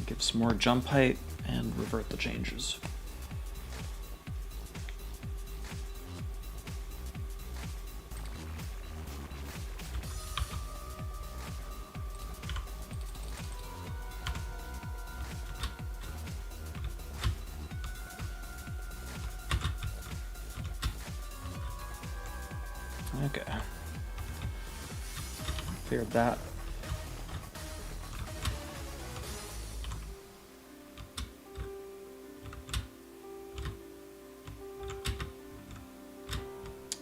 Give some more jump height and revert the changes. Okay. Cleared that.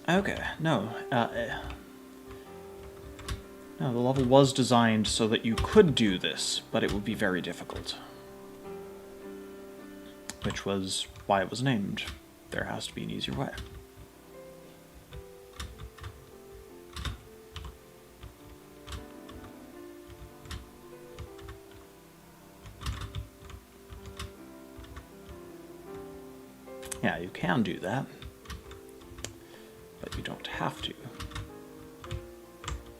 Okay, no. No, the level was designed so that you could do this, but it would be very difficult. Which was why it was named. There has to be an easier way. Yeah, you can do that, but you don't have to.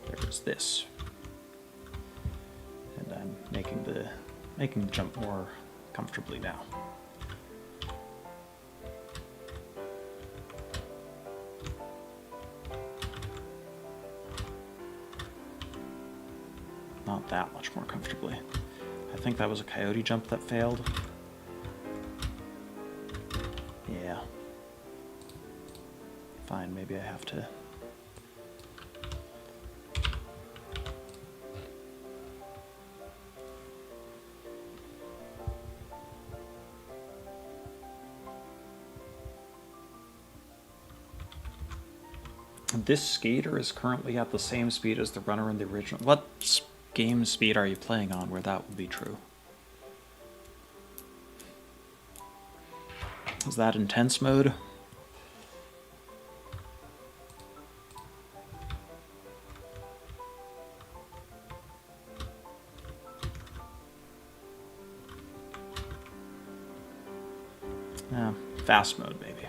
There's this. And I'm making the jump more comfortably now. Not that much more comfortably. I think that was a coyote jump that failed. Yeah. Fine, maybe I have to... This skater is currently at the same speed as the runner in the original. What game speed are you playing on where that would be true? Is that intense mode? Fast mode, maybe.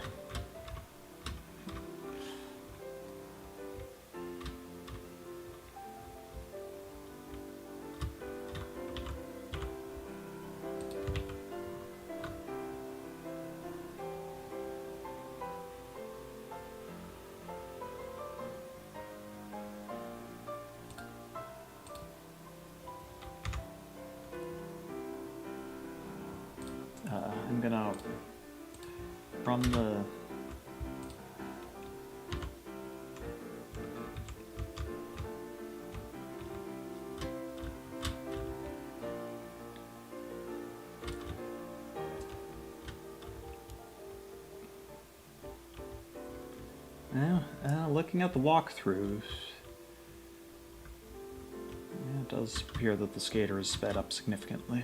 I'm gonna run the... Looking at the walkthroughs, it does appear that the skater is sped up significantly.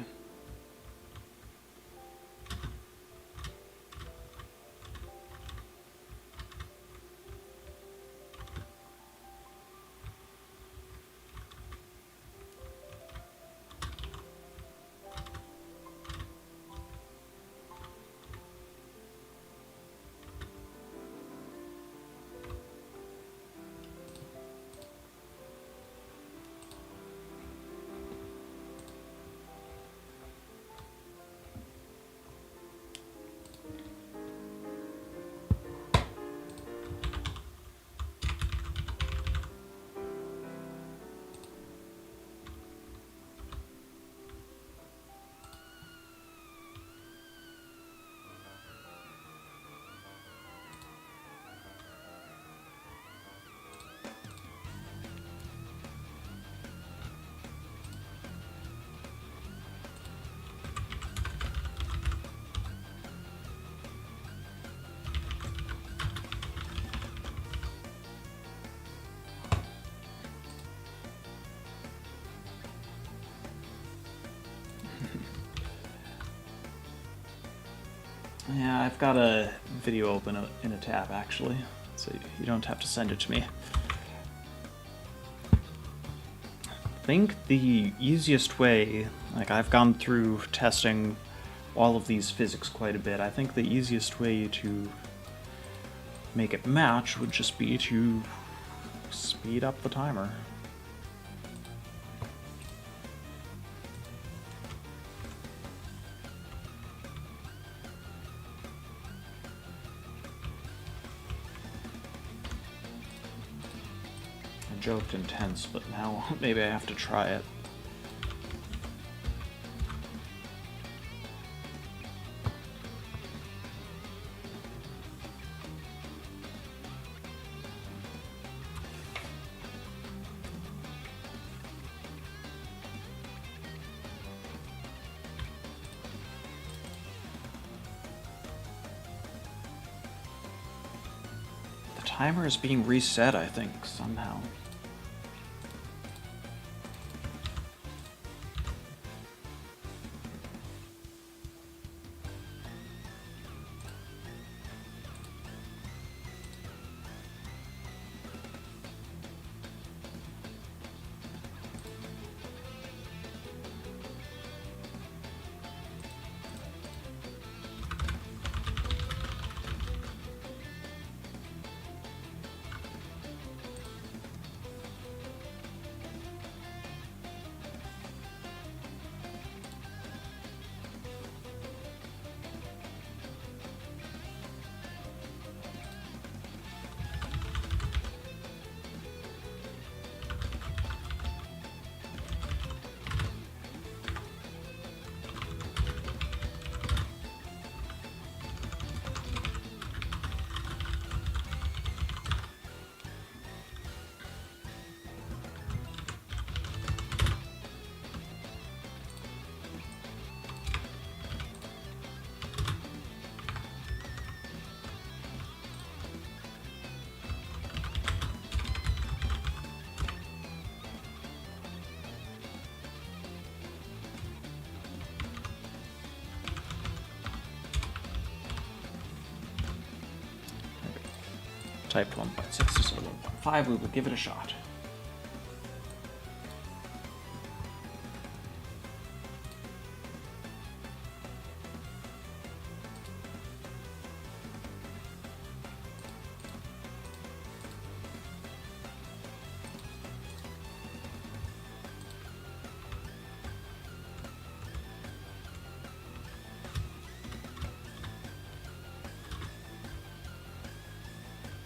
Yeah, I've got a video open in a tab, actually, so you don't have to send it to me. I think the easiest way, like I've gone through testing all of these physics quite a bit, I think the easiest way to make it match would just be to speed up the timer. Joked intense, but now maybe I have to try it. The timer is being reset, I think, somehow. Typed 1.6 to 1.5, we will give it a shot.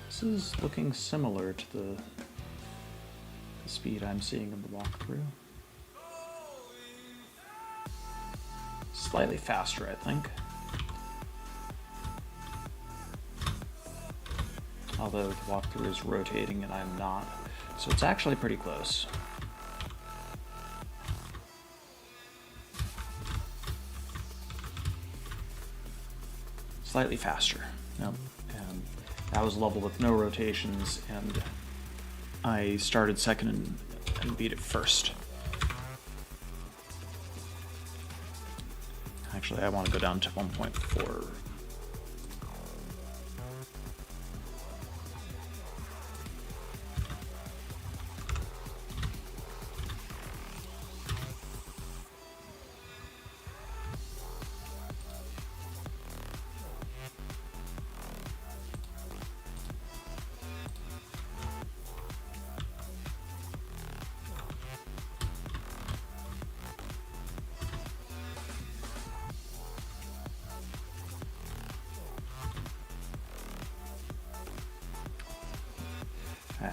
This is looking similar to the speed I'm seeing in the walkthrough. Slightly faster, I think. although the walkthrough is rotating and I'm not. So it's actually pretty close. Slightly faster. Nope. And that was a level with no rotations, and I started second and beat it first. Actually, I want to go down to 1.4.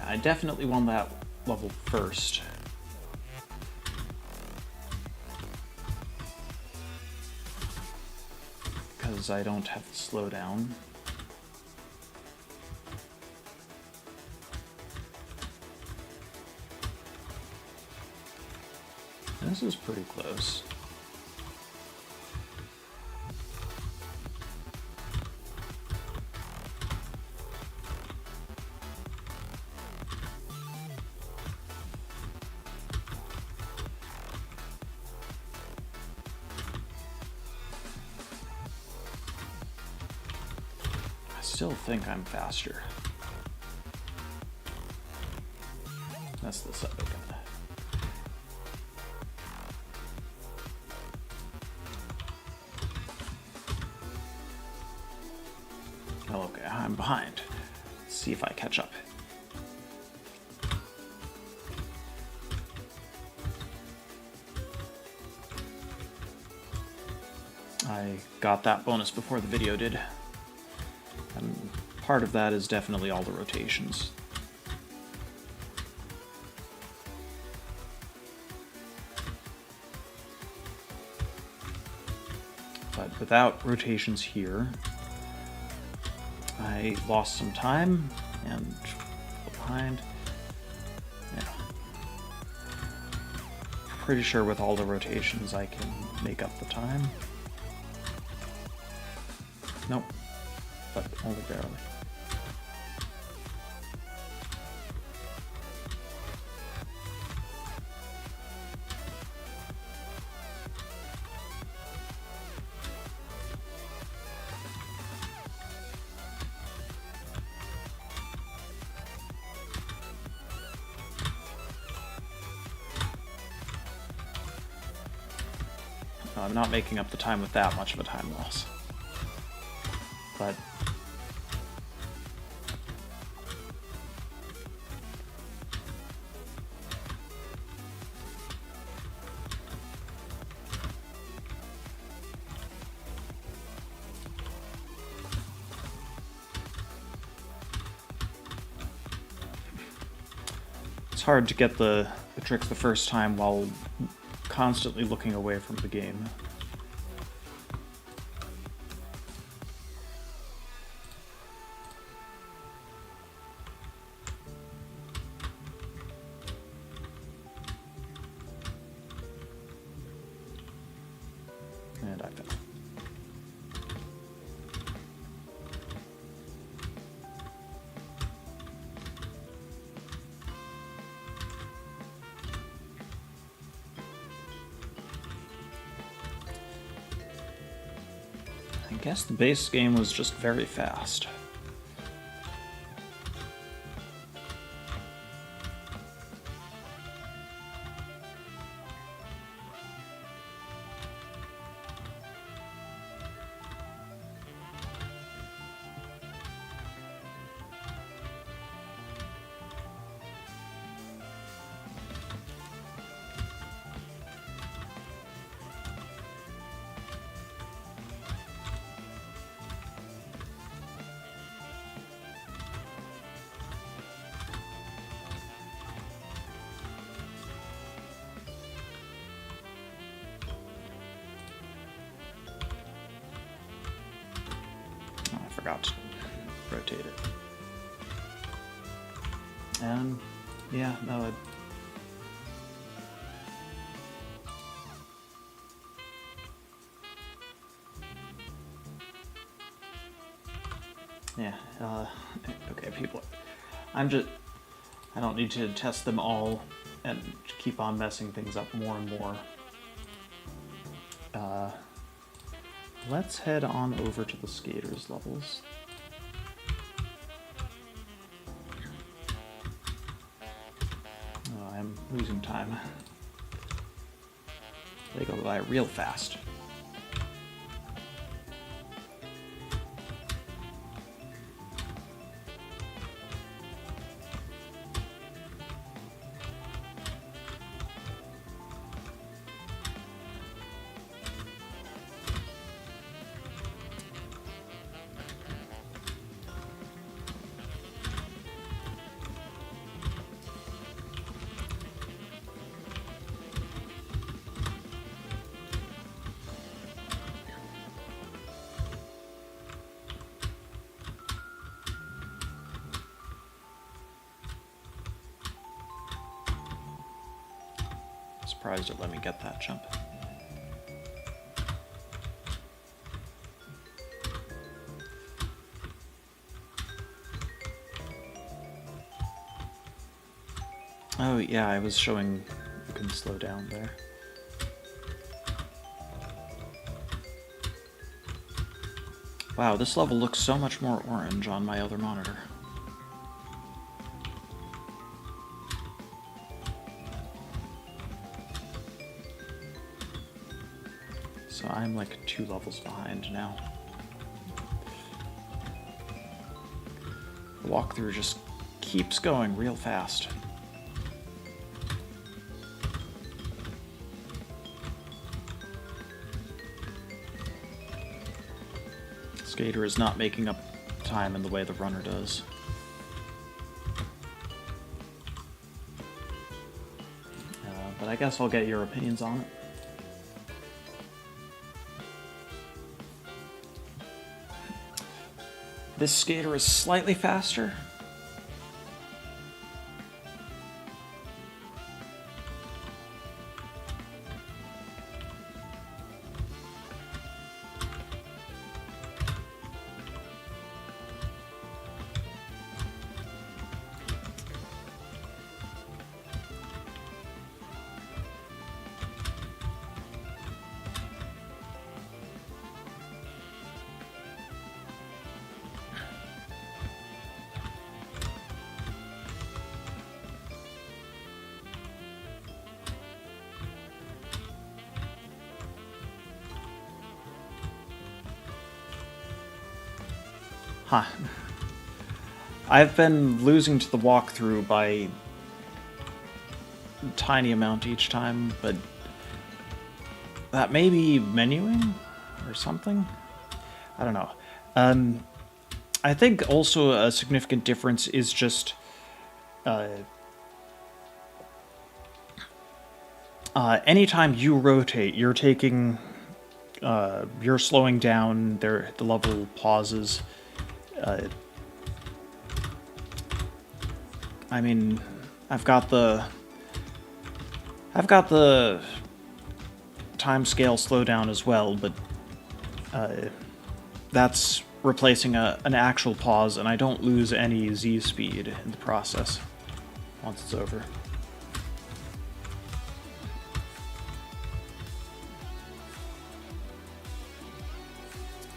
I definitely won that level first. Because I don't have to slow down. This is pretty close. I still think I'm faster. That's the sub again. Oh, okay, I'm behind. Let's see if I catch up. I got that bonus before the video did. And part of that is definitely all the rotations. But without rotations here, I lost some time and fell behind. Yeah. Pretty sure with all the rotations I can make up the time. Nope, but only barely. I'm not making up the time with that much of a time loss. But it's hard to get the tricks the first time while constantly looking away from the game. And I fell. I guess the base game was just very fast. Oh, I forgot to rotate it. And yeah, no, yeah, okay, people. I don't need to test them all and keep on messing things up more and more. Let's head on over to the skaters levels. Oh, I'm losing time. They go by real fast. Surprised it let me get that jump. Oh yeah, I was showing you can slow down there. Wow, this level looks so much more orange on my other monitor. So I'm like 2 levels behind now. The walkthrough just keeps going real fast. Skater is not making up time in the way the runner does. But I guess I'll get your opinions on it. This skater is slightly faster. Huh. I've been losing to the walkthrough by a tiny amount each time, but that may be menuing or something? I don't know. I think also a significant difference is just anytime you rotate, you're taking, you're slowing down, the level pauses. I mean, I've got the time scale slowdown as well, but that's replacing an actual pause, and I don't lose any Z speed in the process once it's over.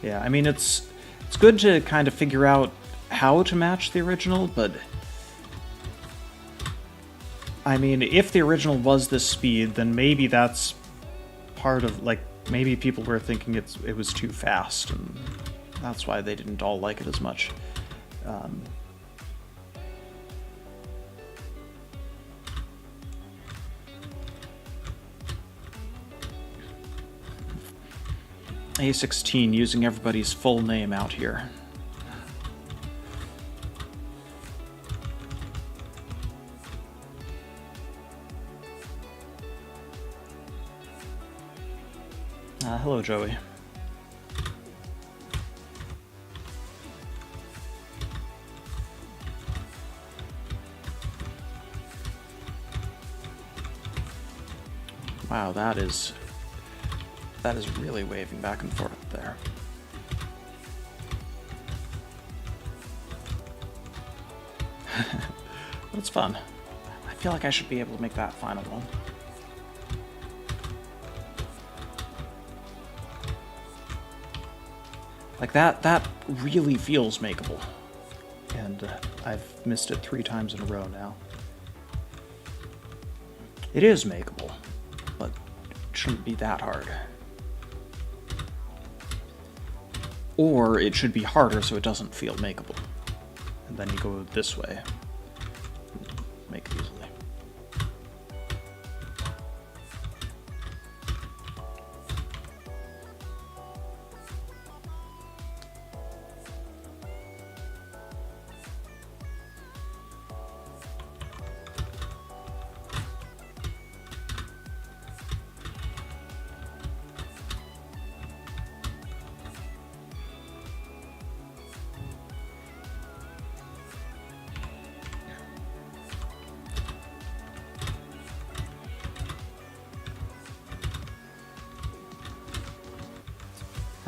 Yeah, I mean, it's good to kind of figure out how to match the original, but I mean, if the original was this speed, then maybe that's part of, like, maybe people were thinking it was too fast, and that's why they didn't all like it as much. A16 using everybody's full name out here. Hello, Joey. Wow, that is really waving back and forth there. But it's fun. I feel like I should be able to make that final one. Like that really feels makeable. And I've missed it 3 times in a row now. It is makeable, but it shouldn't be that hard. Or it should be harder so it doesn't feel makeable. And then you go this way. Make it easily.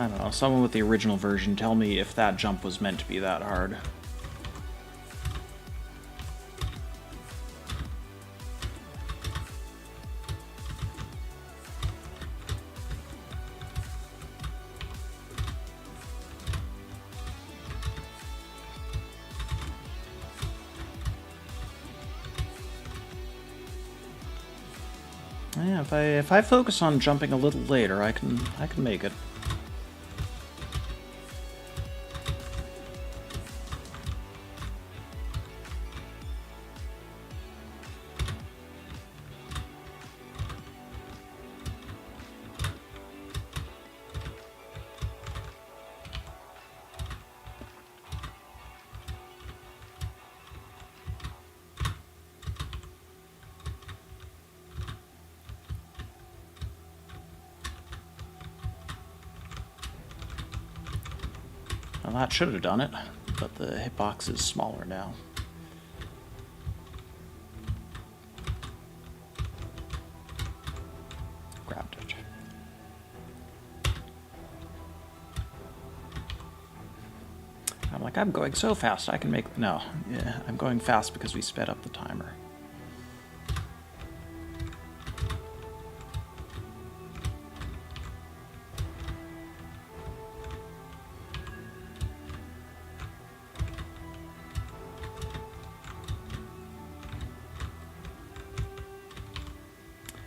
I don't know, someone with the original version, tell me if that jump was meant to be that hard. Yeah, if I focus on jumping a little later, I can make it. Well, that should have done it, but the hitbox is smaller now. Grabbed it. I'm like, I'm going so fast, I can make... No, yeah, I'm going fast because we sped up the timer.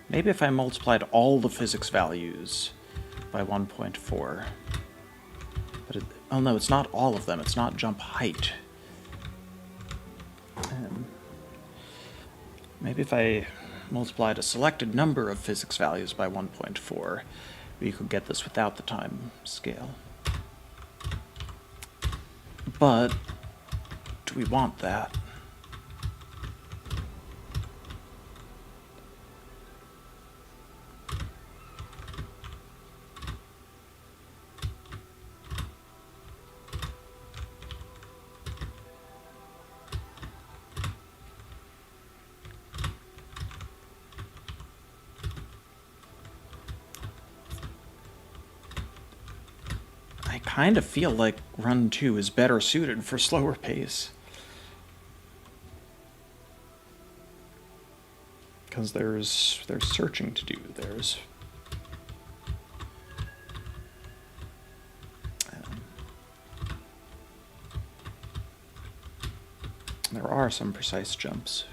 Maybe if I multiplied all the physics values by 1.4. But oh no, it's not all of them. It's not jump height. Maybe if I multiplied a selected number of physics values by 1.4, we could get this without the time scale. But do we want that? I kind of feel like Run 2 is better suited for slower pace. Because there's searching to do. There are some precise jumps.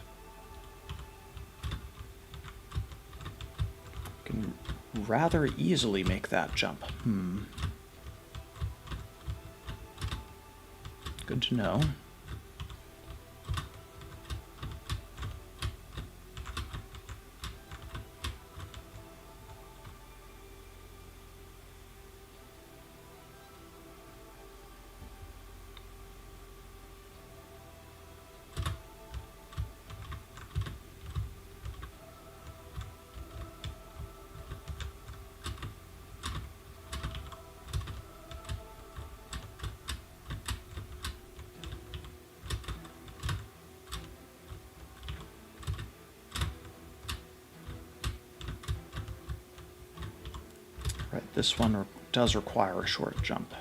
You can rather easily make that jump. Good to know. This one does require a short jump.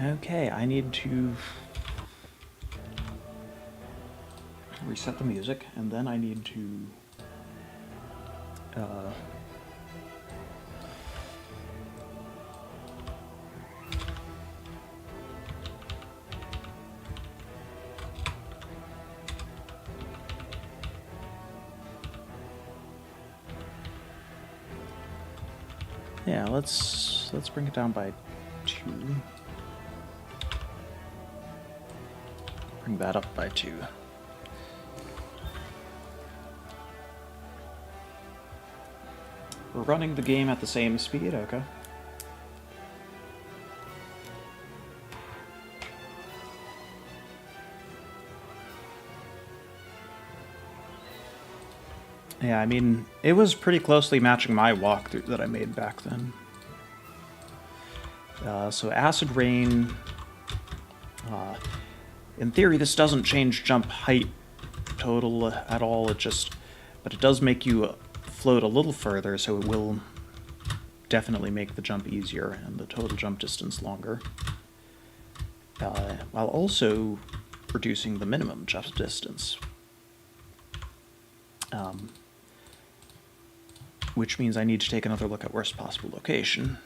Okay, I need to reset the music, and then I need to yeah, let's bring it down by 2. Bring that up by 2. We're running the game at the same speed, okay. Yeah, I mean, it was pretty closely matching my walkthrough that I made back then. So Acid Rain, in theory this doesn't change jump height total at all, but it does make you float a little further, so it will definitely make the jump easier and the total jump distance longer, while also reducing the minimum jump distance. Which means I need to take another look at worst possible location.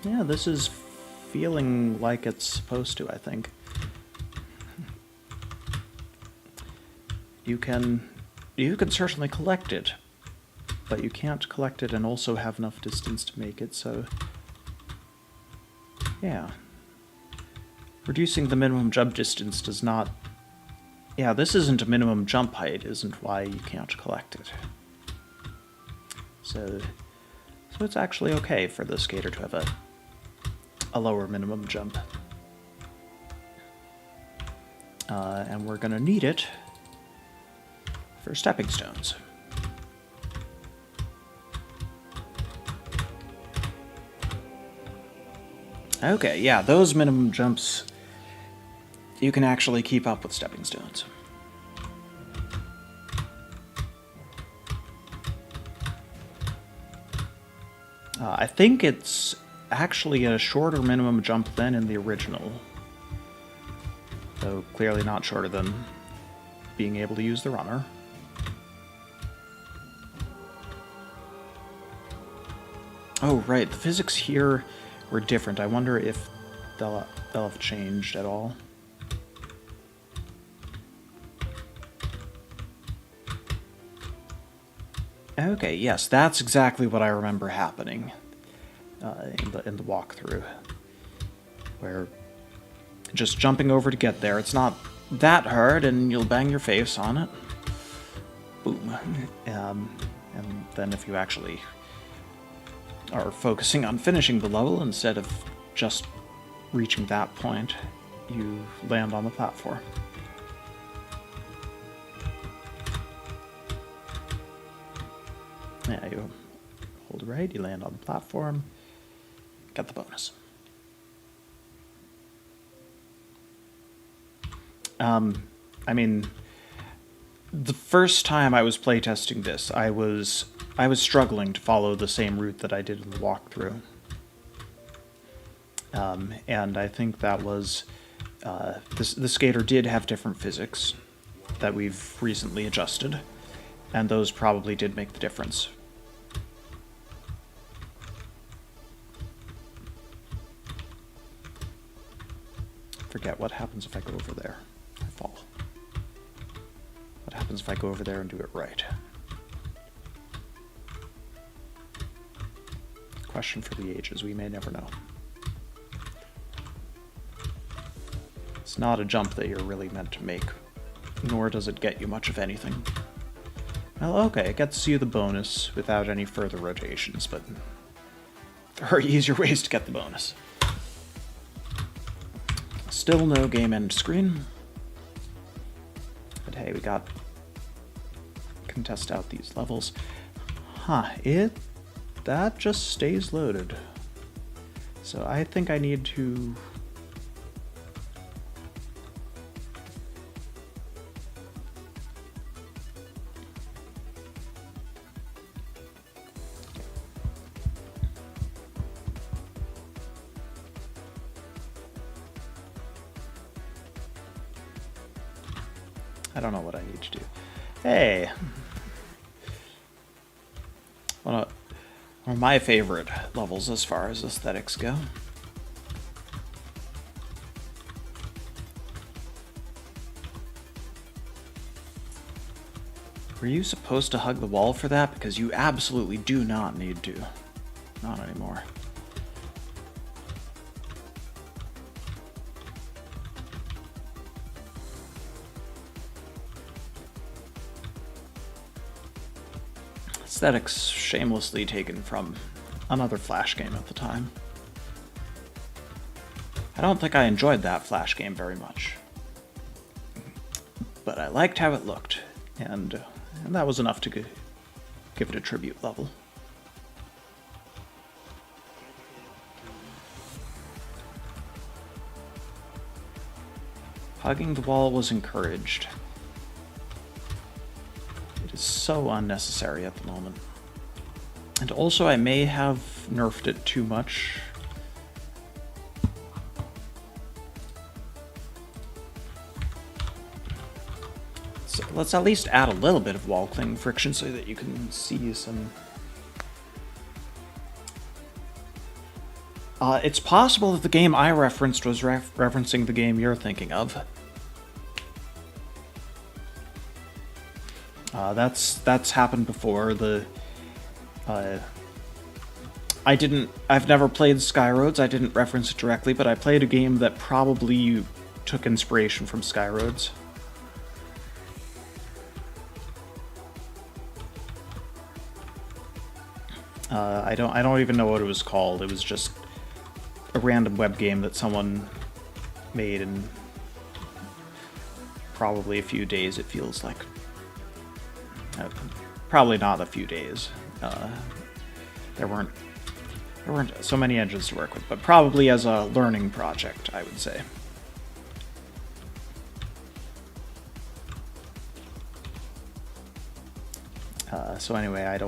Yeah, this is feeling like it's supposed to, I think. You can certainly collect it, but you can't collect it and also have enough distance to make it, so yeah. Reducing the minimum jump distance does not... Yeah, this isn't a minimum jump height, isn't why you can't collect it. So it's actually okay for the skater to have a lower minimum jump. And we're gonna need it for stepping stones. Okay, yeah, those minimum jumps, you can actually keep up with stepping stones. I think it's actually a shorter minimum jump than in the original, though clearly not shorter than being able to use the runner. Oh, right, the physics here were different. I wonder if they'll have changed at all. Okay, yes, that's exactly what I remember happening in the walkthrough, where just jumping over to get there, it's not that hard, and you'll bang your face on it. Boom. And then if you actually are focusing on finishing the level instead of just reaching that point, you land on the platform. Yeah, you hold right, you land on the platform, get the bonus. I mean, the first time I was playtesting this, I was struggling to follow the same route that I did in the walkthrough. And I think that was... the skater did have different physics that we've recently adjusted, and those probably did make the difference. Forget what happens if I go over there. I fall. What happens if I go over there and do it right? Question for the ages, we may never know. It's not a jump that you're really meant to make, nor does it get you much of anything. Well, okay, it gets you the bonus without any further rotations, but there are easier ways to get the bonus. Still no game end screen. But hey, we got... can test out these levels. Huh, that just stays loaded. So I think I need to... I don't know what I need to do. Hey! One of my favorite levels as far as aesthetics go. Were you supposed to hug the wall for that? Because you absolutely do not need to. Not anymore. Aesthetics shamelessly taken from another Flash game at the time. I don't think I enjoyed that Flash game very much. But I liked how it looked, and that was enough to give it a tribute level. Hugging the wall was encouraged. It is so unnecessary at the moment. And also I may have nerfed it too much. So let's at least add a little bit of wall cling friction so that you can see some... it's possible that the game I referenced was referencing the game you're thinking of. That's happened before. I've never played Skyroads. I didn't reference it directly, but I played a game that probably took inspiration from Skyroads. I don't even know what it was called. It was just a random web game that someone made in probably a few days, it feels like. Probably not a few days. There weren't so many engines to work with, but probably as a learning project, I would say. So anyway,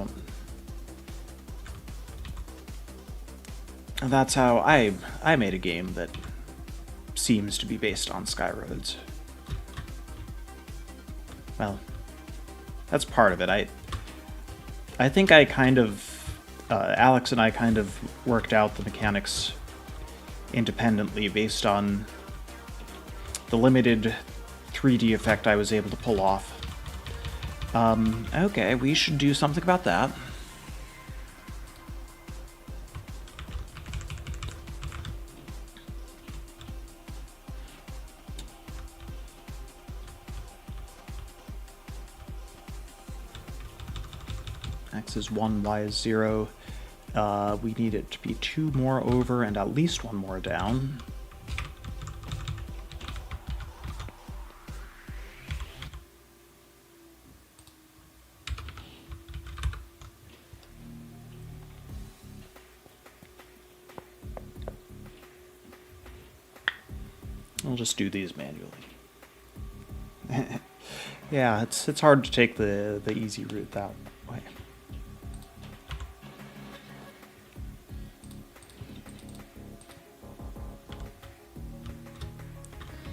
that's how I made a game that seems to be based on Skyroads. Well, that's part of it. I think I kind of, Alex and I kind of worked out the mechanics independently based on the limited 3D effect I was able to pull off. Okay, we should do something about that. X is 1, Y is 0. We need it to be 2 more over and at least 1 more down. I'll just do these manually. Yeah, it's hard to take the easy route that way.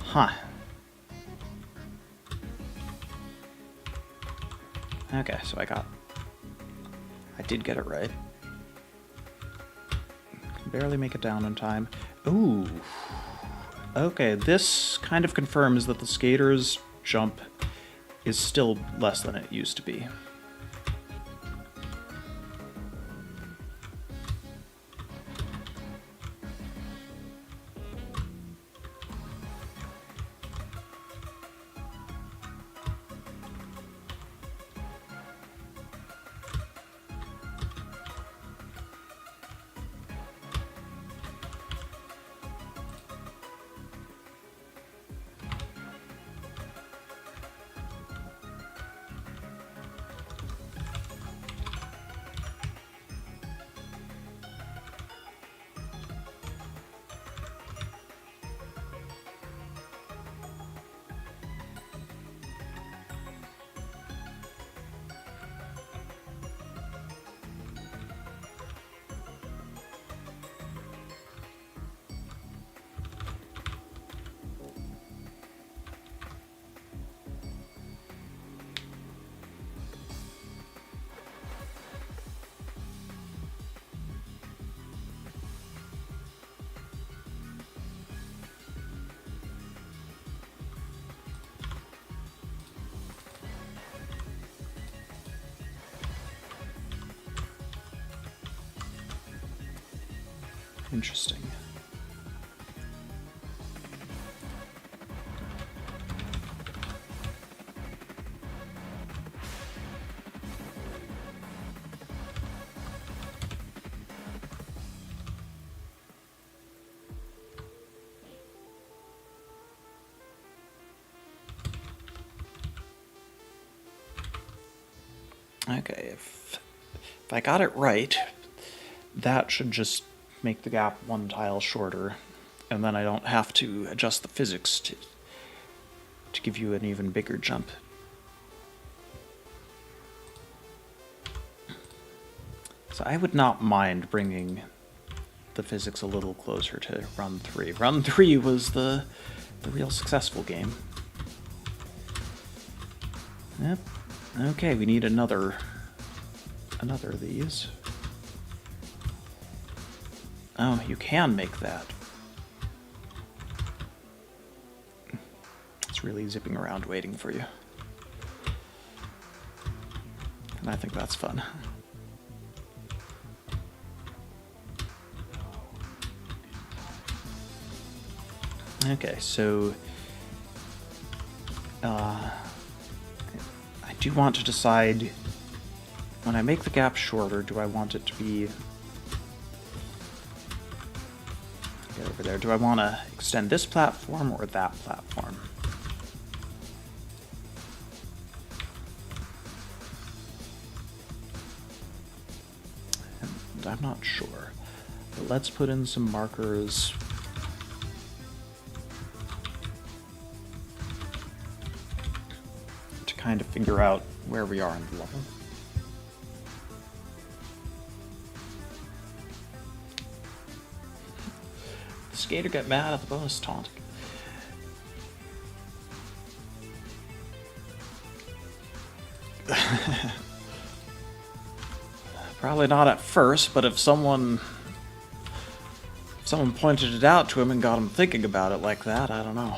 Huh. Okay, so I did get it right. Can barely make it down in time. Ooh. Okay, this kind of confirms that the skater's jump is still less than it used to be. Interesting. Okay, if I got it right, that should just make the gap one tile shorter, and then I don't have to adjust the physics to give you an even bigger jump. So I would not mind bringing the physics a little closer to Run 3. Run 3 was the real successful game. Yep. Okay, we need another of these. Oh, you can make that. It's really zipping around waiting for you. And I think that's fun. Okay, so I do want to decide, when I make the gap shorter, do I want it to be over there? Do I want to extend this platform or that platform? And I'm not sure. But let's put in some markers. To kind of figure out where we are in the level. The skater got mad at the bonus taunt. Probably not at first, but if someone pointed it out to him and got him thinking about it like that, I don't know.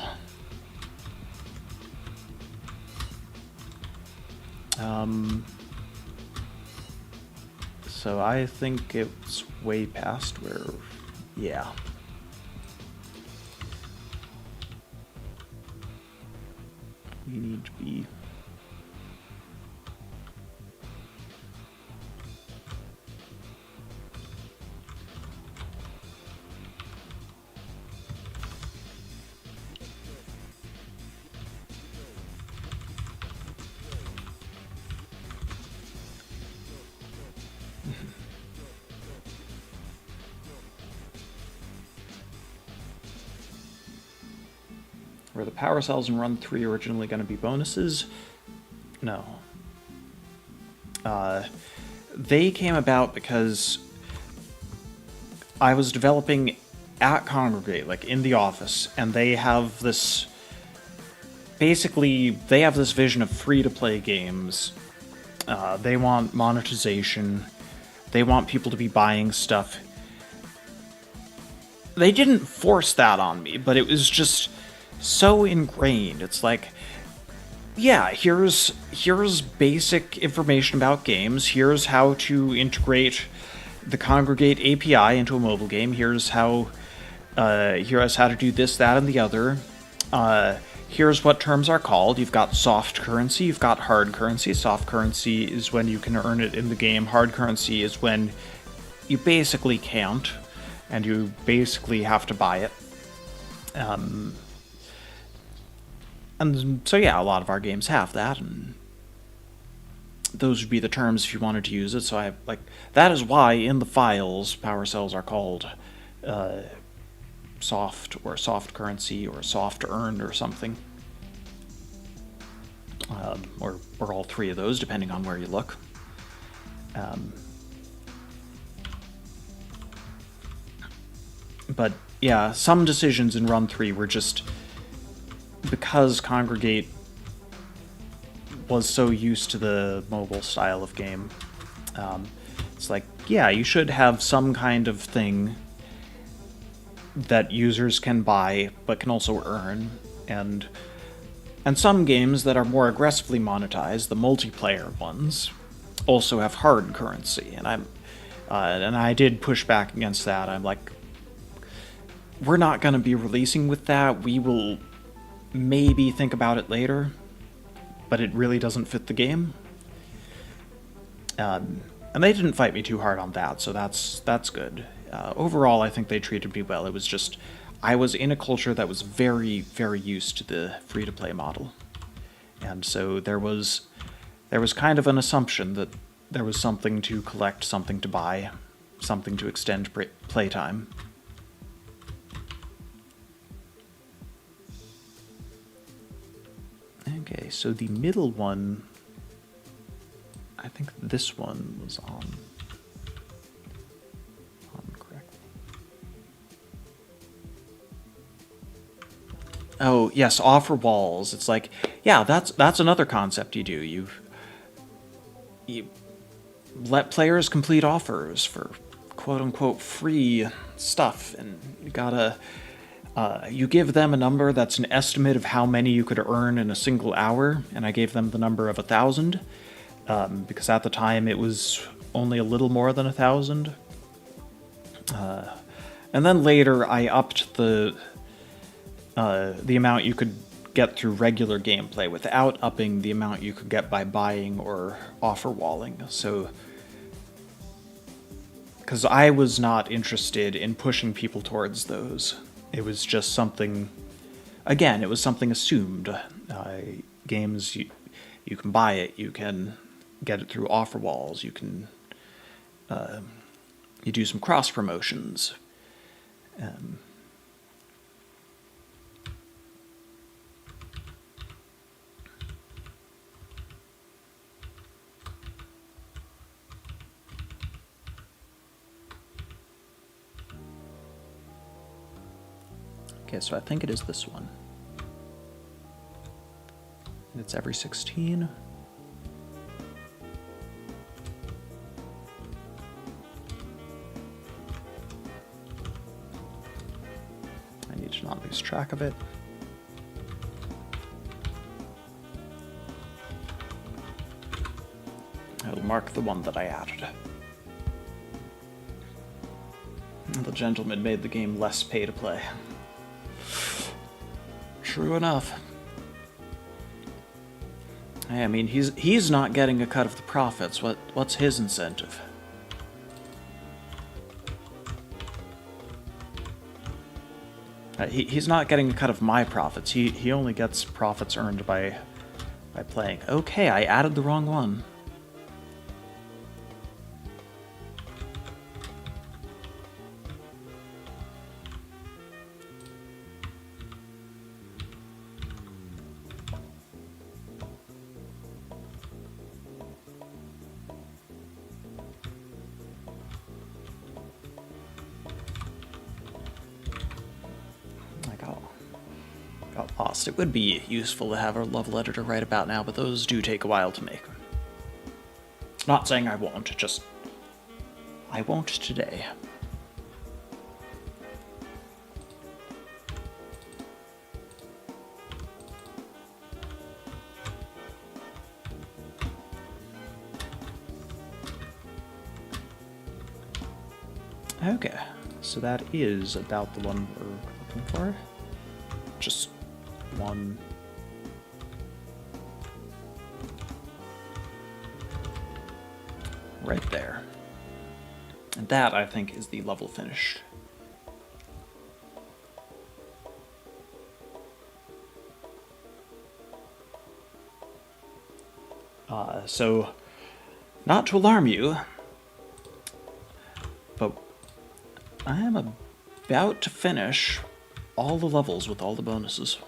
So I think it's way past where, yeah. We need to be... Were the power cells in Run 3 originally going to be bonuses? No. They came about because I was developing at Congregate, like in the office, and they have this... Basically, they have this vision of free-to-play games. They want monetization. They want people to be buying stuff. They didn't force that on me, but it was just so ingrained. It's like, yeah, here's basic information about games. Here's how to integrate the Congregate API into a mobile game. Here's how to do this, that, and the other. Here's what terms are called. You've got soft currency, you've got hard currency. Soft currency is when you can earn it in the game. Hard currency is when you basically can't, and you basically have to buy it. And so yeah, a lot of our games have that, and those would be the terms if you wanted to use it. So that is why in the files power cells are called soft or soft currency or soft earned or something, or all three of those depending on where you look. But yeah, some decisions in Run 3 were just because Congregate was so used to the mobile style of game. It's like, yeah, you should have some kind of thing that users can buy but can also earn, and some games that are more aggressively monetized, the multiplayer ones, also have hard currency, and I did push back against that. I'm like, we're not going to be releasing with that. We will maybe think about it later, but it really doesn't fit the game. And they didn't fight me too hard on that, so that's good. Overall, I think they treated me well. It was just, I was in a culture that was very, very used to the free-to-play model. And so there was kind of an assumption that there was something to collect, something to buy, something to extend playtime. Okay, so the middle one, I think this one was on correctly. Oh, yes, offer walls. It's like, yeah, that's another concept you do. You let players complete offers for quote-unquote free stuff, and you gotta you give them a number that's an estimate of how many you could earn in a single hour, and I gave them the number of 1,000 because at the time it was only a little more than 1,000. And then later I upped the amount you could get through regular gameplay without upping the amount you could get by buying or offer walling. So, because I was not interested in pushing people towards those. It was just something, again, it was something assumed. Games, you can buy it, you can get it through offer walls, you can, you do some cross promotions. Okay, so I think it is this one. And it's every 16. I need to not lose track of it. I'll mark the one that I added. The gentleman made the game less pay to play. True enough. I mean, he's not getting a cut of the profits. What's his incentive? He's not getting a cut of my profits. He only gets profits earned by playing. Okay, I added the wrong one. Got lost. It would be useful to have a level editor right about now, but those do take a while to make. Not saying I won't, just I won't today. Okay, so that is about the one we're looking for. Just one. Right there. And that, I think, is the level finished. So, not to alarm you, but I am about to finish all the levels with all the bonuses.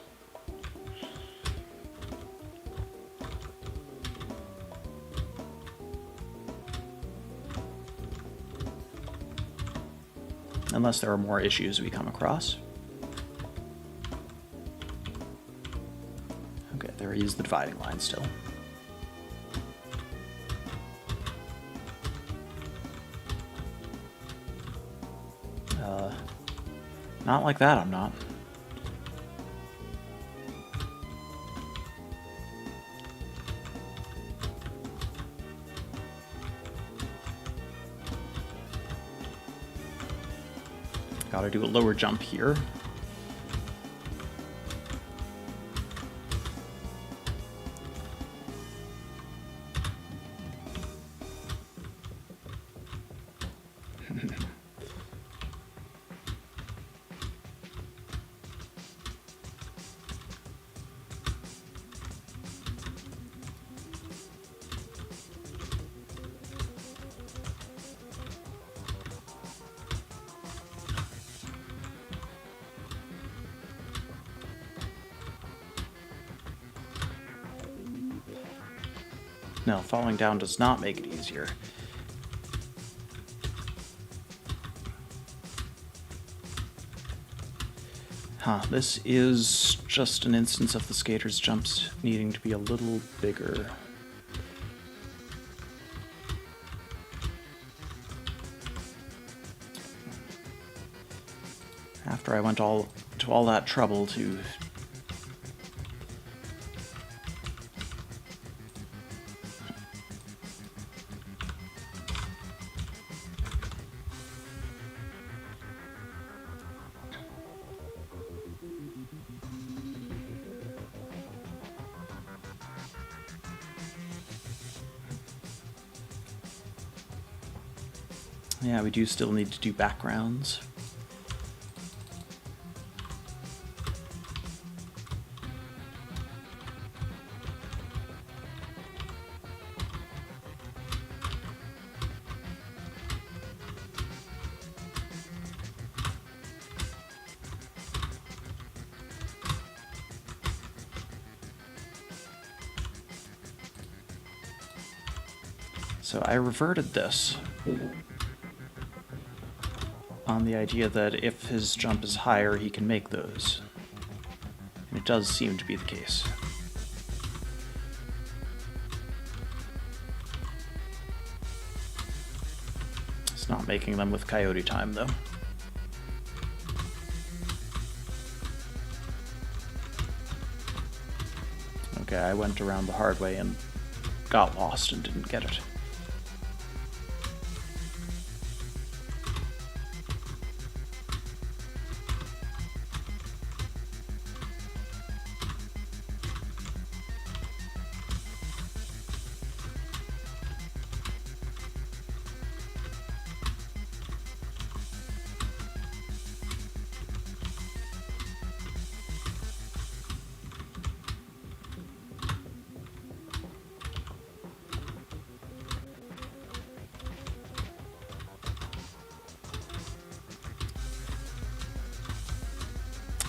Unless there are more issues we come across. Okay, there is the dividing line still. Not like that, I'm not. Gotta do a lower jump here. No, falling down does not make it easier. Huh, this is just an instance of the skater's jumps needing to be a little bigger. After I went to all that trouble to yeah, we do still need to do backgrounds. So I reverted this on the idea that if his jump is higher, he can make those. And it does seem to be the case. It's not making them with coyote time, though. Okay, I went around the hard way and got lost and didn't get it.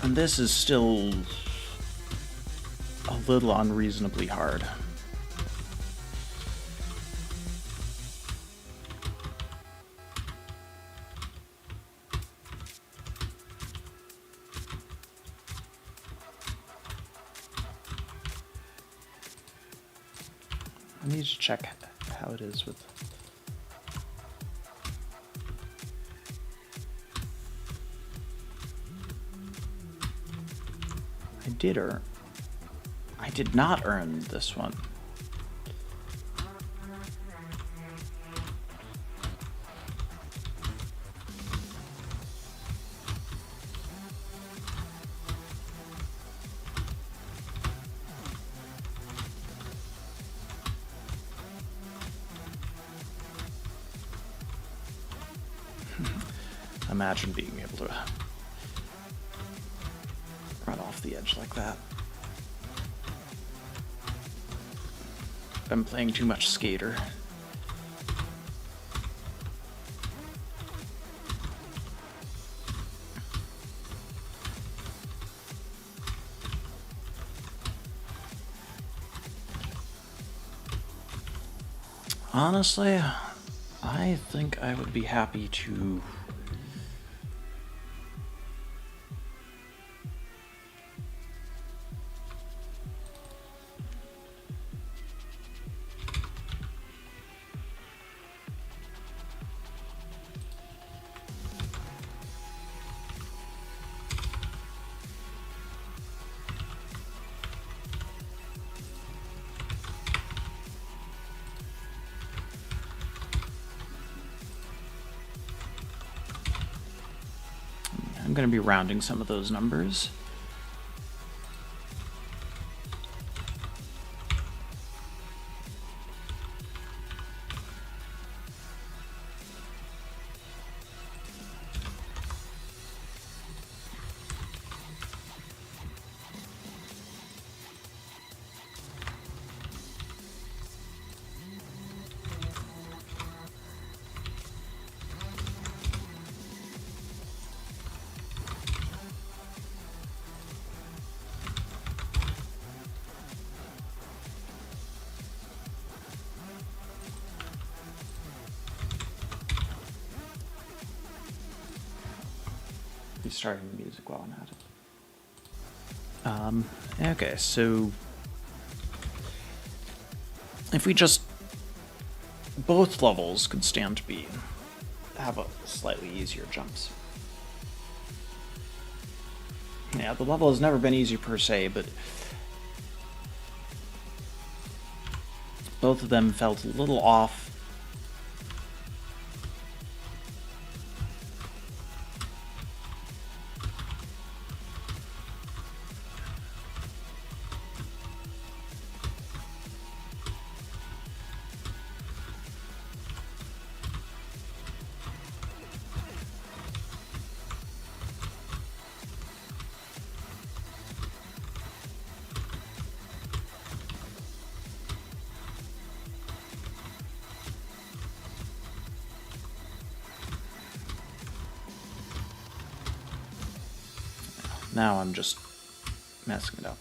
And this is still a little unreasonably hard. I need to check how it is with... I did not earn this one. Imagine being able to run off the edge like that. I'm playing too much skater. Honestly, I think I would be happy to going to be rounding some of those numbers. Starting the music while I'm at it. Okay, so if we just both levels could stand to have a slightly easier jumps. Yeah, the level has never been easy per se, but both of them felt a little off. Now I'm just messing it up.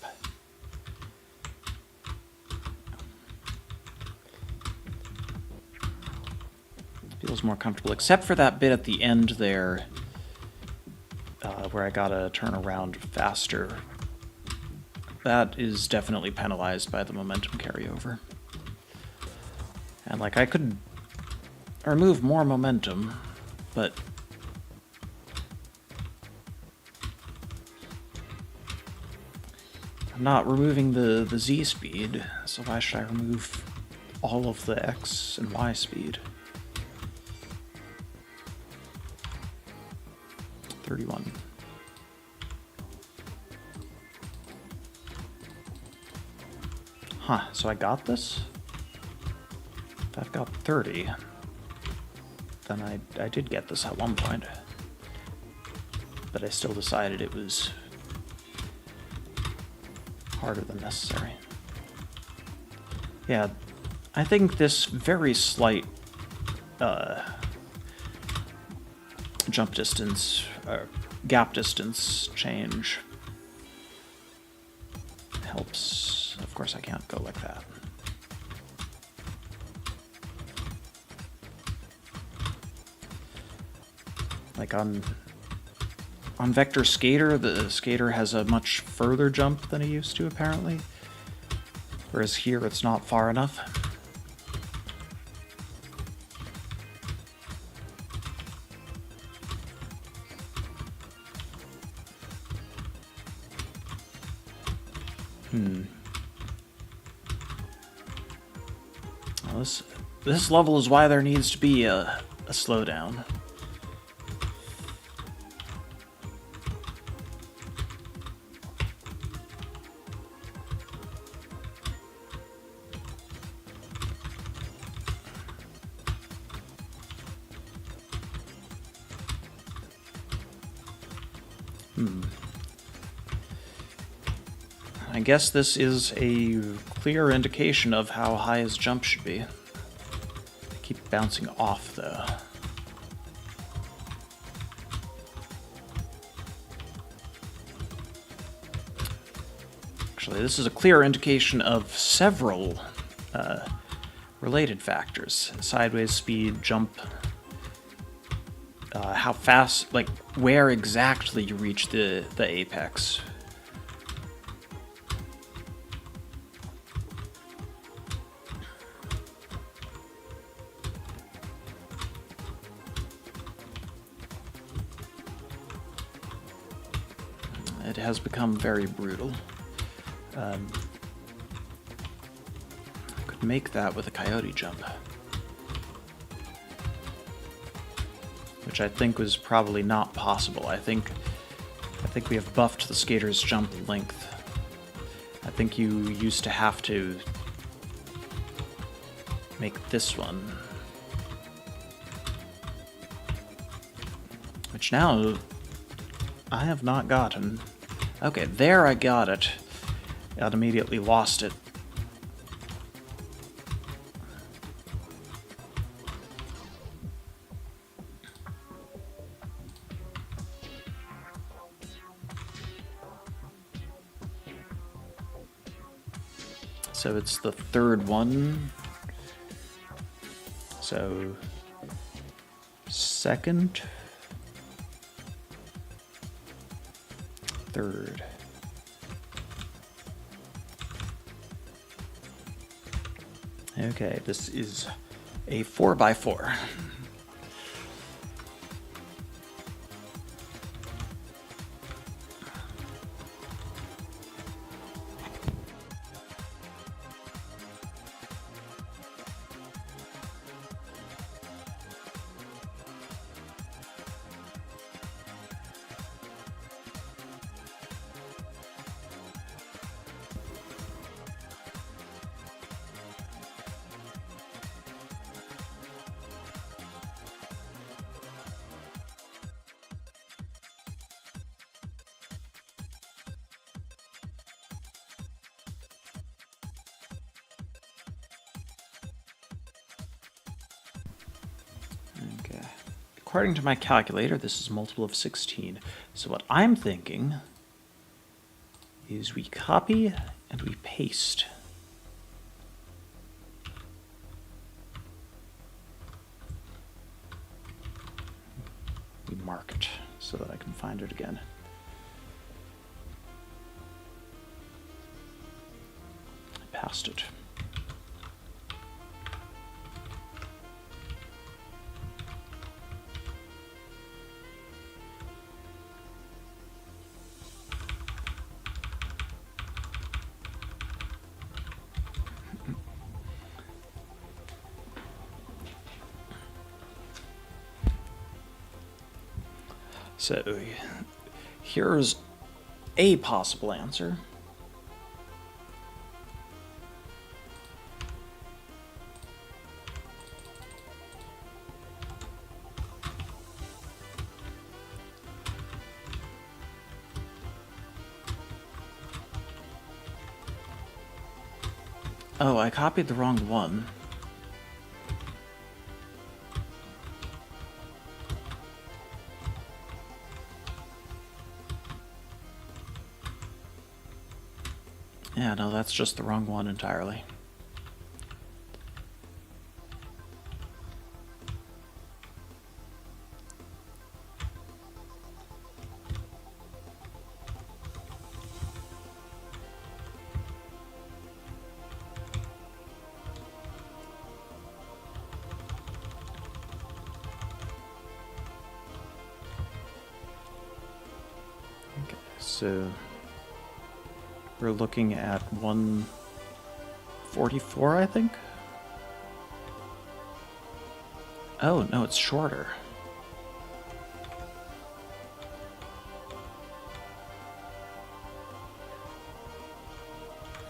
Feels more comfortable, except for that bit at the end there, where I gotta turn around faster. That is definitely penalized by the momentum carryover. And like, I could remove more momentum, but I'm not removing the Z speed, so why should I remove all of the X and Y speed? 31. Huh, so I got this? If I've got 30, then I did get this at one point. But I still decided it was harder than necessary. Yeah, I think this very slight jump distance, gap distance change helps. Of course, I can't go like that. Like on Vector Skater, the skater has a much further jump than he used to, apparently. Whereas here, it's not far enough. Well, this level is why there needs to be a slowdown. I guess this is a clear indication of how high his jump should be. I keep bouncing off, though. Actually, this is a clear indication of several related factors. Sideways speed, jump, how fast, like where exactly you reach the apex. It has become very brutal. I could make that with a coyote jump, which I think was probably not possible. I think I think we have buffed the skater's jump length. I think you used to have to make this one. Which now I have not gotten. Okay, there I got it. I'd immediately lost it. So it's the third one. So second, third. Okay, this is a 4x4. Okay. According to my calculator, this is a multiple of 16. So what I'm thinking is we copy and we paste. We mark it so that I can find it again. I passed it. So here's a possible answer. Oh, I copied the wrong one. Yeah, no, that's just the wrong one entirely. Okay, so we're looking at 144, I think? Oh, no, it's shorter.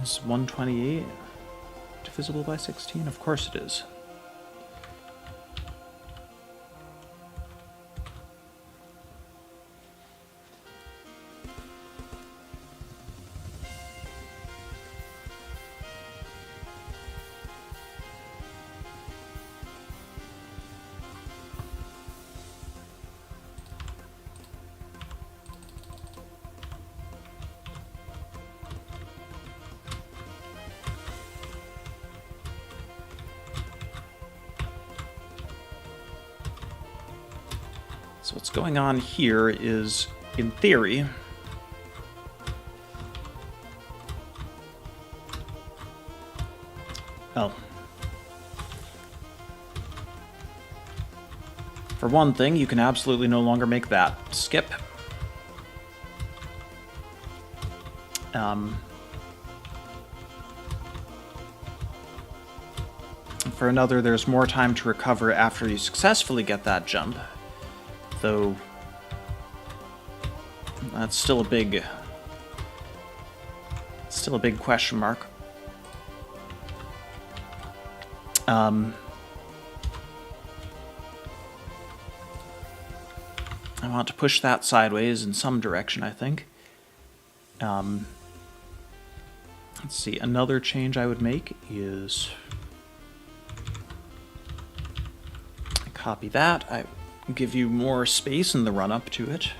Is 128 divisible by 16? Of course it is. So what's going on here is, in theory, oh. For one thing, you can absolutely no longer make that skip. For another, there's more time to recover after you successfully get that jump. Though, That's still a big question mark. I want to push that sideways in some direction, I think. Let's see, another change I would make is copy that. I give you more space in the run-up to it.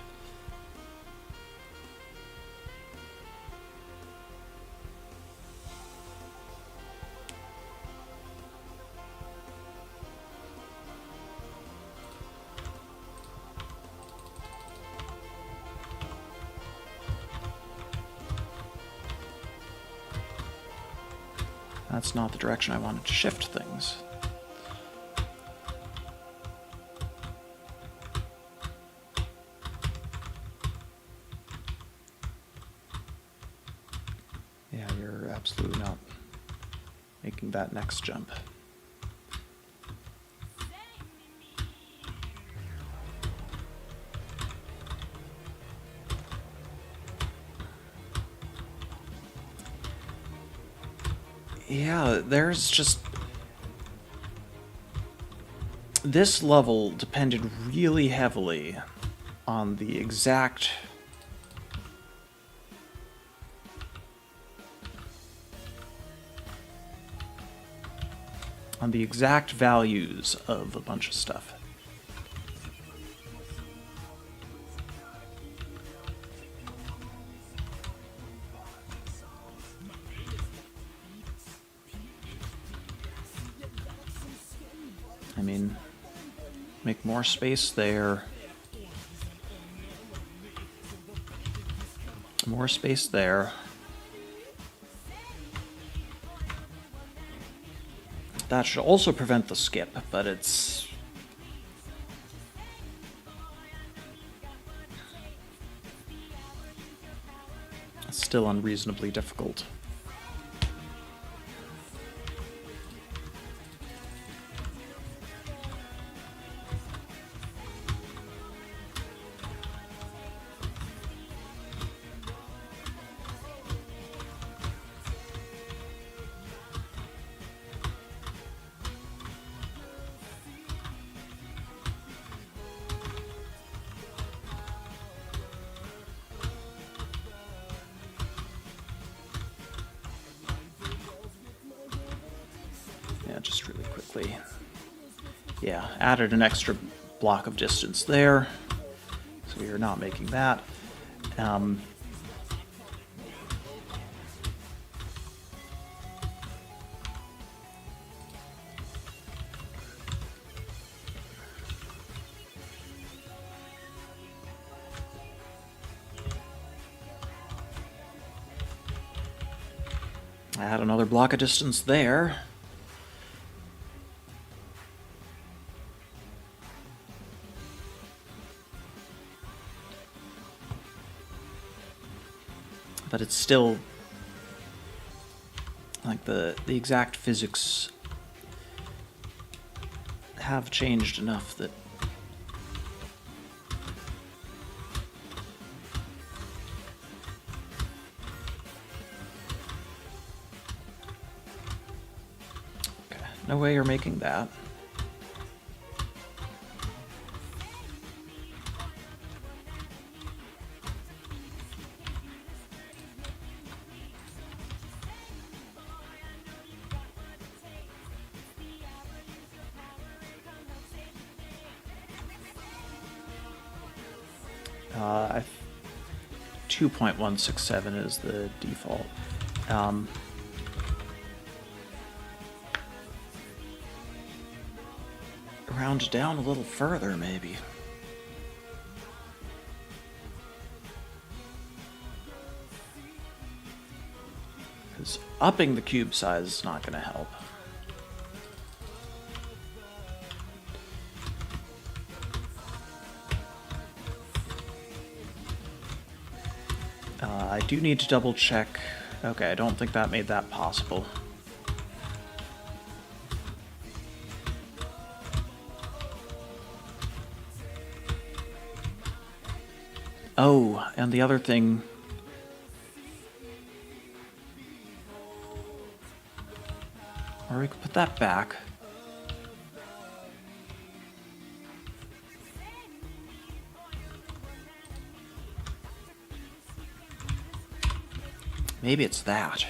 That's not the direction I wanted to shift things. Yeah, you're absolutely not making that next jump. Yeah, there's just... This level depended really heavily on the exact... values of a bunch of stuff. I mean, make more space there. More space there. That should also prevent the skip, but it's... still unreasonably difficult. Just really quickly. Yeah, added an extra block of distance there, so we are not making that. Add another block of distance there. But it's still like the exact physics have changed enough that okay, no way you're making that. I 2.167 is the default. Round down a little further, maybe. Because upping the cube size is not going to help. I do need to double check. Okay, I don't think that made that possible. Oh, and the other thing... Or we could put that back. Maybe it's that.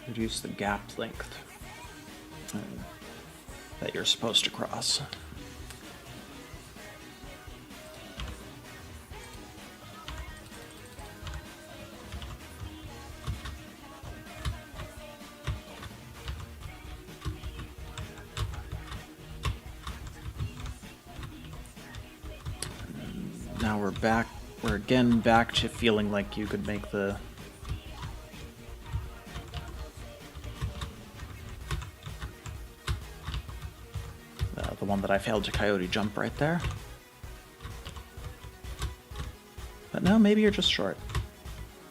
Reduce the gap length that you're supposed to cross. Now we're back. We're again back to feeling like you could make the one that I failed to coyote jump right there. But no, maybe you're just short,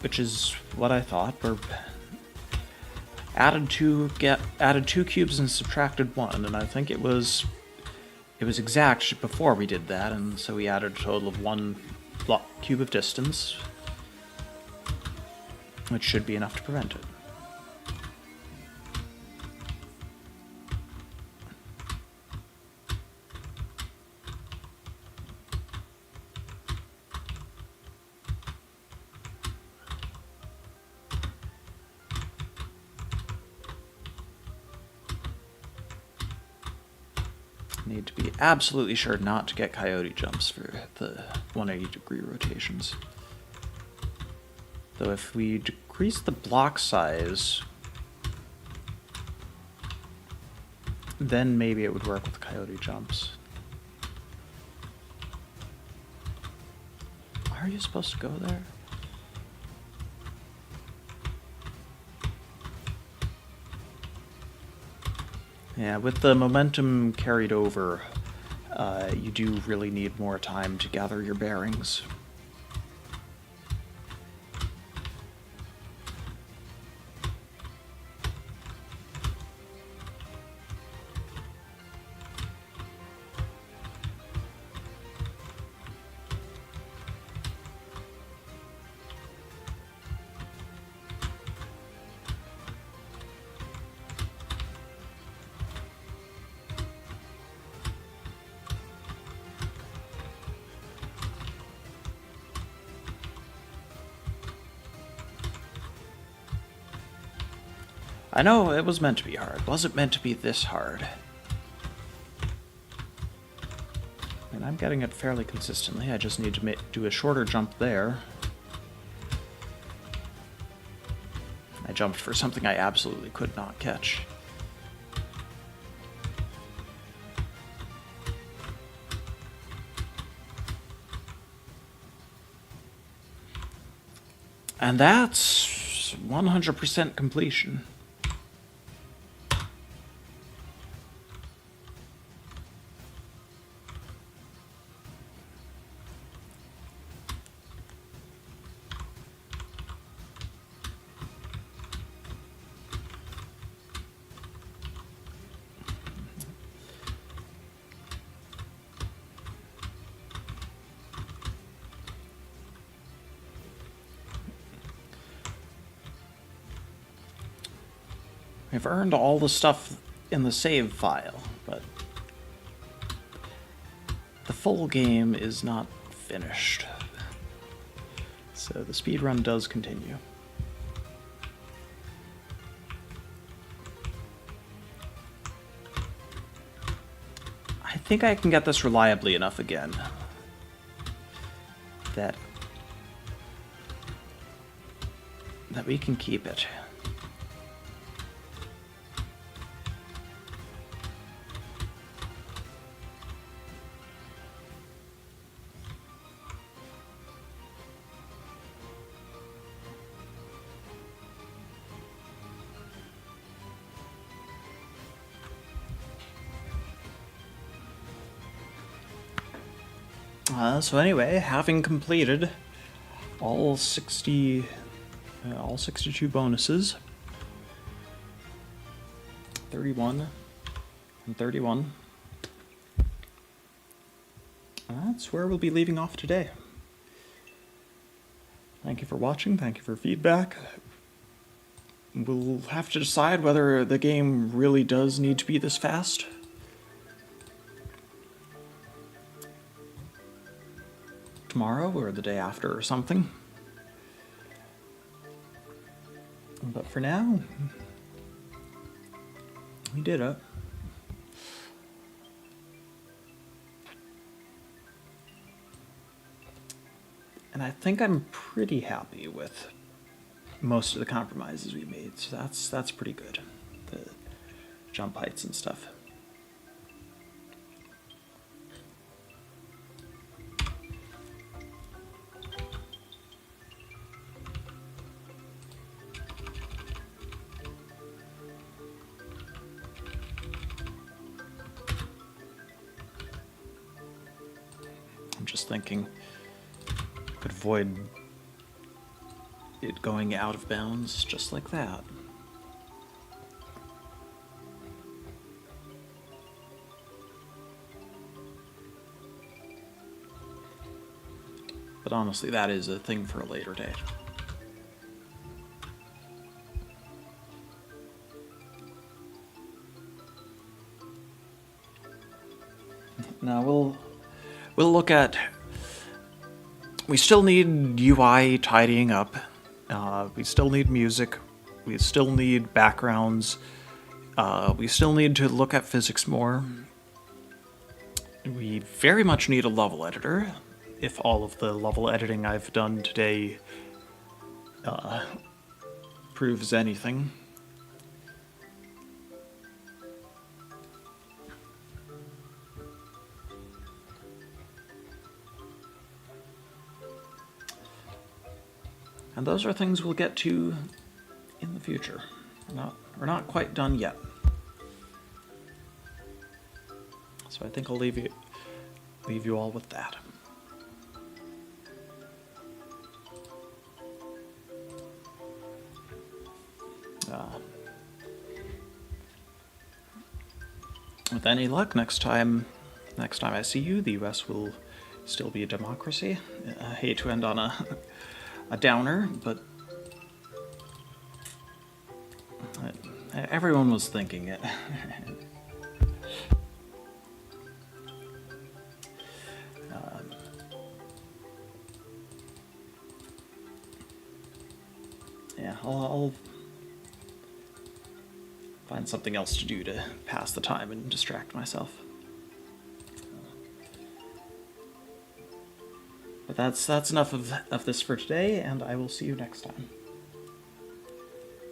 which is what I thought. We're added two cubes and subtracted one, and I think it was exact before we did that, and so we added a total of one cube of distance, which should be enough to prevent it. Need to be absolutely sure not to get coyote jumps for the 180-degree rotations. Though if we decrease the block size, then maybe it would work with coyote jumps. Why are you supposed to go there? Yeah, with the momentum carried over, you do really need more time to gather your bearings. I know it was meant to be hard. Was it meant to be this hard? And I'm getting it fairly consistently. I just need to do a shorter jump there. I jumped for something I absolutely could not catch. And that's 100% completion. I've earned all the stuff in the save file, but the full game is not finished. So the speedrun does continue. I think I can get this reliably enough again that we can keep it. So anyway, having completed all 62 bonuses, 31 and 31, that's where we'll be leaving off today. Thank you for watching, thank you for feedback. We'll have to decide whether the game really does need to be this fast. Tomorrow or the day after or something. But for now, we did it. And I think I'm pretty happy with most of the compromises we made, so that's pretty good. The jump heights and stuff. I'm just thinking, could avoid it going out of bounds just like that. But honestly, that is a thing for a later date. Now we'll look at. We still need UI tidying up. We still need music. We still need backgrounds. We still need to look at physics more. We very much need a level editor. If all of the level editing I've done today proves anything. And those are things we'll get to in the future. We're not quite done yet. So I think I'll leave you all with that. With any luck, next time I see you, the US will still be a democracy. I hate to end on a downer, but everyone was thinking it. Yeah, I'll find something else to do to pass the time and distract myself. But that's enough of this for today, and I will see you next time.